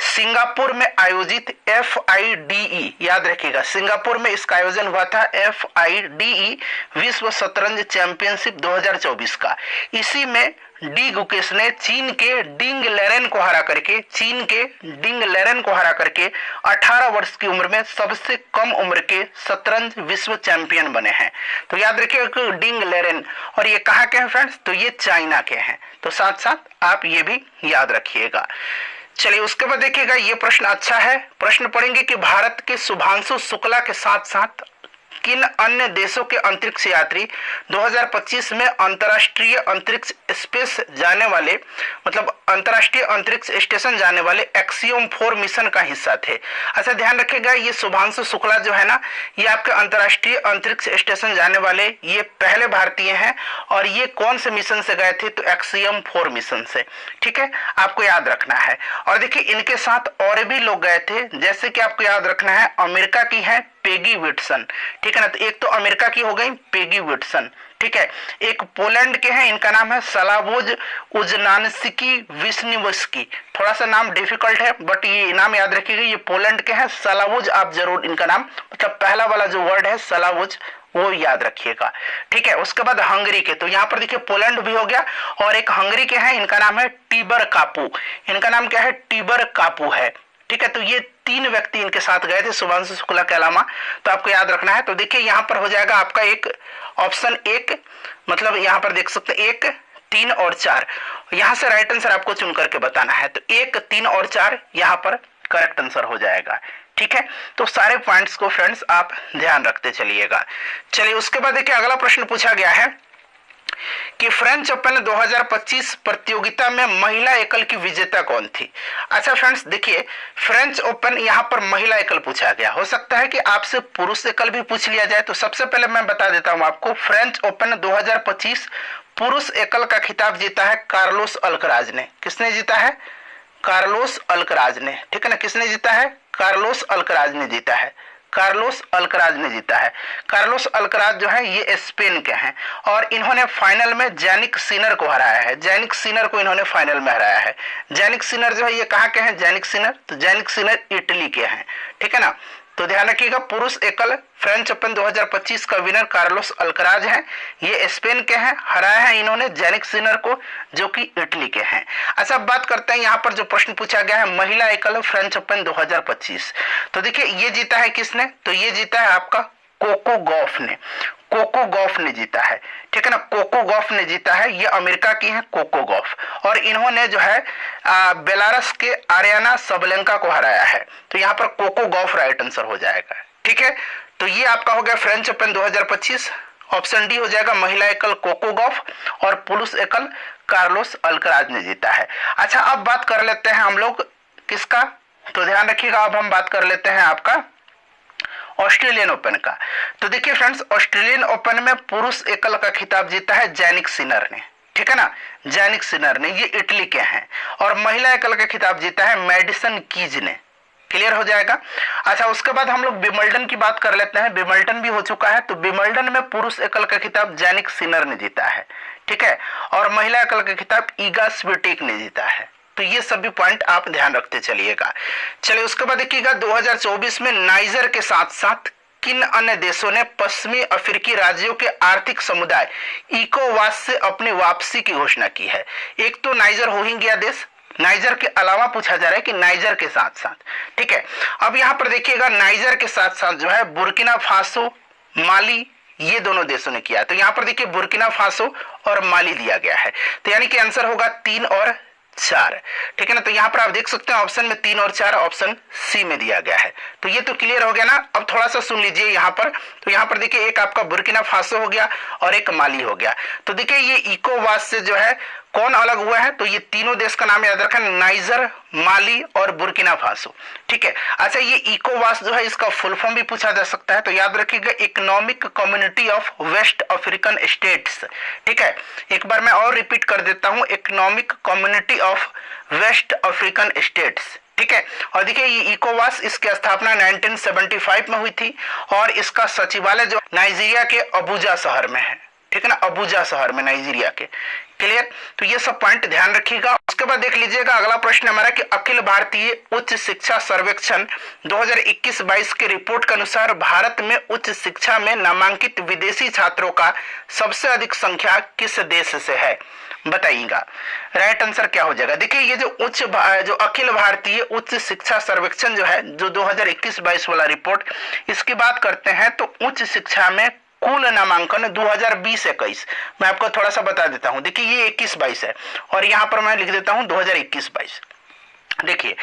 सिंगापुर में आयोजित FIDE, याद रखिएगा सिंगापुर में इसका आयोजन हुआ था FIDE विश्व शतरंज चैंपियनशिप 2024 का। इसी में डी गुकेश ने चीन के डिंग लेरेन को हरा करके 18 वर्ष की उम्र में सबसे कम उम्र के शतरंज विश्व चैंपियन बने हैं। तो याद रखिए कि डिंग लेरेन, और ये कहाँ के हैं फ्रेंड्स, तो ये चाइना के हैं। तो साथ साथ आप ये भी याद रखिएगा। चलिए उसके बाद देखिएगा, ये प्रश्न अच्छा है। प्रश्न पढ़ेंगे कि भारत के शुभांशु शुक्ला के साथ साथ किन अन्य देशों के अंतरिक्ष यात्री 2025 में अंतर्राष्ट्रीय अंतरिक्ष स्पेस जाने वाले, मतलब अंतर्राष्ट्रीय अंतरिक्ष स्टेशन जाने वाले एक्सियोम 4 मिशन का हिस्सा थे। अच्छा ध्यान रखिएगा, ये शुभांशु शुक्ला जो है ना, ये आपके अंतर्राष्ट्रीय अंतरिक्ष स्टेशन जाने वाले ये पहले भारतीय हैं। और ये कौन से मिशन से गए थे, तो एक्सियोम 4 मिशन से। ठीक है, आपको याद रखना है। और देखिए इनके साथ और भी लोग गए थे, जैसे कि आपको याद रखना है, अमेरिका की है पेगी विट्सन। ठीक है ना, तो एक तो अमेरिका की हो गई पेगी विट्सन। ठीक है, एक पोलैंड के हैं, इनका नाम है स्लावोज उजनान्स्की विश्निवस्की। थोड़ा सा नाम डिफिकल्ट है बट ये नाम याद रखिएगा, ये पोलैंड के हैं स्लावोज। आप जरूर इनका नाम, मतलब पहला वाला जो वर्ड है स्लावोज, वो याद रखिएगा। ठीक है, उसके बाद हंगरी के, तो यहाँ पर देखिए पोलैंड भी हो गया, और एक हंगरी के हैं, इनका नाम है टीबर कापू। इनका नाम क्या है, टीबर कापू है। ठीक है, तो ये 3 व्यक्ति इनके साथ गए थे शुभांशु शुक्ला के अलावा। तो आपको याद रखना है। तो देखिए यहाँ पर हो जाएगा आपका एक ऑप्शन 1, मतलब यहाँ पर देख सकते हैं 1, 3 और 4। यहाँ से राइट आंसर आपको चुन करके बताना है। तो 1, 3 और 4 यहाँ पर करेक्ट आंसर हो जाएगा। ठीक है, तो सारे पॉइंट्स को फ्रेंड्स आप ध्यान रखते चलिएगा। चलिए उसके बाद देखिए अगला प्रश्न पूछा गया है कि फ्रेंच ओपन 2025 प्रतियोगिता में महिला एकल की विजेता कौन थी। अच्छा फ्रेंड्स देखिए, फ्रेंच ओपन यहाँ पर महिला एकल पूछा गया, हो सकता है कि आपसे पुरुष एकल भी पूछ लिया जाए। तो सबसे पहले मैं बता देता हूँ आपको, फ्रेंच ओपन 2025 पुरुष एकल का खिताब जीता है कार्लोस अल्कराज ने। किसने जीता है, कार्लोस अल्कराज ने। ठीक है ना, किसने जीता है, कार्लोस अल्कराज ने जीता है। कार्लोस अल्कराज ने जीता है। कार्लोस अल्कराज जो है ये स्पेन के हैं, और इन्होंने फाइनल में जैनिक सिनर को हराया है। जैनिक सिनर को इन्होंने फाइनल में हराया है। जैनिक सिनर जो है ये कहाँ के हैं, जैनिक सिनर, तो जैनिक सिनर इटली के हैं। ठीक है ना, तो ध्यान रखिएगा, पुरुष एकल फ्रेंच ओपन 2025 का विनर कार्लोस अल्कराज हैं। ये स्पेन के हैं, हराया है इन्होंने जैनिक सिनर को, जो कि इटली के हैं। अच्छा अब बात करते हैं यहाँ पर जो प्रश्न पूछा गया है, महिला एकल फ्रेंच ओपन 2025। तो देखिए ये जीता है किसने, तो ये जीता है आपका कोको गॉफ ने। कोको गॉफ ने जीता है। ठीक है ना, कोको गॉफ ने जीता है। ये अमेरिका की हैं कोको गॉफ, और इन्होंने जो है बेलारस के आर्याना सबलेंका को हराया है। तो यहाँ पर कोको गॉफ राइट आंसर हो जाएगा। ठीक है, तो ये आपका हो गया फ्रेंच ओपन 2025। ऑप्शन डी हो जाएगा, महिला एकल कोको गॉफ और पुरुष एकल कार्लोस अल्कराज ने जीता है। अच्छा अब बात कर लेते हैं हम लोग किसका, तो ध्यान रखिएगा, अब हम बात कर लेते हैं आपका ऑस्ट्रेलियन ओपन का। तो देखिए फ्रेंड्स, ऑस्ट्रेलियन ओपन में पुरुष एकल का खिताब जीता है जैनिक सिनर ने। ठीक है ना, जैनिक सिनर ने, ये इटली के हैं। और महिला एकल का खिताब जीता है मैडिसन कीज ने। क्लियर हो जाएगा। अच्छा उसके बाद हम लोग विंबलडन की बात कर लेते हैं। विंबलडन भी हो चुका है, तो विंबलडन में पुरुष एकल का खिताब जैनिक सिनर ने जीता है। ठीक है, और महिला एकल का खिताब ईगा स्विटेक ने जीता है। तो ये सभी पॉइंट आप ध्यान रखते चलिएगा। चलिए उसके बाद देखिएगा, 2024 में नाइजर के साथ साथ किन अन्य देशों ने पश्चिमी अफ्रीकी राज्यों के आर्थिक समुदाय इकोवास से अपनी वापसी की घोषणा की है। एक तो नाइजर हो ही गया देश, नाइजर के अलावा पूछा जा रहा है कि नाइजर के साथ साथ। ठीक है, अब यहाँ पर देखिएगा, नाइजर के साथ साथ जो है बुर्किना फासो, माली, ये दोनों देशों ने किया। तो यहाँ पर देखिए बुर्किना फासो और माली दिया गया है। तो यानी कि आंसर होगा 3 और 4। ठीक है ना, तो यहाँ पर आप देख सकते हैं ऑप्शन में 3 और 4 ऑप्शन सी में दिया गया है। तो ये तो क्लियर हो गया ना। अब थोड़ा सा सुन लीजिए यहाँ पर। तो यहाँ पर देखिए एक आपका बुर्किना फासो हो गया और एक माली हो गया। तो देखिए ये इकोवास से जो है कौन अलग हुआ है, तो ये तीनों देश का नाम याद रखना, नाइजर, माली और बुर्किना फासो। ठीक है, अच्छा ये इकोवास जो है इसका फुल फॉर्म भी पूछा जा सकता है। तो याद रखिएगा, Economic Community of West African States. ठीक है, एक बार मैं और रिपीट कर देता हूं, Economic Community of West African States. ठीक है, और देखिए ये इकोवास, इसकी स्थापना 1975 में हुई थी और इसका सचिवालय जो नाइजीरिया के अबुजा शहर में है। ठीक है ना, अबुजा शहर में, नाइजीरिया के। क्लियर? तो ये सब पॉइंट ध्यान रखिएगा। उसके बाद देख लीजिएगा अगला प्रश्न हमारा कि अखिल भारतीय उच्च शिक्षा सर्वेक्षण 2021-22 के रिपोर्ट के अनुसार भारत में उच्च शिक्षा में नामांकित विदेशी छात्रों का सबसे अधिक संख्या किस देश से है? बताइएगा राइट आंसर क्या हो जाएगा। देखिए ये जो अखिल भारतीय उच्च शिक्षा सर्वेक्षण जो है, जो 2021-22 वाला रिपोर्ट, इसकी बात करते हैं तो उच्च शिक्षा में कुल नामांकन 2020-21, मैं आपको थोड़ा सा बता देता हूं। देखिए ये 21-22 है और यहां पर मैं लिख देता हूं 2021-22। देखिए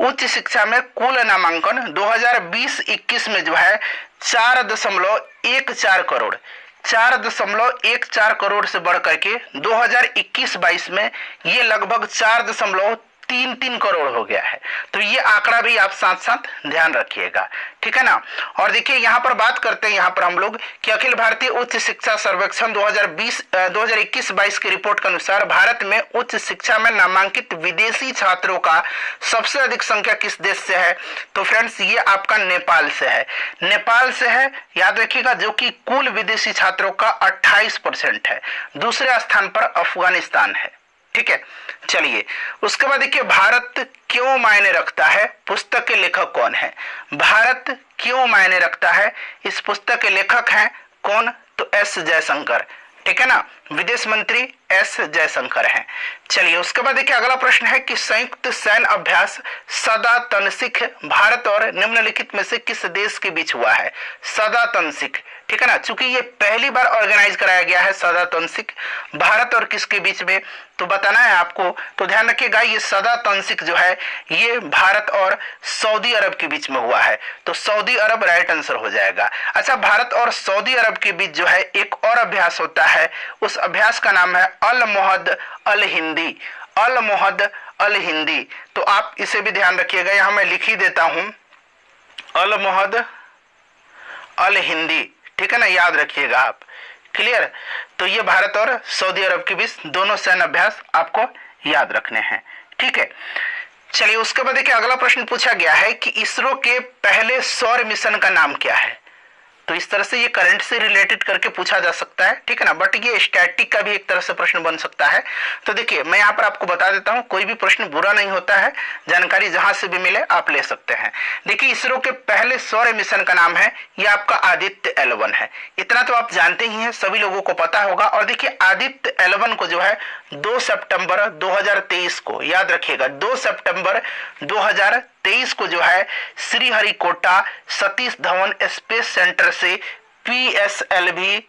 उच्च शिक्षा में कुल नामांकन 2020-21 में जो है 4.14 करोड़, 4.14 करोड़ से बढ़ करके 2021-22 में ये लगभग 4.33 करोड़ हो गया है। तो ये आंकड़ा भी आप साथ साथ ध्यान रखिएगा, ठीक है ना। और देखिए यहाँ पर बात करते हैं यहाँ पर हम लोग कि अखिल भारतीय उच्च शिक्षा सर्वेक्षण 2021-22 की रिपोर्ट के अनुसार भारत में उच्च शिक्षा में नामांकित विदेशी छात्रों का सबसे अधिक संख्या किस देश से है? तो फ्रेंड्स ये आपका नेपाल से है, नेपाल से है, याद रखिएगा, जो कि कुल विदेशी छात्रों का 28% है। दूसरे स्थान पर अफगानिस्तान है, ठीक है। चलिए उसके बाद देखिए भारत क्यों मायने रखता है, पुस्तक के लेखक कौन है? भारत क्यों मायने रखता है, इस पुस्तक के लेखक हैं कौन? तो एस जयशंकर, ठीक है ना, विदेश मंत्री एस जयशंकर हैं। चलिए उसके बाद देखिए अगला प्रश्न है कि संयुक्त सैन्य अभ्यास सदा तनसिख भारत और निम्नलिखित में से किस देश के बीच हुआ है? सदा तनसिख, ठीक है ना, चूंकि ये पहली बार ऑर्गेनाइज कराया गया है सदा तनसिख, भारत और किसके बीच में तो बताना है आपको। तो ध्यान रखिएगा ये सदा तनसिख जो है ये भारत और सऊदी अरब के बीच में हुआ है, तो सऊदी अरब राइट आंसर हो जाएगा। अच्छा, भारत और सऊदी अरब के बीच जो है एक और अभ्यास होता है, उस अभ्यास का नाम है अल मोहद अल हिंदी, अल मोहद अल हिंदी। तो आप इसे भी ध्यान रखिएगा, यहां मैं लिख ही देता हूं अल मोहद अल हिंदी, ठीक है ना, याद रखिएगा आप। क्लियर? तो ये भारत और सऊदी अरब के बीच दोनों सैन्य अभ्यास आपको याद रखने हैं, ठीक है। चलिए उसके बाद देखिए अगला प्रश्न पूछा गया है कि इसरो के पहले सौर मिशन का नाम क्या है? तो इस तरह से ये करंट से रिलेटेड करके पूछा जा सकता है, ठीक है ना, बट ये स्टैटिक का भी एक तरह से प्रश्न बन सकता है। तो देखिए मैं यहाँ पर आपको बता देता हूँ, कोई भी प्रश्न बुरा नहीं होता है, जानकारी जहां से भी मिले आप ले सकते हैं। देखिए इसरो के पहले सौर मिशन का नाम है, ये आपका आदित्य L1 है, इतना तो आप जानते ही हैं, सभी लोगों को पता होगा। और देखिए आदित्य L1 को जो है 2 सितंबर 2023 को, याद रखिएगा 2 सितंबर 2023 को जो है श्रीहरिकोटा सतीश धवन स्पेस सेंटर से PSLV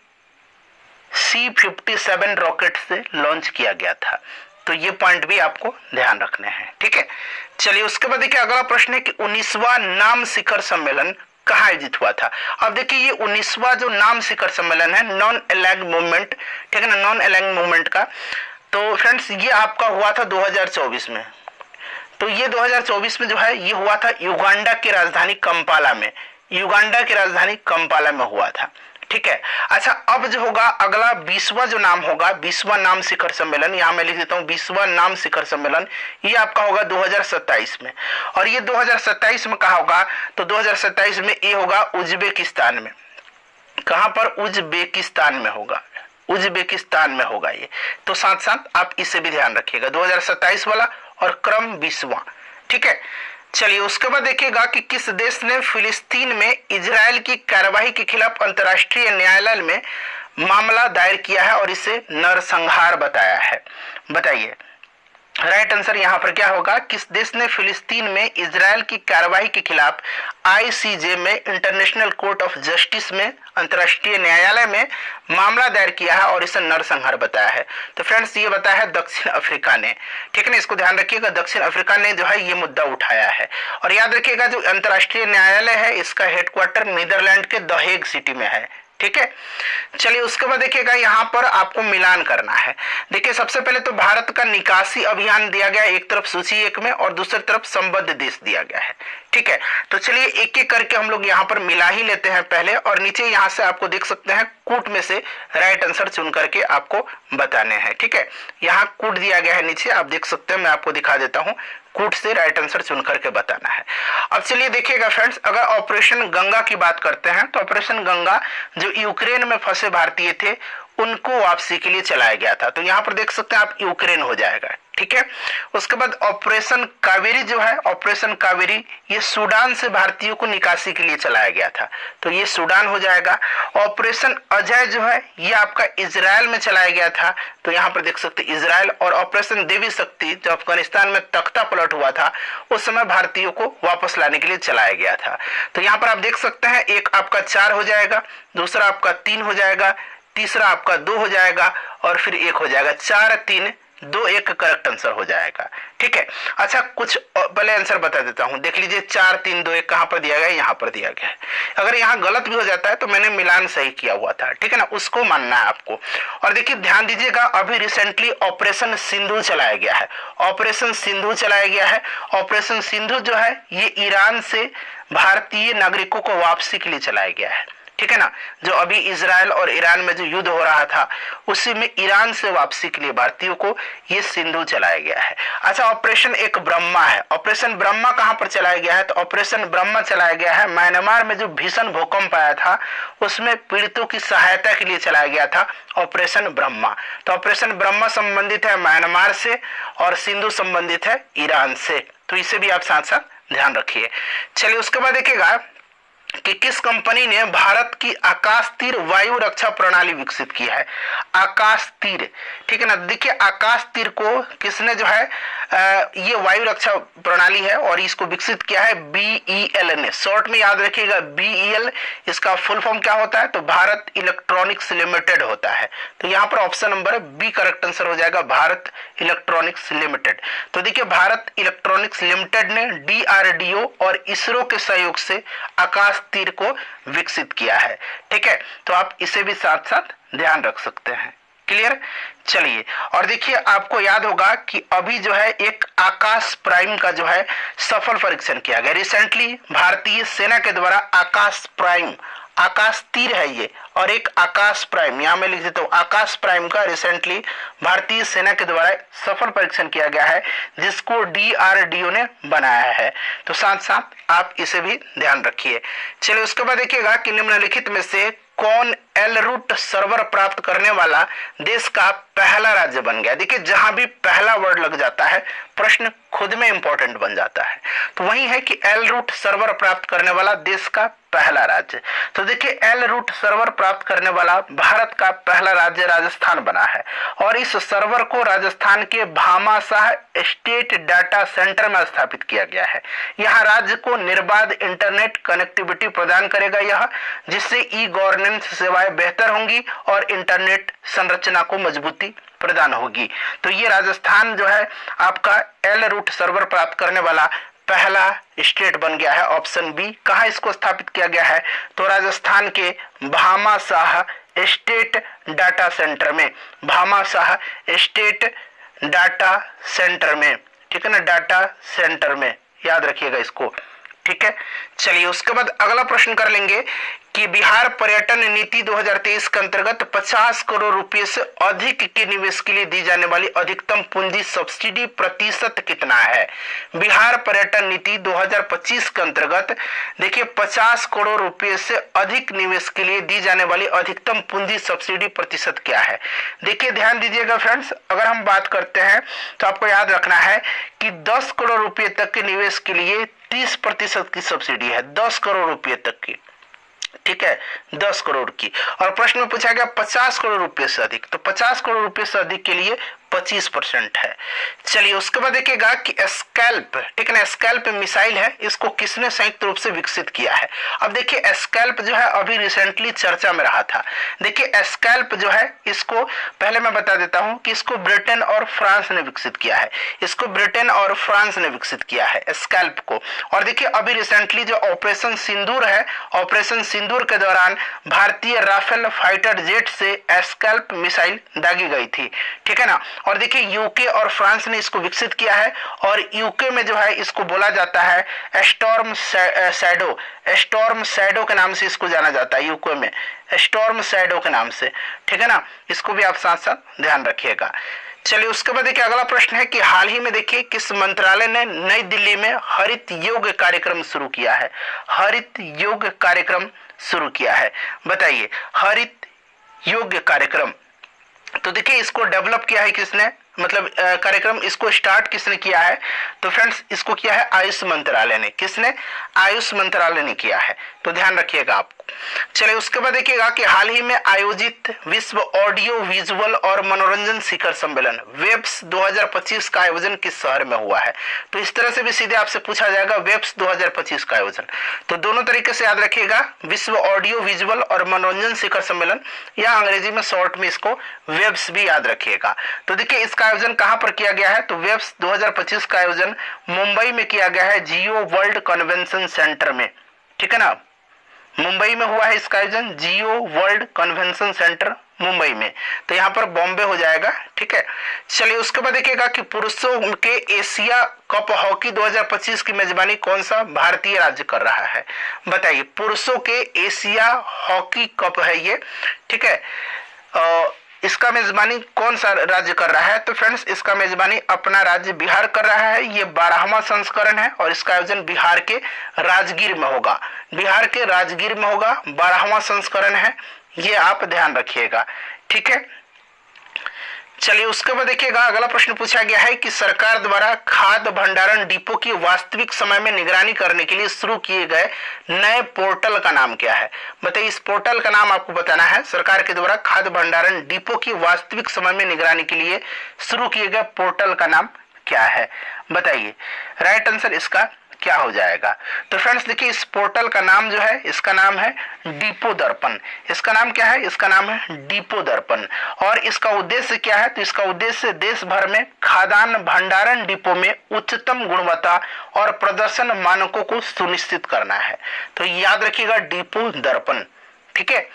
C-57 रॉकेट से लॉन्च किया गया था। तो ये पॉइंट भी आपको ध्यान रखने हैं, ठीक है। चलिए उसके बाद देखिए अगला प्रश्न है कि 19वां नाम शिखर सम्मेलन कहाँ आयोजित हुआ था? अब देखिए ये 19वां जो नाम शिखर सम्मेलन है नॉन अलाइंड मूवमेंट, ठीक है ना, नॉन अलाइंड मूवमेंट का, तो फ्रेंड्स ये आपका हुआ था 2024 में। तो ये 2024 में जो है ये हुआ था युगांडा की राजधानी कंपाला में, युगांडा की राजधानी कंपाला में हुआ था, ठीक है। अच्छा अब जो होगा अगला 20वां जो नाम होगा, 20वां नाम शिखर सम्मेलन, यहां मैं लिख देता हूं 20वां नाम शिखर सम्मेलन, ये आपका होगा 2027 में। और ये 2027 में कहा होगा? तो 2027 में ये होगा उज्बेकिस्तान में। कहां पर? उज्बेकिस्तान में होगा, उज्बेकिस्तान में होगा ये। तो साथ साथ आप इसे भी ध्यान रखिएगा, 2027 वाला और क्रम 20वां, ठीक है। चलिए उसके बाद देखिएगा कि किस देश ने फिलिस्तीन में इजराइल की कार्रवाई के खिलाफ अंतर्राष्ट्रीय न्यायालय में मामला दायर किया है और इसे नरसंहार बताया है? बताइए राइट आंसर यहाँ पर क्या होगा? किस देश ने फिलिस्तीन में इजराइल की कार्रवाई के खिलाफ ICJ में, इंटरनेशनल कोर्ट ऑफ जस्टिस में, अंतर्राष्ट्रीय न्यायालय में मामला दायर किया है और इसे नरसंहार बताया है? तो फ्रेंड्स ये बताया है दक्षिण अफ्रीका ने, ठीक है ना, इसको ध्यान रखिएगा, दक्षिण अफ्रीका ने जो है ये मुद्दा उठाया है। और याद रखिएगा जो अंतर्राष्ट्रीय न्यायालय है इसका हेडक्वार्टर नीदरलैंड के द हेग सिटी में है, ठीक है। चलिए उसके बाद देखिएगा यहाँ पर आपको मिलान करना है। देखिए सबसे पहले तो भारत का निकासी अभियान दिया गया, एक तरफ सूची 1 में और दूसरी तरफ संबद्ध देश दिया गया है, ठीक है। तो चलिए एक एक करके हम लोग यहाँ पर मिला ही लेते हैं पहले, और नीचे यहाँ से आपको देख सकते हैं कूट में से राइट आंसर चुन करके आपको बताने हैं, ठीक है। यहाँ कूट दिया गया है नीचे, आप देख सकते हैं, मैं आपको दिखा देता हूँ, कूट से राइट आंसर चुन करके बताना है। अब चलिए देखिएगा फ्रेंड्स, अगर ऑपरेशन गंगा की बात करते हैं तो ऑपरेशन गंगा जो यूक्रेन में फंसे भारतीय थे उनको वापसी के लिए चलाया गया था। तो यहाँ पर देख सकते हैं आप यूक्रेन हो जाएगा, ठीक है। उसके बाद ऑपरेशन कावेरी जो है, ऑपरेशन कावेरी ये सूडान से भारतीयों को निकासी के लिए चलाया गया था, तो ये सूडान हो जाएगा। ऑपरेशन अजय जो है ये आपका इजराइल में चलाया गया था, तो यहाँ पर देख सकते हैं इजराइल। और ऑपरेशन देवी शक्ति जो अफगानिस्तान में तख्ता पलट हुआ था उस समय भारतीयों को वापस लाने के लिए चलाया गया था। तो यहाँ पर आप देख सकते हैं एक आपका 4 हो जाएगा, दूसरा आपका 3 हो जाएगा, तीसरा आपका 2 हो जाएगा और फिर 1 हो जाएगा। 4 3 2 1 करेक्ट आंसर हो जाएगा, ठीक है। अच्छा कुछ पहले आंसर बता देता हूं, देख लीजिए 4 3 2 1 कहां पर दिया गया है, यहां पर दिया गया है। अगर यहां गलत भी हो जाता है तो मैंने मिलान सही किया हुआ था, ठीक है ना, उसको मानना है आपको। और देखिए ध्यान दीजिएगा, अभी रिसेंटली ऑपरेशन सिंधु चलाया गया है, ऑपरेशन सिंधु चलाया गया है। ऑपरेशन सिंधु जो है ये ईरान से भारतीय नागरिकों को वापसी के लिए चलाया गया है, ठीक है ना। जो अभी इजराइल और ईरान में जो युद्ध हो रहा था उसी में ईरान से वापसी के लिए भारतीयों को ये सिंधु चलाया गया है। अच्छा ऑपरेशन एक ब्रह्मा है, ऑपरेशन ब्रह्मा कहां पर चलाया गया है, तो ऑपरेशन ब्रह्मा चलाया गया है म्यांमार में जो भीषण भूकंप आया था उसमें पीड़ितों की सहायता के लिए चलाया गया था ऑपरेशन ब्रह्मा। तो ऑपरेशन ब्रह्मा संबंधित है म्यांमार से और सिंधु संबंधित है ईरान से, तो इसे भी आप साथ साथ ध्यान रखिए। चलिए उसके बाद देखिएगा कि किस कंपनी ने भारत की आकाश तीर वायु रक्षा प्रणाली विकसित की है। आकाश तीर, ठीक है ना। देखिए आकाश तीर को किसने जो है ये वायु रक्षा प्रणाली है और इसको विकसित किया है BEL ने, शॉर्ट में याद रखिएगा BEL। इसका फुल फॉर्म क्या होता है, तो भारत इलेक्ट्रॉनिक्स लिमिटेड होता है। तो यहाँ पर option number B correct answer हो जाएगा, भारत इलेक्ट्रॉनिक्स लिमिटेड। तो देखिए भारत इलेक्ट्रॉनिक्स लिमिटेड ने DRDO और इसरो के सहयोग से आकाश तीर को विकसित किया है, ठीक है। तो आप इसे भी साथ साथ ध्यान रख सकते हैं, क्लियर। चलिए और देखिए आपको याद होगा कि अभी जो है एक आकाश प्राइम का जो है सफल परीक्षण किया गया रिसेंटली भारतीय सेना के द्वारा। आकाश प्राइम, आकाश तीर है ये और एक आकाश प्राइम, यहां मैं लिख देता हूं आकाश प्राइम का रिसेंटली भारतीय सेना के द्वारा सफल परीक्षण किया गया है जिसको DRDO ने बनाया है। तो साथ साथ आप इसे भी ध्यान रखिए। चलिए उसके बाद देखिएगा कि निम्नलिखित में से कौन एल रूट सर्वर प्राप्त करने वाला देश का पहला राज्य बन गया। देखिए जहां भी पहला वर्ड लग जाता है प्रश्न खुद में इंपॉर्टेंट बन जाता है, तो वही है कि एल रूट सर्वर प्राप्त करने वाला देश का पहला राज्य। तो देखिए एल रूट सर्वर प्राप्त करने वाला भारत का पहला राज्य राजस्थान बना है और इस सर्वर को राजस्थान के भामाशाह स्टेट डाटा सेंटर में स्थापित किया गया है। यह राज्य को निर्बाध इंटरनेट कनेक्टिविटी प्रदान करेगा यह, जिससे ई गवर्नेंस सेवाएं बेहतर होंगी और इंटरनेट संरचना को मजबूती प्रदान होगी। तो ये राजस्थान जो है आपका एल रूट सर्वर प्राप्त करने वाला पहला स्टेट बन गया है, ऑप्शन बी। कहां इसको स्थापित किया गया है, तो राजस्थान के भामाशाह स्टेट डाटा सेंटर में, भामाशाह स्टेट डाटा सेंटर में, ठीक है ना, डाटा सेंटर में, याद रखिएगा इसको, ठीक है। चलिए उसके बाद अगला प्रश्न कर लेंगे कि बिहार पर्यटन नीति 2023 के अंतर्गत 50 करोड़ रुपए से अधिक के निवेश के लिए दी जाने वाली अधिकतम पूंजी सब्सिडी प्रतिशत कितना है। बिहार पर्यटन नीति 2025 के अंतर्गत देखिए 50 करोड़ रुपए से अधिक निवेश के लिए दी जाने वाली अधिकतम पूंजी सब्सिडी प्रतिशत क्या है। देखिए ध्यान दीजिएगा फ्रेंड्स, अगर हम बात करते हैं तो आपको याद रखना है कि 10 करोड़ रुपए तक के निवेश के लिए 30% की सब्सिडी है, 10 करोड़ रुपए तक की, ठीक है, 10 करोड़ की। और प्रश्न में पूछा गया 50 करोड़ रुपए से अधिक, तो 50 करोड़ रुपए से अधिक के लिए 25% है। चलिए उसके बाद देखिएगा कि स्कैल्प, ठीक है ना, स्कैल्प मिसाइल है, इसको किसने संयुक्त रूप से विकसित किया है। अब देखिए स्कैल्प जो है अभी रिसेंटली चर्चा में रहा था। देखिए स्कैल्प जो है इसको पहले मैं बता देता हूं कि इसको ब्रिटेन और फ्रांस ने विकसित किया है, इसको ब्रिटेन और फ्रांस ने विकसित किया है स्कैल्प को। और देखिए अभी रिसेंटली जो ऑपरेशन सिंदूर है, ऑपरेशन सिंदूर के दौरान भारतीय राफेल फाइटर जेट से स्कैल्प मिसाइल दागी गई थी, ठीक है ना। और देखिए यूके और फ्रांस ने इसको विकसित किया है और यूके में जो है इसको बोला जाता है स्टॉर्म शैडो, स्टॉर्म शैडो के नाम से इसको जाना जाता है यूके में, स्टॉर्म शैडो के नाम से, ठीक है ना। इसको भी आप साथ साथ ध्यान रखिएगा। चलिए उसके बाद देखिए अगला प्रश्न है कि हाल ही में देखिए किस मंत्रालय ने नई दिल्ली में हरित योग कार्यक्रम शुरू किया है। हरित योग कार्यक्रम शुरू किया है, बताइए हरित योग कार्यक्रम। तो देखिए इसको डेवलप किया है किसने, मतलब कार्यक्रम इसको स्टार्ट किसने किया है, तो फ्रेंड्स इसको किया है आयुष मंत्रालय ने। किसने, आयुष मंत्रालय ने किया है, तो ध्यान रखिएगा आपको। चलिए उसके बाद देखिएगा कि हाल ही में आयोजित विश्व ऑडियो विजुअल और मनोरंजन शिखर सम्मेलन वेब्स 2025 का आयोजन किस शहर में हुआ है। तो इस तरह से भी सीधे आपसे पूछा जाएगा वेब्स 2025 का आयोजन, तो दोनों तरीके से याद रखिएगा, विश्व ऑडियो विजुअल और मनोरंजन शिखर सम्मेलन, या अंग्रेजी में शॉर्ट में इसको वेब्स भी याद रखिएगा। तो देखिए इसका आयोजन कहां पर किया गया है, तो वेब्स 2025 का आयोजन मुंबई में किया गया है, जियो वर्ल्ड कन्वेंशन सेंटर में, ठीक है ना, मुंबई में हुआ है इसका आयोजन, जियो वर्ल्ड कन्वेंशन सेंटर मुंबई में, तो यहाँ पर बॉम्बे हो जाएगा, ठीक है। चलिए उसके बाद देखिएगा कि पुरुषों के एशिया कप हॉकी 2025 की मेजबानी कौन सा भारतीय राज्य कर रहा है, बताइए। पुरुषों के एशिया हॉकी कप है ये, ठीक है, इसका मेजबानी कौन सा राज्य कर रहा है, तो फ्रेंड्स इसका मेजबानी अपना राज्य बिहार कर रहा है। ये 12वां संस्करण है और इसका आयोजन बिहार के राजगीर में होगा, बिहार के राजगीर में होगा, 12वां संस्करण है, ये आप ध्यान रखिएगा, ठीक है। चलिए उसके बाद देखिएगा अगला प्रश्न पूछा गया है कि सरकार द्वारा खाद्य भंडारण डिपो की वास्तविक समय में निगरानी करने के लिए शुरू किए गए नए पोर्टल का नाम क्या है, बताइए। इस पोर्टल का नाम आपको बताना है, सरकार के द्वारा खाद्य भंडारण डिपो की वास्तविक समय में निगरानी के लिए शुरू किए गए पोर्टल का नाम क्या है, बताइए। राइट आंसर इसका क्या हो जाएगा, तो फ्रेंड्स देखिए इस पोर्टल का नाम जो है, इसका नाम है डिपो दर्पण। इसका नाम क्या है, इसका नाम है डिपो दर्पण। और इसका उद्देश्य क्या है, तो इसका उद्देश्य देश भर में खाद्यान्न भंडारण डिपो में उच्चतम गुणवत्ता और प्रदर्शन मानकों को सुनिश्चित करना है, तो याद रखिएगा डिपो दर्पण, ठीक है।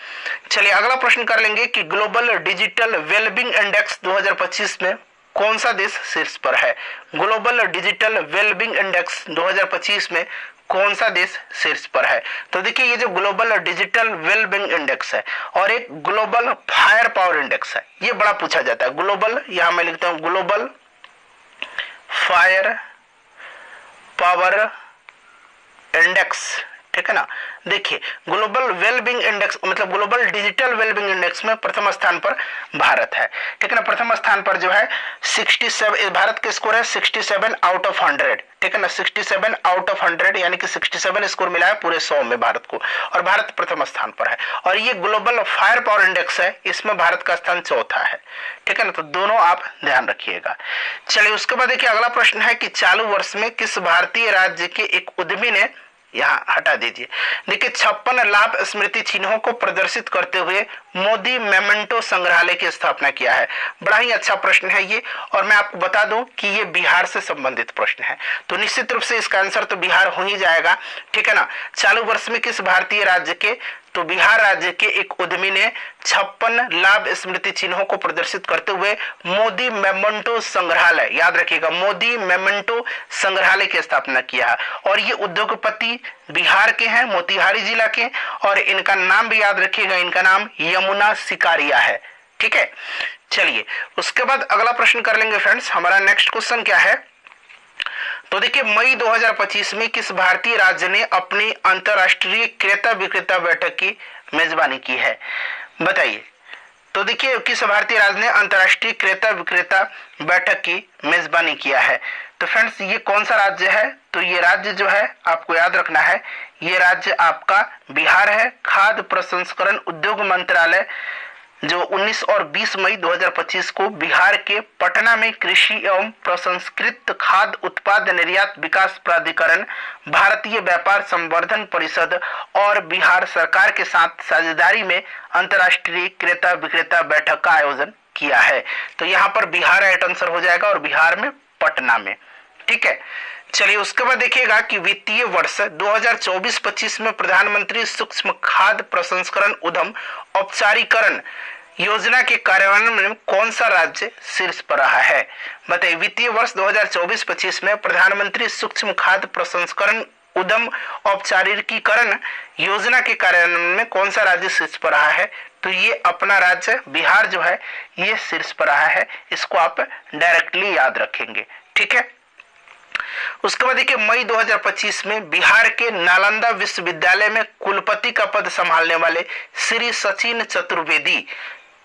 चलिए अगला प्रश्न कर लेंगे कि ग्लोबल डिजिटल वेलबींग इंडेक्स 2025 में कौन सा देश शीर्ष पर है। ग्लोबल डिजिटल वेलबींग इंडेक्स 2025 में कौन सा देश शीर्ष पर है, तो देखिए ये जो ग्लोबल डिजिटल वेलबींग इंडेक्स है और एक ग्लोबल फायर पावर इंडेक्स है, ये बड़ा पूछा जाता है। ग्लोबल, यहां मैं लिखता हूं ग्लोबल फायर पावर इंडेक्स, ठीक है ना। देखिए ग्लोबल वेलबींग इंडेक्स मतलब ग्लोबल डिजिटल वेलबींग इंडेक्स में प्रथम स्थान पर भारत है, ठीक है ना। प्रथम स्थान पर जो है 67, भारत के स्कोर है 67 आउट ऑफ 100, ठीक है ना, 67 आउट ऑफ 100 यानी कि 67 स्कोर मिला है पूरे 100 में भारत को, और भारत प्रथम स्थान पर है। और ये ग्लोबल फायर पावर इंडेक्स है, इसमें भारत का स्थान चौथा है, ठीक है ना, तो दोनों आप ध्यान रखिएगा। चलिए उसके बाद देखिए अगला प्रश्न है कि चालू वर्ष में किस भारतीय राज्य के एक उद्यमी ने, यहाँ हटा दीजिए, देखिए 56 लाभ स्मृति चिन्हों को प्रदर्शित करते हुए मोदी मेमेंटो संग्रहालय की स्थापना किया है। बड़ा ही अच्छा प्रश्न है ये, और मैं आपको बता दूं कि ये बिहार से संबंधित प्रश्न है, तो निश्चित रूप से इसका आंसर तो बिहार हो ही जाएगा, ठीक है ना। चालू वर्ष में किस भारतीय राज्य के, तो बिहार राज्य के एक उद्यमी ने 56 लाभ स्मृति चिन्हों को प्रदर्शित करते हुए मोदी मेमेंटो संग्रहालय, याद रखिएगा मोदी मेमेंटो संग्रहालय की स्थापना किया है। और ये उद्योगपति बिहार के हैं, मोतिहारी जिला के, और इनका नाम भी याद रखिएगा, इनका नाम यमुना सिकारिया है, ठीक है। चलिए उसके बाद अगला प्रश्न कर लेंगे फ्रेंड्स। हमारा नेक्स्ट क्वेश्चन क्या है, तो देखिए मई 2025 में किस भारतीय राज्य ने अपनी अंतरराष्ट्रीय क्रेता विक्रेता बैठक की मेजबानी की है, बताइए। तो देखिए किस भारतीय राज्य ने अंतरराष्ट्रीय क्रेता विक्रेता बैठक की मेजबानी किया है, तो फ्रेंड्स ये कौन सा राज्य है, तो ये राज्य जो है आपको याद रखना है, ये राज्य आपका बिहार है। खाद्य प्रसंस्करण उद्योग मंत्रालय जो 19 और 20 मई 2025 को बिहार के पटना में कृषि एवं प्रसंस्कृत खाद्य उत्पाद निर्यात विकास प्राधिकरण, भारतीय व्यापार संवर्धन परिषद और बिहार सरकार के साथ साझेदारी में अंतर्राष्ट्रीय क्रेता विक्रेता बैठक का आयोजन किया है। तो यहाँ पर बिहार राइट आंसर हो जाएगा, और बिहार में पटना में, ठीक है। चलिए उसके बाद देखिएगा कि वित्तीय वर्ष 2024-25 में प्रधानमंत्री सूक्ष्म खाद्य प्रसंस्करण उद्यम औपचारीकरण योजना के कार्यान्वयन में कौन सा राज्य शीर्ष पर रहा है, बताइए। वित्तीय वर्ष 2024-25 में प्रधानमंत्री सूक्ष्म खाद्य प्रसंस्करण उद्यम औपचारीकरण योजना के कार्यान्वयन में कौन सा राज्य शीर्ष पर रहा है, तो ये अपना राज्य बिहार जो है ये शीर्ष पर रहा है, इसको आप डायरेक्टली याद रखेंगे। ठीक है, उसके बाद देखिए मई 2025 में बिहार के नालंदा विश्वविद्यालय में कुलपति का पद संभालने वाले श्री सचिन चतुर्वेदी,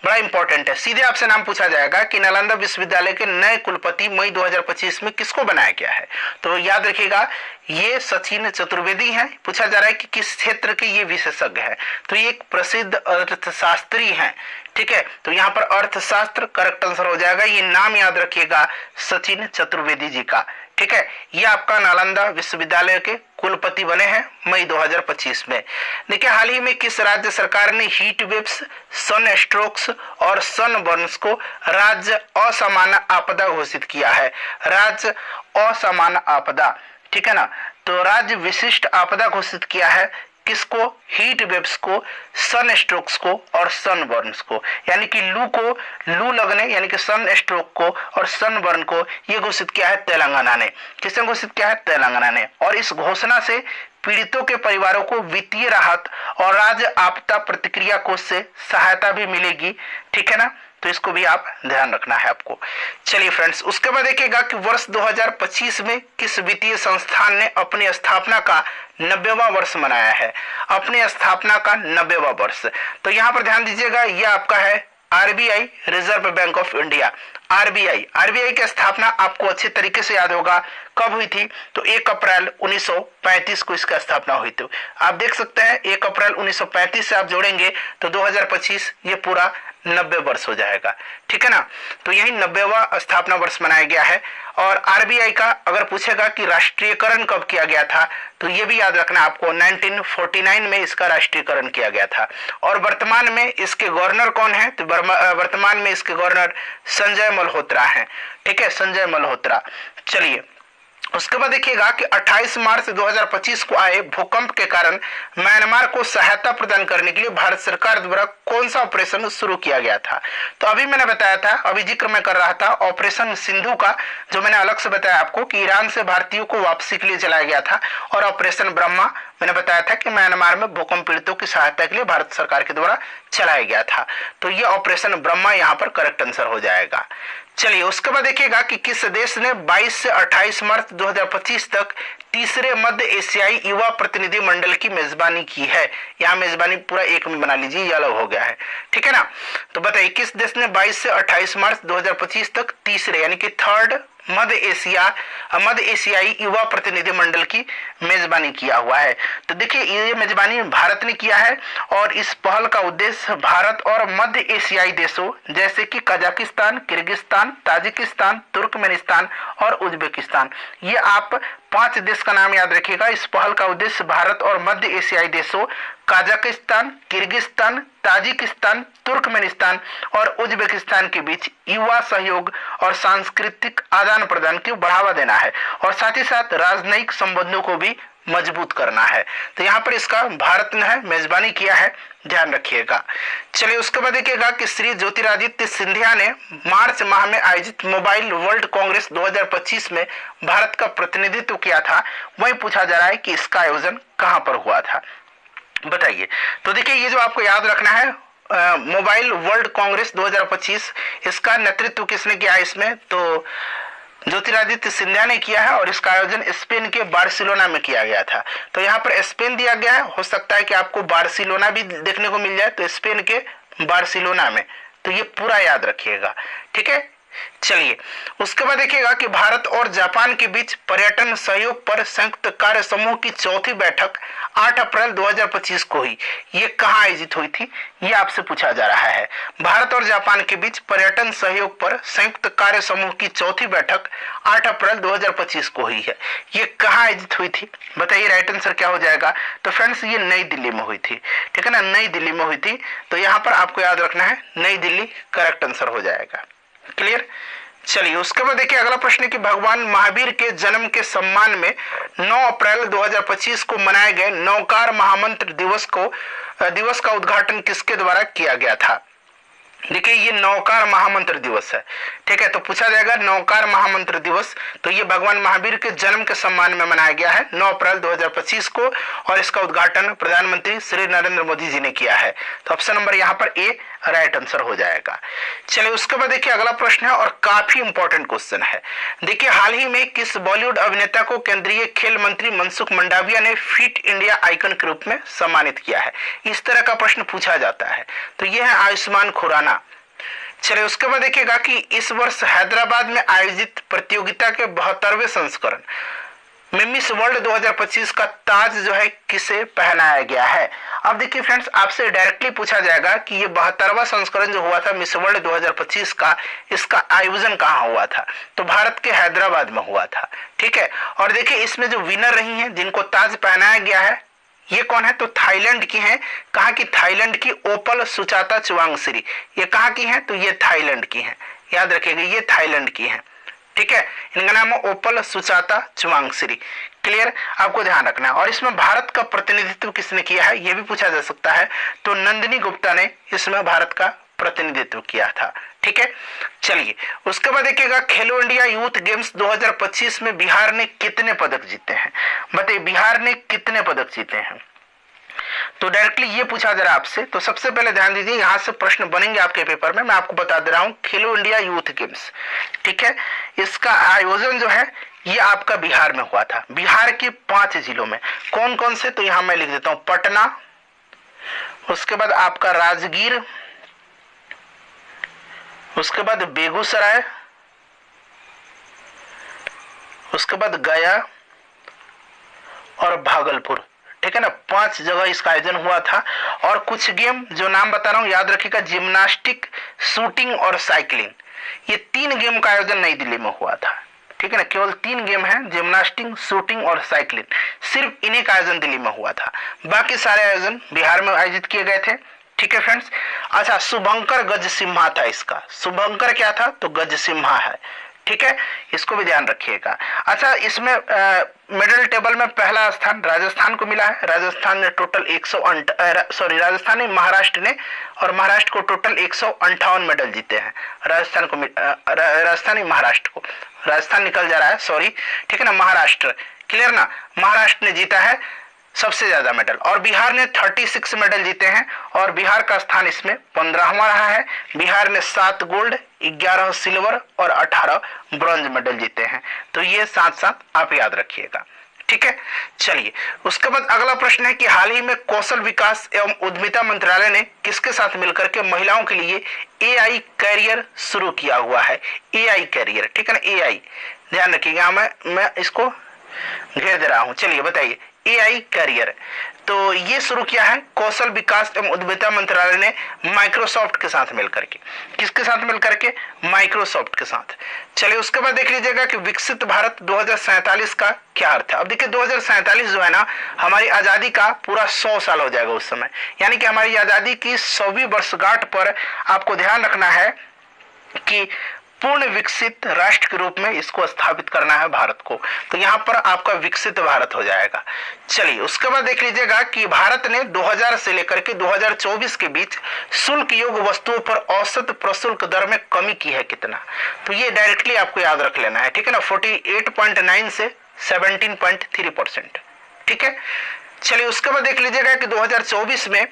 बड़ा इंपॉर्टेंट है, सीधे आपसे नाम पूछा जाएगा कि नालंदा विश्वविद्यालय के नए कुलपति मई 2025 में किसको बनाया गया है, तो याद रखिएगा ये सचिन चतुर्वेदी हैं। पूछा जा रहा है कि किस क्षेत्र के ये विशेषज्ञ हैं, तो ये एक प्रसिद्ध अर्थशास्त्री हैं। ठीक है, तो यहाँ पर अर्थशास्त्र करेक्ट आंसर हो जाएगा, ये नाम याद रखिएगा सचिन चतुर्वेदी जी का। ठीक है, ये आपका नालंदा विश्वविद्यालय के कुलपति बने हैं मई 2025 में। देखिए हाल ही में किस राज्य सरकार ने हीट वेव्स, सन स्ट्रोक्स और सन बर्न्स को राज्य असामान्य आपदा घोषित किया है? राज्य असामान्य आपदा, ठीक है ना, तो राज्य विशिष्ट आपदा घोषित किया है किसको? हीट वेव्स को, सन स्ट्रोक्स को और सन बर्न्स को, यानी कि लू लगने यानी कि सन स्ट्रोक को और सन बर्न को ये घोषित किया है तेलंगाना ने। किसने घोषित किया है? तेलंगाना ने। और इस घोषणा से पीड़ितों के परिवारों को वित्तीय राहत और राज्य आपदा प्रतिक्रिया कोष से सहायता भी मिलेगी। ठीक है ना, तो इसको भी आप ध्यान रखना है आपको। चलिए फ्रेंड्स, उसके बाद देखिएगा कि वर्ष 2025 में किस वित्तीय संस्थान ने अपनी स्थापना का 90वां वर्ष मनाया है? अपनी स्थापना का 90वां वर्ष, तो यहाँ पर ध्यान दीजिएगा, यह आपका है RBI, reserve bank of India. RBI की स्थापना आपको अच्छे तरीके से याद होगा, कब हुई थी? तो 1 अप्रैल 1935 को इसका स्थापना हुई थी। आप देख सकते हैं 1 अप्रैल 1935 से आप जोड़ेंगे तो 2025 ये पूरा 90 वर्ष हो जाएगा। ठीक है ना, तो यही 90वां स्थापना वर्ष मनाया गया है। और आरबीआई का अगर पूछेगा कि राष्ट्रीयकरण कब किया गया था, तो ये भी याद रखना आपको 1949 में इसका राष्ट्रीयकरण किया गया था। और वर्तमान में इसके गवर्नर कौन है? तो वर्तमान में इसके गवर्नर संजय मल्होत्रा हैं। ठीक है, संजय मल्होत्रा। चलिए उसके बाद देखिएगा कि 28 मार्च 2025 को आए भूकंप के कारण म्यांमार को सहायता प्रदान करने के लिए भारत सरकार द्वारा कौन सा ऑपरेशन शुरू किया गया था? तो अभी मैंने बताया था, अभी जिक्र मैं कर रहा था ऑपरेशन सिंधु का, जो मैंने अलग से बताया आपको कि ईरान से भारतीयों को वापसी के लिए चलाया गया था। और ऑपरेशन ब्रह्मा मैंने बताया था कि म्यांमार में भूकंप पीड़ितों की सहायता के लिए भारत सरकार के द्वारा चलाया गया था। तो ये ऑपरेशन ब्रह्मा यहाँ पर करेक्ट आंसर हो जाएगा। चलिए उसके बाद देखिएगा कि किस देश ने 22 से 28 मार्च 2025 तक तीसरे मध्य एशियाई युवा प्रतिनिधि मंडल की मेजबानी की है? यहाँ मेजबानी पूरा एक में बना लीजिए, ये अलग हो गया है। ठीक है ना, तो बताइए किस देश ने 22 से 28 मार्च 2025 तक तीसरे यानी कि थर्ड मध्य एशियाई युवा प्रतिनिधि मंडल की मेजबानी किया हुआ है? तो देखिए ये मेजबानी भारत ने किया है और इस पहल का उद्देश्य भारत और मध्य एशियाई देशों जैसे कि कजाकिस्तान, किर्गिस्तान, ताजिकिस्तान, तुर्कमेनिस्तान और उज्बेकिस्तान, ये आप 5 देश का नाम याद रखिएगा। इस पहल का उद्देश्य भारत और मध्य एशियाई देशों कजाकिस्तान, किर्गिस्तान, ताजिकिस्तान, तुर्कमेनिस्तान और उज्बेकिस्तान के बीच युवा सहयोग और सांस्कृतिक आदान प्रदान को बढ़ावा देना है और साथ ही साथ राजनयिक संबंधों को भी मजबूत करना है। तो यहाँ पर इसका भारत ने है मेजबानी किया है, ध्यान रखिएगा। चलिए उसके बाद देखिएगा कि श्री ज्योतिरादित्य सिंधिया ने मार्च माह में आयोजित मोबाइल वर्ल्ड कांग्रेस 2025 में भारत का प्रतिनिधित्व किया था। वही पूछा जा रहा है कि इसका आयोजन कहाँ पर हुआ था, बताइए। तो देखिए ये जो आपको याद रखना है मोबाइल वर्ल्ड कांग्रेस 2025, इसका नेतृत्व किसने किया है इसमें? तो ज्योतिरादित्य सिंधिया ने किया है और इसका आयोजन स्पेन के बार्सिलोना में किया गया था। तो यहाँ पर स्पेन दिया गया है, हो सकता है कि आपको बार्सिलोना भी देखने को मिल जाए, तो स्पेन के बार्सिलोना में, तो ये पूरा याद रखिएगा। ठीक है, चलिए उसके बाद देखिएगा कि भारत और जापान के बीच पर्यटन सहयोग पर संयुक्त कार्य समूह की चौथी बैठक 8 अप्रैल 2025 को हुई। ये कहाँ आयोजित हुई थी, ये आपसे पूछा जा रहा है। भारत और जापान के बीच पर्यटन सहयोग पर संयुक्त कार्य समूह की चौथी बैठक 8 अप्रैल 2025 को हुई है। ये कहाँ आयोजित हुई थी, बताइए, राइट आंसर क्या हो जाएगा? तो फ्रेंड्स ये नई दिल्ली में हुई थी। ठीक है ना, नई दिल्ली में हुई थी। तो यहाँ पर आपको याद रखना है नई दिल्ली करेक्ट आंसर हो जाएगा। क्लियर? चलिए उसके बाद देखिए अगला प्रश्न है कि भगवान महावीर के जन्म के सम्मान में 9 अप्रैल 2025 को मनाए गए नौकार महामंत्र दिवस का उद्घाटन किसके द्वारा किया गया था? देखिए ये नौकार महामंत्र दिवस है, ठीक है। तो पूछा जाएगा नौकार महामंत्र दिवस, तो ये भगवान महावीर के जन्म के सम्मान में मनाया गया है 9 अप्रैल 2025 को, और इसका उद्घाटन प्रधानमंत्री श्री नरेंद्र मोदी जी ने किया है। तो ऑप्शन नंबर यहाँ पर ए राइट आंसर हो जाएगा। चलिए उसके बाद देखिए अगला प्रश्न है और काफी इंपॉर्टेंट क्वेश्चन है। देखिए हाल ही में किस बॉलीवुड अभिनेता को केंद्रीय खेल मंत्री मनसुख मंडाविया ने फिट इंडिया आइकन के रूप में सम्मानित किया है? इस तरह का प्रश्न पूछा जाता है। तो यह है आयुष्मान खुराना। चलिए उसके बाद देखिएगा कि इस वर्ष हैदराबाद में आयोजित प्रतियोगिता के 72वें संस्करण मिस वर्ल्ड 2025 का ताज जो है किसे पहनाया गया है? अब देखिए फ्रेंड्स, आपसे डायरेक्टली पूछा जाएगा कि ये 72वां संस्करण जो हुआ था मिस वर्ल्ड 2025 का, इसका आयोजन कहाँ हुआ था? तो भारत के हैदराबाद में हुआ था, ठीक है। और देखिए इसमें जो विनर रही हैं, जिनको ताज पहनाया गया है, ये कौन है? तो थाईलैंड की हैं। कहाँ की? थाईलैंड की ओपल सुचाता चुवांगसिरी। ये कहाँ की हैं? तो ये थाईलैंड की हैं, याद रखिएगा ये थाईलैंड की हैं, ठीक है। इनका नाम है ओपल सुचाता चुवांगसिरी। क्लियर, आपको ध्यान रखना है। और इसमें भारत का प्रतिनिधित्व किसने किया है ये भी पूछा जा सकता है। तो नंदिनी गुप्ता ने इसमें भारत का प्रतिनिधित्व किया था, ठीक है। चलिए उसके बाद देखिएगा खेलो इंडिया यूथ गेम्स 2025 में बिहार ने कितने पदक जीते हैं? बताइए बिहार ने कितने पदक जीते हैं? तो डायरेक्टली ये पूछा जा रहा है आपसे। तो सबसे पहले ध्यान दीजिए, यहां से प्रश्न बनेंगे आपके पेपर में। मैं आपको बता दे रहा हूं खेलो इंडिया यूथ गेम्स, ठीक है, इसका आयोजन जो है ये आपका बिहार में हुआ था। बिहार के 5 जिलों में कौन कौन से? तो यहां मैं लिख देता हूं पटना, उसके बाद आपका राजगीर, उसके बाद बेगूसराय, उसके बाद गया और भागलपुर, ठीक है ना। 5 जगह इसका आयोजन हुआ था। और कुछ गेम जो नाम बता रहा हूं याद रखिएगा, जिम्नास्टिक, शूटिंग और साइकिलिंग, ये 3 गेम का आयोजन नई दिल्ली में हुआ था, ठीक है ना। केवल 3 गेम हैं, जिम्नास्टिक, शूटिंग और साइकिलिंग, सिर्फ इन्हीं का आयोजन दिल्ली में हुआ था। बाकी सारे आयोजन बिहार में आयोजित किए गए थे, ठीक है फ्रेंड्स। अच्छा, शुभंकर गज सिम्हा था इसका। शुभंकर क्या था? तो गज सिम्हा है, ठीक है, इसको भी ध्यान रखिएगा। अच्छा, इसमें मेडल टेबल में पहला स्थान राजस्थान को मिला है। राजस्थान ने टोटल राजस्थान ने महाराष्ट्र ने, और महाराष्ट्र को टोटल 158 मेडल जीते हैं। राजस्थानी महाराष्ट्र को, राजस्थान निकल जा रहा है, सॉरी, ठीक है ना, महाराष्ट्र, क्लियर ना, महाराष्ट्र ने जीता है सबसे ज्यादा मेडल। और बिहार ने 36 मेडल जीते हैं, और बिहार का स्थान इसमें 15वां रहा है। बिहार ने 7 गोल्ड, 11 सिल्वर और 18 ब्रॉन्ज मेडल जीते हैं। तो ये साथ साथ आप याद रखिएगा, ठीक है। चलिए उसके बाद अगला प्रश्न है कि हाल ही में कौशल विकास एवं उद्यमिता मंत्रालय ने किसके साथ मिलकर के महिलाओं के लिए AI कैरियर शुरू किया हुआ है? AI कैरियर, ठीक है ना, AI, ध्यान रखिएगा, मैं इसको घेर दे रहा हूं। चलिए बताइए AI कैरियर, तो ये शुरू किया है कौशल विकास एवं उद्यमिता मंत्रालय ने माइक्रोसॉफ्ट के साथ मिलकर के। किसके साथ मिलकर के? माइक्रोसॉफ्ट के साथ। चलिए उसके बाद देख लीजिएगा कि विकसित भारत 2047 का क्या अर्थ है। अब देखिए 2047 जो है ना, हमारी आजादी का पूरा 100 साल हो जाएगा उस समय, यानी कि हमारी आजादी की 100वीं वर्षगांठ पर आपको ध्यान रखना है कि पूर्ण विकसित राष्ट्र के रूप में इसको स्थापित करना है भारत को। तो यहाँ पर आपका विकसित भारत हो जाएगा। चलिए उसके बाद देख लीजिएगा कि भारत ने 2000 से लेकर के 2024 के बीच शुल्क योग्य वस्तुओं पर औसत प्रशुल्क दर में कमी की है कितना? तो ये डायरेक्टली आपको याद रख लेना है, ठीक है ना, 48.9 से 17.3%, ठीक है। चलिए उसके बाद देख लीजिएगा कि 2024 में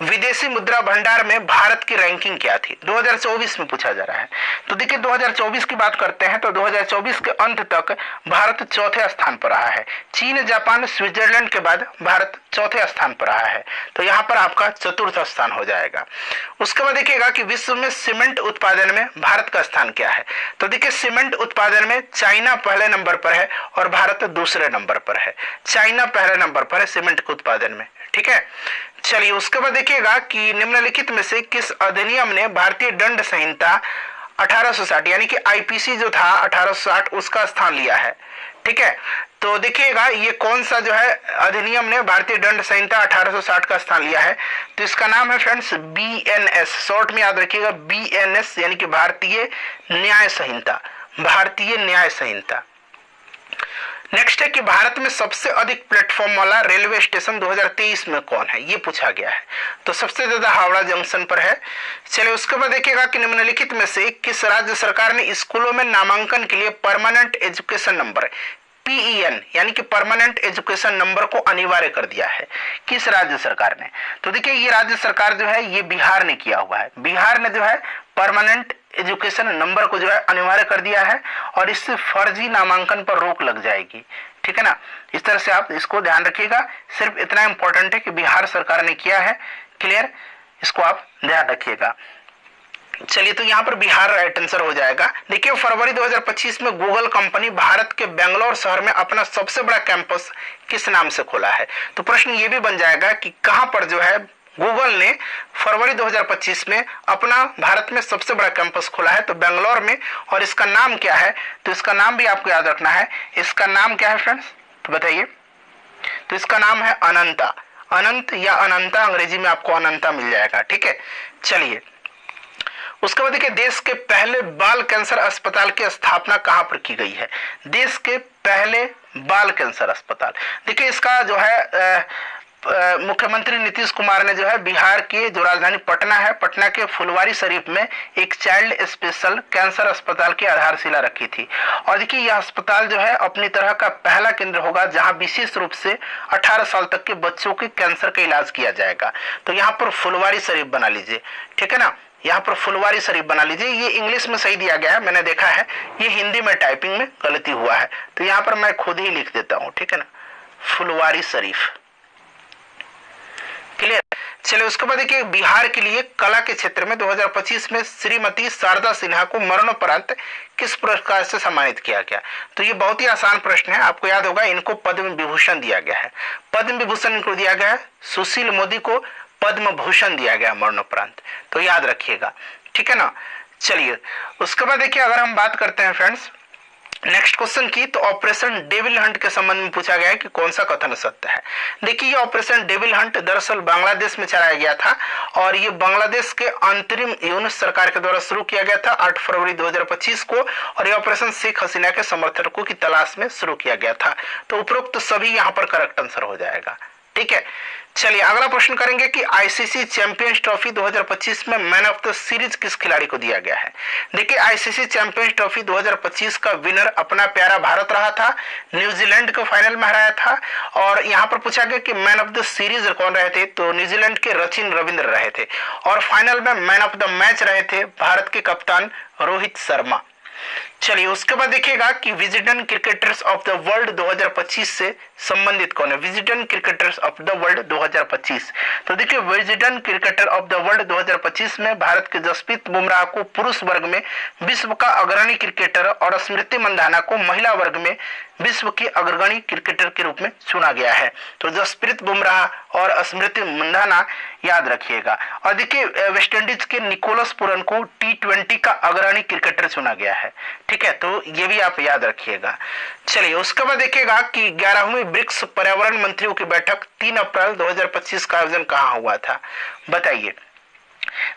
विदेशी मुद्रा भंडार में भारत की रैंकिंग क्या थी? 2024 में पूछा जा रहा है। तो देखिए 2024 की बात करते हैं तो 2024 के अंत तक भारत 4थे स्थान पर रहा है। चीन, जापान, स्विट्जरलैंड के बाद भारत 4थे स्थान पर रहा है। तो यहाँ पर आपका 4th स्थान हो जाएगा। उसके बाद देखिएगा कि विश्व में सीमेंट उत्पादन में भारत का स्थान क्या है? तो देखिए सीमेंट उत्पादन में चाइना पहले नंबर पर है और भारत दूसरे नंबर पर है। चाइना पहले नंबर पर है सीमेंट के उत्पादन में, ठीक है। चलिए उसके बाद देखिएगा कि निम्नलिखित में से किस अधिनियम ने भारतीय दंड संहिता 1860 यानी कि IPC जो था 1860 उसका स्थान लिया है, ठीक है। तो देखिएगा ये कौन सा जो है अधिनियम ने भारतीय दंड संहिता 1860 का स्थान लिया है? तो इसका नाम है फ्रेंड्स BNS, शॉर्ट में याद रखिएगा BNS, यानी कि भारतीय न्याय संहिता। भारतीय न्याय संहिता। नेक्स्ट है कि भारत में सबसे अधिक प्लेटफॉर्म वाला रेलवे स्टेशन 2023 में कौन है, ये पूछा गया है। तो सबसे ज्यादा हावड़ा जंक्शन पर है। चलिए उसके बाद देखिएगा कि निम्नलिखित में से किस राज्य सरकार ने स्कूलों में नामांकन के लिए परमानेंट एजुकेशन नंबर PEN यानी कि परमानेंट एजुकेशन नंबर को अनिवार्य कर दिया है, किस राज्य सरकार ने? तो देखिए ये राज्य सरकार जो है ये बिहार ने किया हुआ है। बिहार ने जो है परमानेंट एजुकेशन नंबर को जो है अनिवार्य कर दिया है और इससे फर्जी नामांकन पर रोक लग जाएगी, ठीक है ना। इस तरह से आप इसको ध्यान रखिएगा, सिर्फ इतना इंपॉर्टेंट है कि बिहार सरकार ने किया है। क्लियर, इसको आप ध्यान रखिएगा। चलिए तो यहाँ पर बिहार राइट आंसर हो जाएगा। देखिए फरवरी 2025 में गूगल कंपनी भारत के बेंगलोर शहर में अपना सबसे बड़ा कैंपस किस नाम से खोला है? तो प्रश्न ये भी बन जाएगा कि कहां पर जो है गूगल ने फरवरी 2025 में अपना भारत में सबसे बड़ा कैंपस खोला है, तो बेंगलोर में, और इसका नाम क्या है? तो इसका नाम भी आपको याद रखना है। इसका नाम क्या है फ्रेंड्स, तो बताइए। तो इसका नाम है अनंता। अनंत या अनंता, अंग्रेजी में आपको अनंता मिल जाएगा, ठीक है। चलिए उसके बाद देखिए देश के पहले बाल कैंसर अस्पताल की स्थापना कहां पर की गई है? देश के पहले बाल कैंसर अस्पताल, देखिए इसका जो है मुख्यमंत्री नीतीश कुमार ने जो है बिहार की जो राजधानी पटना है, पटना के फुलवारी शरीफ में एक चाइल्ड स्पेशल कैंसर अस्पताल की आधारशिला रखी थी। और देखिए यह अस्पताल जो है अपनी तरह का पहला केंद्र होगा जहां विशेष रूप से 18 साल तक के बच्चों के कैंसर का इलाज किया जाएगा। तो यहाँ पर फुलवारी शरीफ बना लीजिए, ठीक है ना। यहाँ पर फुलवारी शरीफ बना लीजिए। ये इंग्लिश में सही दिया गया है, मैंने देखा है, ये हिंदी में टाइपिंग में गलती हुआ है, तो यहाँ पर मैं खुद ही लिख देता हूँ, ठीक है ना, फुलवारी शरीफ। क्लियर। चलिए उसके बाद देखिए बिहार के लिए कला के क्षेत्र में 2025 में श्रीमती शारदा सिन्हा को मरणोपरांत किस पुरस्कार से सम्मानित किया गया? तो ये बहुत ही आसान प्रश्न है, आपको याद होगा, इनको पद्म विभूषण दिया गया है। पद्म विभूषण इनको दिया गया है, सुशील मोदी को पद्म भूषण दिया गया मरणोपरांत, तो याद रखिएगा, ठीक है ना। चलिए उसके बाद देखिए अगर हम बात करते हैं फ्रेंड्स नेक्स्ट क्वेश्चन की, तो ऑपरेशन डेविल हंट के संबंध में पूछा गया है कि कौन सा कथन सत्य है। देखिए ये ऑपरेशन डेविल हंट दरअसल बांग्लादेश में चलाया गया था और ये बांग्लादेश के अंतरिम यूनुस सरकार के द्वारा शुरू किया गया था 8 फरवरी 2025 को, और ये ऑपरेशन शेख हसीना के समर्थकों की तलाश में शुरू किया गया था। तो उपरोक्त सभी यहाँ पर करेक्ट आंसर हो जाएगा, ठीक है। चलिए अगला प्रश्न करेंगे कि आईसीसी चैंपियंस ट्रॉफी 2025 में मैन ऑफ द सीरीज किस खिलाड़ी को दिया गया है? देखिए आईसीसी चैंपियंस ट्रॉफी 2025 का विनर अपना प्यारा भारत रहा था, न्यूजीलैंड को फाइनल में हराया था। और यहाँ पर पूछा गया कि मैन ऑफ द सीरीज कौन रहे थे? तो न्यूजीलैंड के सचिन रविंद्र रहे थे, और फाइनल में मैन ऑफ द मैच रहे थे भारत के कप्तान रोहित शर्मा। चलिए उसके बाद देखिएगा कि विजिटन क्रिकेटर्स ऑफ द वर्ल्ड 2025 से संबंधित कौन है? विजिटन क्रिकेटर्स ऑफ द वर्ल्ड 2025, तो देखिए विजिटन क्रिकेटर ऑफ द वर्ल्ड 2025 में भारत के जसप्रीत बुमराह को पुरुष वर्ग में विश्व का अग्रणी क्रिकेटर और स्मृति मंधाना को महिला वर्ग में विश्व की अग्रणी क्रिकेटर के रूप में चुना गया है। तो जसप्रीत बुमराह और स्मृति मंधाना याद रखिएगा। और देखिए वेस्टइंडीज के निकोलस पुरन को T20 का अग्रणी क्रिकेटर चुना गया है, ठीक है, तो ये भी आप याद रखिएगा। चलिए उसके बाद देखिएगा कि 11वीं ब्रिक्स पर्यावरण मंत्रियों की बैठक 3 अप्रैल 2025 का आयोजन कहाँ हुआ था? बताइए।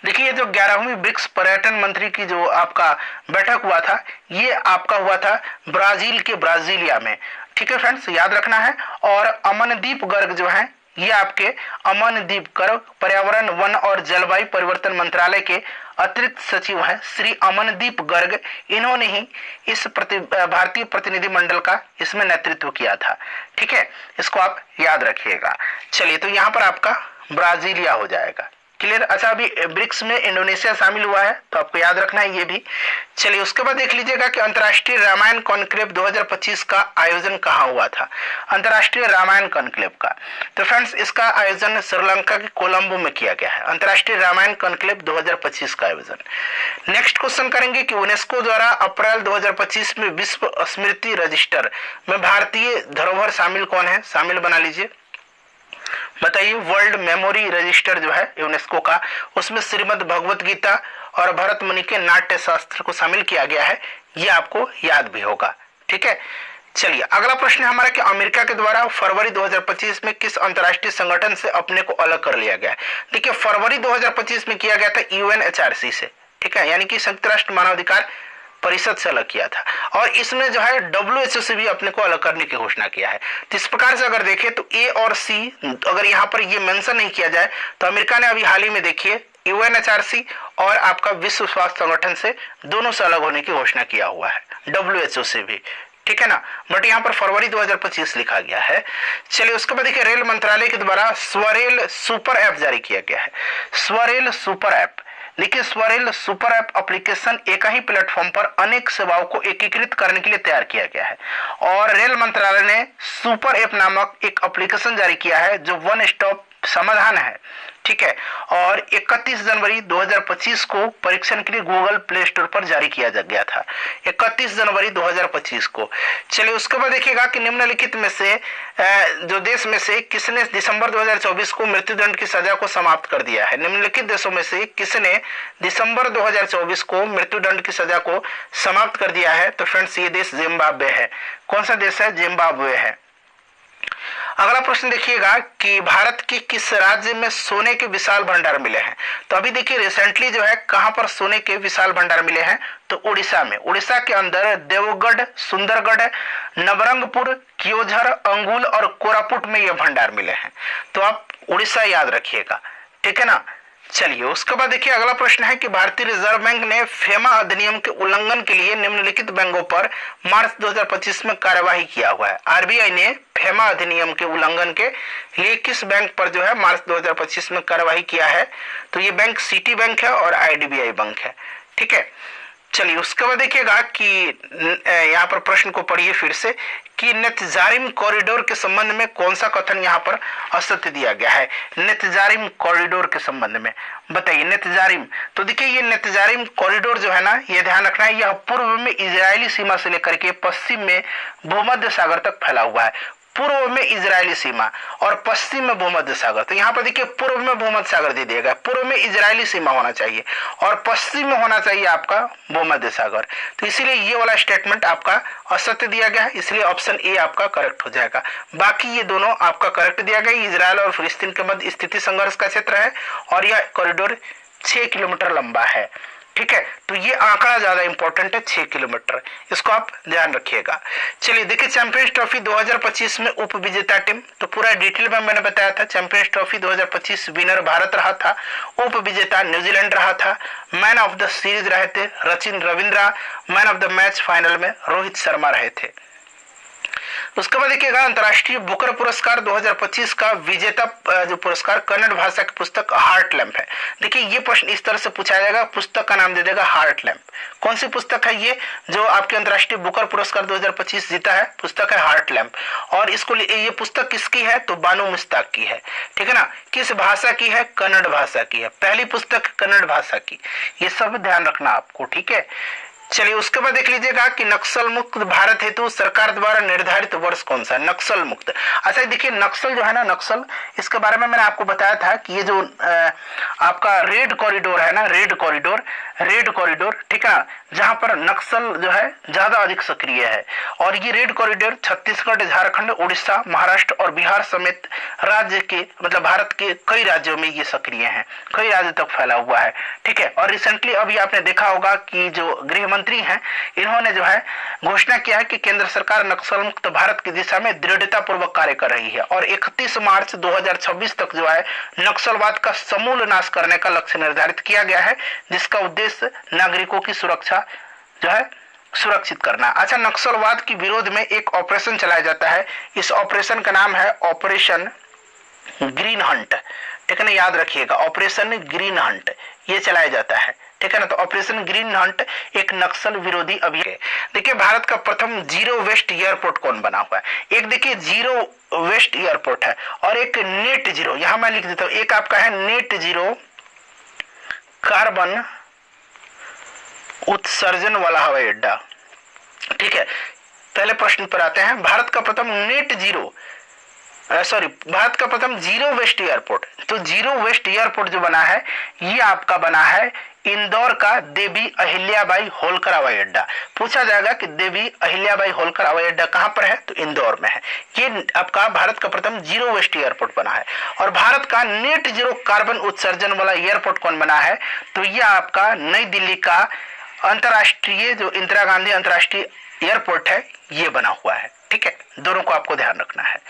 देखिए जो 11वीं ब्रिक्स पर्यटन मंत्री की जो आपका बैठक हुआ था, ये आपका हुआ था ब्राजील के ब्राजीलिया में, ठीक है फ्रेंड्स, याद रखना है। और अमनदीप गर्ग जो है ये आपके अमनदीप गर्ग पर्यावरण वन और जलवायु परिवर्तन मंत्रालय के अतिरिक्त सचिव हैं, श्री अमनदीप गर्ग, इन्होंने ही इस भारतीय प्रतिनिधि मंडल का इसमें नेतृत्व किया था, ठीक है, इसको आप याद रखिएगा। चलिए तो यहाँ पर आपका ब्राजीलिया हो जाएगा, क्लियर। अच्छा अभी ब्रिक्स में इंडोनेशिया शामिल हुआ है, तो आपको याद रखना है ये भी। चलिए उसके बाद देख लीजिएगा कि अंतर्राष्ट्रीय रामायण कॉन्क्लेव 2025 का आयोजन कहाँ हुआ था? अंतर्राष्ट्रीय रामायण कॉन्क्लेव का, तो फ्रेंड्स इसका आयोजन श्रीलंका के कोलंबो में किया गया है, अंतर्राष्ट्रीय रामायण कॉन्क्लेव 2025 का आयोजन। नेक्स्ट क्वेश्चन करेंगे कि यूनेस्को द्वारा अप्रैल 2025 में विश्व स्मृति रजिस्टर में भारतीय धरोहर शामिल कौन है? शामिल बना लीजिए, बताइए। वर्ल्ड मेमोरी रजिस्टर जो है यूनेस्को का, उसमें श्रीमद् भगवत गीता और भरत मुनि के नाट्य शास्त्र को शामिल किया गया है, ये आपको याद भी होगा, ठीक है। चलिए अगला प्रश्न है हमारा कि अमेरिका के द्वारा फरवरी 2025 में किस अंतर्राष्ट्रीय संगठन से अपने को अलग कर लिया गया है? देखिए फरवरी 2025 में किया गया था UNHRC से, ठीक है, यानी कि संयुक्त राष्ट्र मानवाधिकार परिषद से अलग किया था और इसने जो है WHO से भी अपने को अलग करने की घोषणा किया है। तो इस प्रकार से अगर देखें तो ए और सी अगर यहाँ पर ये मेंशन नहीं किया जाए तो अमेरिका ने अभी हाल ही में देखिए UNHRC और आपका विश्व स्वास्थ्य संगठन से दोनों से अलग होने की घोषणा किया हुआ है, WHO से भी, ठीक है ना। बट यहाँ पर फरवरी 2025 लिखा गया है। चलिए उसके बाद देखिए रेल मंत्रालय के द्वारा स्वरेल सुपर ऐप जारी किया गया है। स्वरेल सुपर ऐप, देखिए स्वरेल सुपर ऐप एप्लीकेशन एक ही प्लेटफॉर्म पर अनेक सेवाओं को एकीकृत करने के लिए तैयार किया गया है और रेल मंत्रालय ने सुपर ऐप नामक एक एप्लीकेशन जारी किया है जो वन स्टॉप समाधान है, ठीक है। और 31 जनवरी 2025 को परीक्षण के लिए गूगल प्ले स्टोर पर जारी किया गया था, 31 जनवरी 2025 को। चलिए उसके बाद देखिएगा कि निम्नलिखित में से जो देश में से किसने दिसंबर 2024 को मृत्युदंड की सजा को समाप्त कर दिया है। निम्नलिखित देशों में से किसने दिसंबर 2024 को मृत्युदंड की सजा को समाप्त कर दिया है? तो फ्रेंड्स ये देश जिम्बाब्वे है। कौन सा देश है? जिम्बाब्वे है। अगला प्रश्न देखिएगा कि भारत के किस राज्य में सोने के विशाल भंडार मिले हैं? तो अभी देखिए रिसेंटली जो है कहां पर सोने के विशाल भंडार मिले हैं? तो उड़ीसा में। उड़ीसा के अंदर देवगढ़, सुंदरगढ़, नवरंगपुर, क्योंझर, अंगुल और कोरापुट में ये भंडार मिले हैं। तो आप उड़ीसा याद रखिएगा, ठीक है ना। चलिए उसके बाद देखिए अगला प्रश्न है कि भारतीय रिजर्व बैंक ने फेमा अधिनियम के उल्लंघन के लिए निम्नलिखित बैंकों पर मार्च 2025 में कार्यवाही किया हुआ है। आरबीआई ने फेमा अधिनियम के उल्लंघन के लिए किस बैंक पर जो है मार्च 2025 में कार्यवाही किया है? तो ये बैंक सिटी बैंक है और IDBI बैंक है, ठीक है। चलिए उसके बाद देखिएगा कि यहाँ पर प्रश्न को पढ़िए फिर से कि नेतजारिम कॉरिडोर के संबंध में कौन सा कथन यहाँ पर असत्य दिया गया है? नेतजारिम कॉरिडोर के संबंध में बताइए। नेतजारिम, तो देखिए ये नेतजारिम कॉरिडोर जो है ना, ये ध्यान रखना है, यह पूर्व में इजरायली सीमा से लेकर के पश्चिम में भूमध्य सागर तक फैला हुआ है। पूर्व में इजरायली सीमा और पश्चिम में भूमध्य सागर। तो यहाँ पर देखिए पूर्व में भूमध्य सागर दे दिया गया, पूर्व में इजरायली सीमा होना चाहिए और पश्चिम में होना चाहिए आपका भूमध्य सागर। तो इसीलिए ये वाला स्टेटमेंट आपका असत्य दिया गया है, इसलिए ऑप्शन ए आपका करेक्ट हो जाएगा। बाकी ये दोनों आपका करेक्ट दिया गया। इजरायल और फिलिस्तीन के मध्य स्थिति संघर्ष का क्षेत्र है और यह कॉरिडोर 6 किलोमीटर लंबा है, ठीक है। तो ये आंकड़ा ज्यादा इंपॉर्टेंट है, 6 किलोमीटर, इसको आप ध्यान रखिएगा। चलिए देखिए चैंपियंस ट्रॉफी 2025 में उप विजेता टीम, तो पूरा डिटेल में मैंने बताया था। चैंपियंस ट्रॉफी 2025 विनर भारत रहा था, उप विजेता न्यूजीलैंड रहा था, मैन ऑफ द सीरीज रहे थे Sachin Ravindra, man of the match final में रोहित शर्मा रहे थे। उसके बाद देखिएगा अंतर्राष्ट्रीय बुकर पुरस्कार 2025 का विजेता जो पुरस्कार कन्नड़ भाषा की पुस्तक हार्ट लैम्प है। देखिए ये प्रश्न इस तरह से पूछा जाएगा, पुस्तक का नाम दे देगा हार्ट लैम्प। कौन सी पुस्तक है ये जो आपके अंतर्राष्ट्रीय बुकर पुरस्कार 2025 जीता है? पुस्तक है हार्ट लैम्प। और इसको ये पुस्तक किसकी है? तो बानू मुश्ताक की है, ठीक है ना। किस भाषा की है? कन्नड़ भाषा की है, पहली पुस्तक कन्नड़ भाषा की। ये सब ध्यान रखना आपको, ठीक है। चलिए उसके बाद देख लीजिएगा कि नक्सल मुक्त भारत हेतु सरकार द्वारा निर्धारित वर्ष कौन सा? नक्सल मुक्त। अच्छा देखिए नक्सल जो है ना, नक्सल, इसके बारे में मैंने आपको बताया था कि ये जो आपका रेड कॉरिडोर है ना, रेड कॉरिडोर, ठीक है, जहां पर नक्सल जो है ज्यादा अधिक सक्रिय है। और ये रेड कॉरिडोर छत्तीसगढ़, झारखंड, उड़ीसा, महाराष्ट्र और बिहार समेत राज्य के मतलब भारत के कई राज्यों में ये सक्रिय है, कई राज्यों तक फैला हुआ है, ठीक है। और रिसेंटली अभी आपने देखा होगा कि जो गृह मंत्री हैं इन्होंने जो है घोषणा किया है कि केंद्र सरकार नक्सल मुक्त भारत की दिशा में दृढ़ता पूर्वक कार्य कर रही है और 31 मार्च 2026 तक जो है नक्सलवाद का समूल नाश करने का लक्ष्य निर्धारित किया गया है, जिसका उद्देश्य नागरिकों की सुरक्षा जो है सुरक्षित करना। अच्छा नक्सलवाद के विरोध में एक ऑपरेशन चलाया जाता है, इस ऑपरेशन का नाम है ऑपरेशन ग्रीन हंट, ठीक है ना, याद रखिएगा ऑपरेशन ग्रीन हंट ये चलाया जाता है, ठीक है ना। तो ऑपरेशन ग्रीन हंट एक नक्सल विरोधी अभियान है। देखिए भारत का प्रथम जीरो वेस्ट एयरपोर्ट कौन बना हुआ है? एक देखिए जीरो वेस्ट एयरपोर्ट है और एक नेट जीरो, यहां मैं लिख देता हूं, एक आपका है नेट जीरो कार्बन उत्सर्जन वाला हवाई अड्डा, ठीक है। पहले प्रश्न पर आते हैं, भारत का प्रथम भारत का प्रथम जीरो वेस्ट एयरपोर्ट। तो जीरो वेस्ट एयरपोर्ट जो बना है ये आपका बना है इंदौर का देवी अहिल्याबाई होलकर हवाई अड्डा। पूछा जाएगा कि देवी अहिल्याबाई होलकर हवाई अड्डा कहां पर है? तो इंदौर में है। ये आपका भारत का प्रथम जीरो वेस्ट एयरपोर्ट बना है। और भारत का नेट जीरो कार्बन उत्सर्जन वाला एयरपोर्ट कौन बना है? तो ये आपका नई दिल्ली का अंतर्राष्ट्रीय जो इंदिरा गांधी अंतर्राष्ट्रीय एयरपोर्ट है ये बना हुआ है। ठीक है, दोनों को आपको ध्यान रखना है।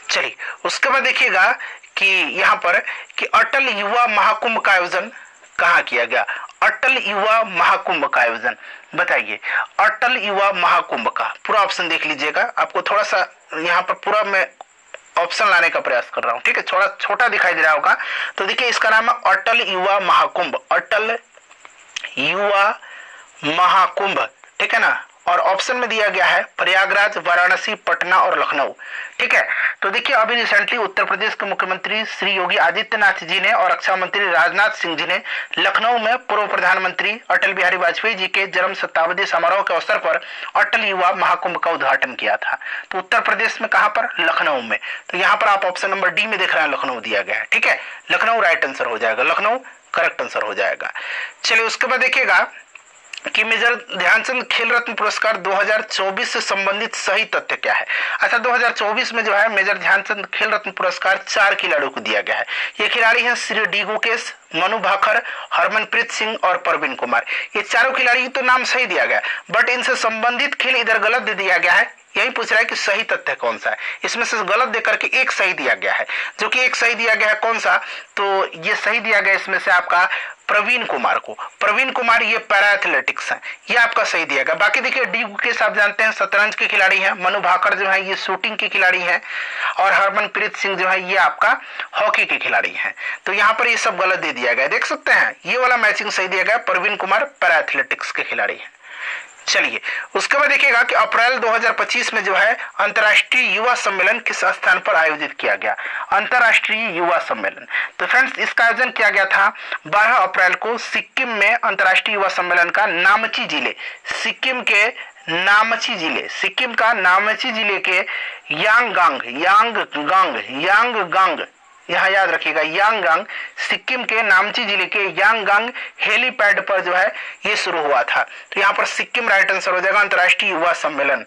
चलिए उसके बाद देखिएगा कि यहाँ पर कि अटल युवा महाकुंभ का आयोजन कहाँ किया गया। अटल युवा महाकुंभ का आयोजन बताइए। अटल युवा महाकुंभ का पूरा ऑप्शन देख लीजिएगा, आपको थोड़ा सा यहाँ पर पूरा मैं ऑप्शन लाने का प्रयास कर रहा हूँ। ठीक है, थोड़ा छोटा दिखाई दे रहा होगा तो देखिए इसका नाम है अटल युवा महाकुंभ, अटल युवा महाकुंभ। ठीक है ना, और ऑप्शन में दिया गया है प्रयागराज, वाराणसी, पटना और लखनऊ। ठीक है, तो देखिए अभी रिसेंटली उत्तर प्रदेश के मुख्यमंत्री श्री योगी आदित्यनाथ जी ने और रक्षा मंत्री राजनाथ सिंह जी ने लखनऊ में पूर्व प्रधानमंत्री अटल बिहारी वाजपेयी जी के जन्म शताब्दी समारोह के अवसर पर अटल युवा महाकुंभ का उद्घाटन किया था। तो उत्तर प्रदेश में कहां पर, लखनऊ में। तो यहाँ पर आप ऑप्शन नंबर डी में देख रहे हैं लखनऊ दिया गया है। ठीक है, लखनऊ राइट आंसर हो जाएगा, लखनऊ करेक्ट आंसर हो जाएगा। चलिए उसके बाद देखिएगा कि मेजर ध्यानचंद खेल रत्न पुरस्कार 2024 से संबंधित सही तथ्य क्या है। अच्छा, 2024 में जो है मेजर ध्यानचंद खेल रत्न पुरस्कार 4 खिलाड़ियों को दिया गया है। ये खिलाड़ी हैं श्री डी गुकेश, मनु भाकर, हरमनप्रीत सिंह और परवीन कुमार। ये चारों खिलाड़ी तो नाम सही दिया गया, बट इनसे संबंधित खेल इधर गलत दे दिया गया है। यही पूछ रहा है कि सही तथ्य कौन सा है। इसमें से गलत देकर के एक सही दिया गया है, जो कि एक सही दिया गया है कौन सा, तो ये सही दिया गया इसमें से आपका प्रवीण कुमार को। प्रवीण कुमार ये पैरा एथलेटिक्स है, ये आपका सही दिया गया। बाकी देखिए डी गुकेश आप जानते हैं शतरंज के खिलाड़ी हैं, मनु भाकर जो है ये शूटिंग के खिलाड़ी हैं और हरमनप्रीत सिंह जो है ये आपका हॉकी के खिलाड़ी हैं। तो यहाँ पर ये सब गलत दे दिया गया, देख सकते हैं ये वाला मैचिंग सही दिया गया, प्रवीण कुमार पैरा एथलेटिक्स के खिलाड़ी हैं। चलिए उसके बाद देखिएगा कि अप्रैल 2025 में जो है अंतर्राष्ट्रीय युवा सम्मेलन किस स्थान पर आयोजित किया गया। अंतर्राष्ट्रीय युवा सम्मेलन, तो फ्रेंड्स इसका आयोजन किया गया था 12 अप्रैल को सिक्किम में। अंतर्राष्ट्रीय युवा सम्मेलन का नामची जिले, सिक्किम के नामची जिले, सिक्किम का नामची जिले के यांगगांग यहाँ याद रखिएगा, यांगगांग, सिक्किम के नामची जिले के यांगगांग हेलीपैड पर जो है ये शुरू हुआ था। तो यहाँ पर सिक्किम राइट आंसर हो जाएगा, अंतर्राष्ट्रीय युवा सम्मेलन।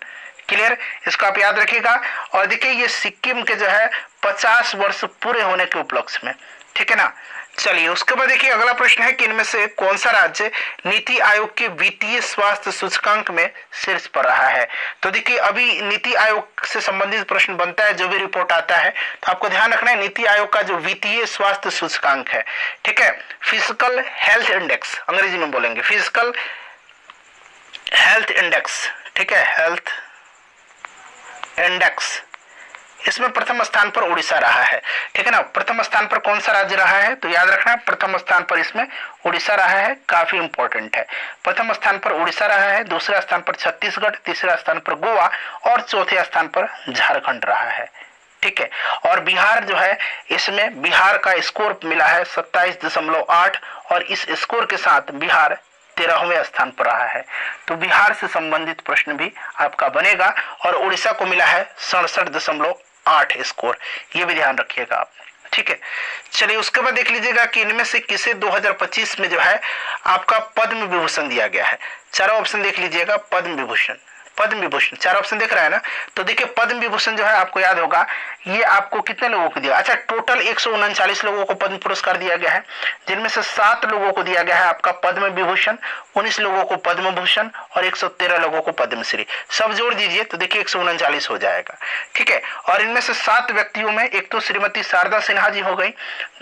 क्लियर, इसको आप याद रखिएगा। और देखिए ये सिक्किम के जो है 50 वर्ष पूरे होने के उपलक्ष्य में। ठीक है ना। चलिए उसके बाद देखिए अगला प्रश्न है कि इनमें से कौन सा राज्य नीति आयोग के वित्तीय स्वास्थ्य सूचकांक में शीर्ष पर रहा है। तो देखिए अभी नीति आयोग से संबंधित प्रश्न बनता है, जो भी रिपोर्ट आता है तो आपको ध्यान रखना है नीति आयोग का जो वित्तीय स्वास्थ्य सूचकांक है। ठीक है, फिजिकल हेल्थ इंडेक्स अंग्रेजी में बोलेंगे, फिजिकल हेल्थ इंडेक्स। ठीक है, हेल्थ इंडेक्स, इसमें प्रथम स्थान पर उड़ीसा रहा है। ठीक है ना, प्रथम स्थान पर कौन सा राज्य रहा है, तो याद रखना प्रथम स्थान पर इसमें उड़ीसा रहा है, काफी इंपॉर्टेंट है। प्रथम स्थान पर उड़ीसा रहा है, दूसरे स्थान पर छत्तीसगढ़, तीसरे स्थान पर गोवा और चौथे स्थान पर झारखंड रहा है। ठीक है, और बिहार जो है इसमें बिहार का स्कोर मिला है 27.8 और इस स्कोर के साथ बिहार 13वें स्थान पर रहा है। तो बिहार से संबंधित प्रश्न भी आपका बनेगा और उड़ीसा को मिला है 67.8 स्कोर, ये भी ध्यान रखिएगा आप। ठीक है, चलिए उसके बाद देख लीजिएगा कि इनमें से किसे 2025 में जो है आपका पद्म विभूषण दिया गया है। चारों ऑप्शन देख लीजिएगा, पद्म विभूषण, पद्म विभूषण, चार ऑप्शन देख रहा है ना। तो देखिए पद्म विभूषण जो है आपको याद होगा ये आपको कितने लोगों को दिया, अच्छा टोटल 139 लोगों को पद्म पुरस्कार दिया गया है, जिनमें से 7 लोगों को दिया गया है आपका पद्म विभूषण, 19 लोगों को पद्म भूषण और 113 लोगों को पद्मश्री। सब जोड़ दीजिए तो देखिए 139 हो जाएगा। ठीक है, और इनमें से 7 व्यक्तियों में एक तो श्रीमती शारदा सिन्हा जी हो गई,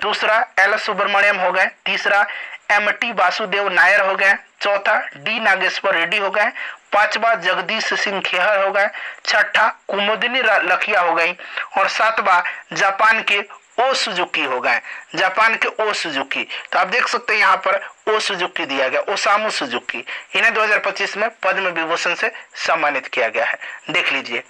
दूसरा एल सुब्रमण्यम हो गए, तीसरा MT वासुदेव नायर हो गए, चौथा D नागेश्वर रेड्डी हो गए, पांचवा जगदीश सिंह खेहर हो गए, छठा कुमुदिनी लखिया हो गई और सातवां जापान के ओ सुजुकी हो गए, जापान के ओ सुजुकी। तो आप देख सकते हैं यहाँ पर ओ सुजुकी दिया गया, ओसामू सुजुकी। इन्हें 2025 में पद्म विभूषण से सम्मानित किया गया है। देख लीजिए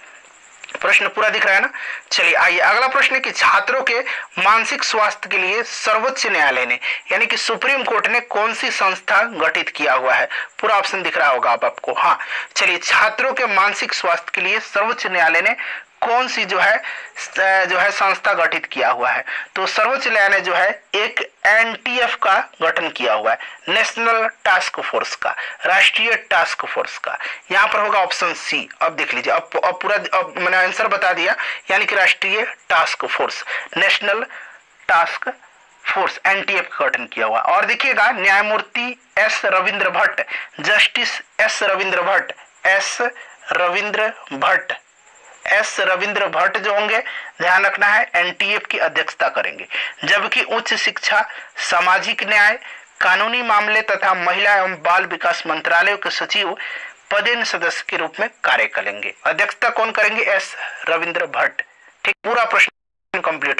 प्रश्न पूरा दिख रहा है ना। चलिए आइए अगला प्रश्न है कि छात्रों के मानसिक स्वास्थ्य के लिए सर्वोच्च न्यायालय ने यानी कि सुप्रीम कोर्ट ने कौन सी संस्था गठित किया हुआ है। पूरा ऑप्शन दिख रहा होगा आपको। हाँ चलिए, छात्रों के मानसिक स्वास्थ्य के लिए सर्वोच्च न्यायालय ने कौन सी जो है संस्था गठित किया हुआ है। तो सर्वोच्च न्यायालय ने जो है एक NTF का गठन किया हुआ है, नेशनल टास्क फोर्स का, राष्ट्रीय टास्क फोर्स का। यहाँ पर होगा ऑप्शन सी। अब देख लीजिए, अब पूरा मैंने आंसर बता दिया, यानी कि राष्ट्रीय task force, national task force NTF का गठन किया हुआ। और देखिएगा न्यायमूर्ति S Ravindra Bhatt, justice S Ravindra Bhatt, S Ravindra Bhatt जो होंगे, ध्यान रखना है, एनटीएफ की अध्यक्षता करेंगे। जबकि उच्च शिक्षा, सामाजिक न्याय, कानूनी मामले तथा महिला एवं बाल विकास मंत्रालय के सचिव पदेन सदस्य के रूप में कार्य करेंगे। अध्यक्षता कौन करेंगे? एस रविंद्र भट्ट। ठीक, पूरा प्रश्न कंप्लीट हो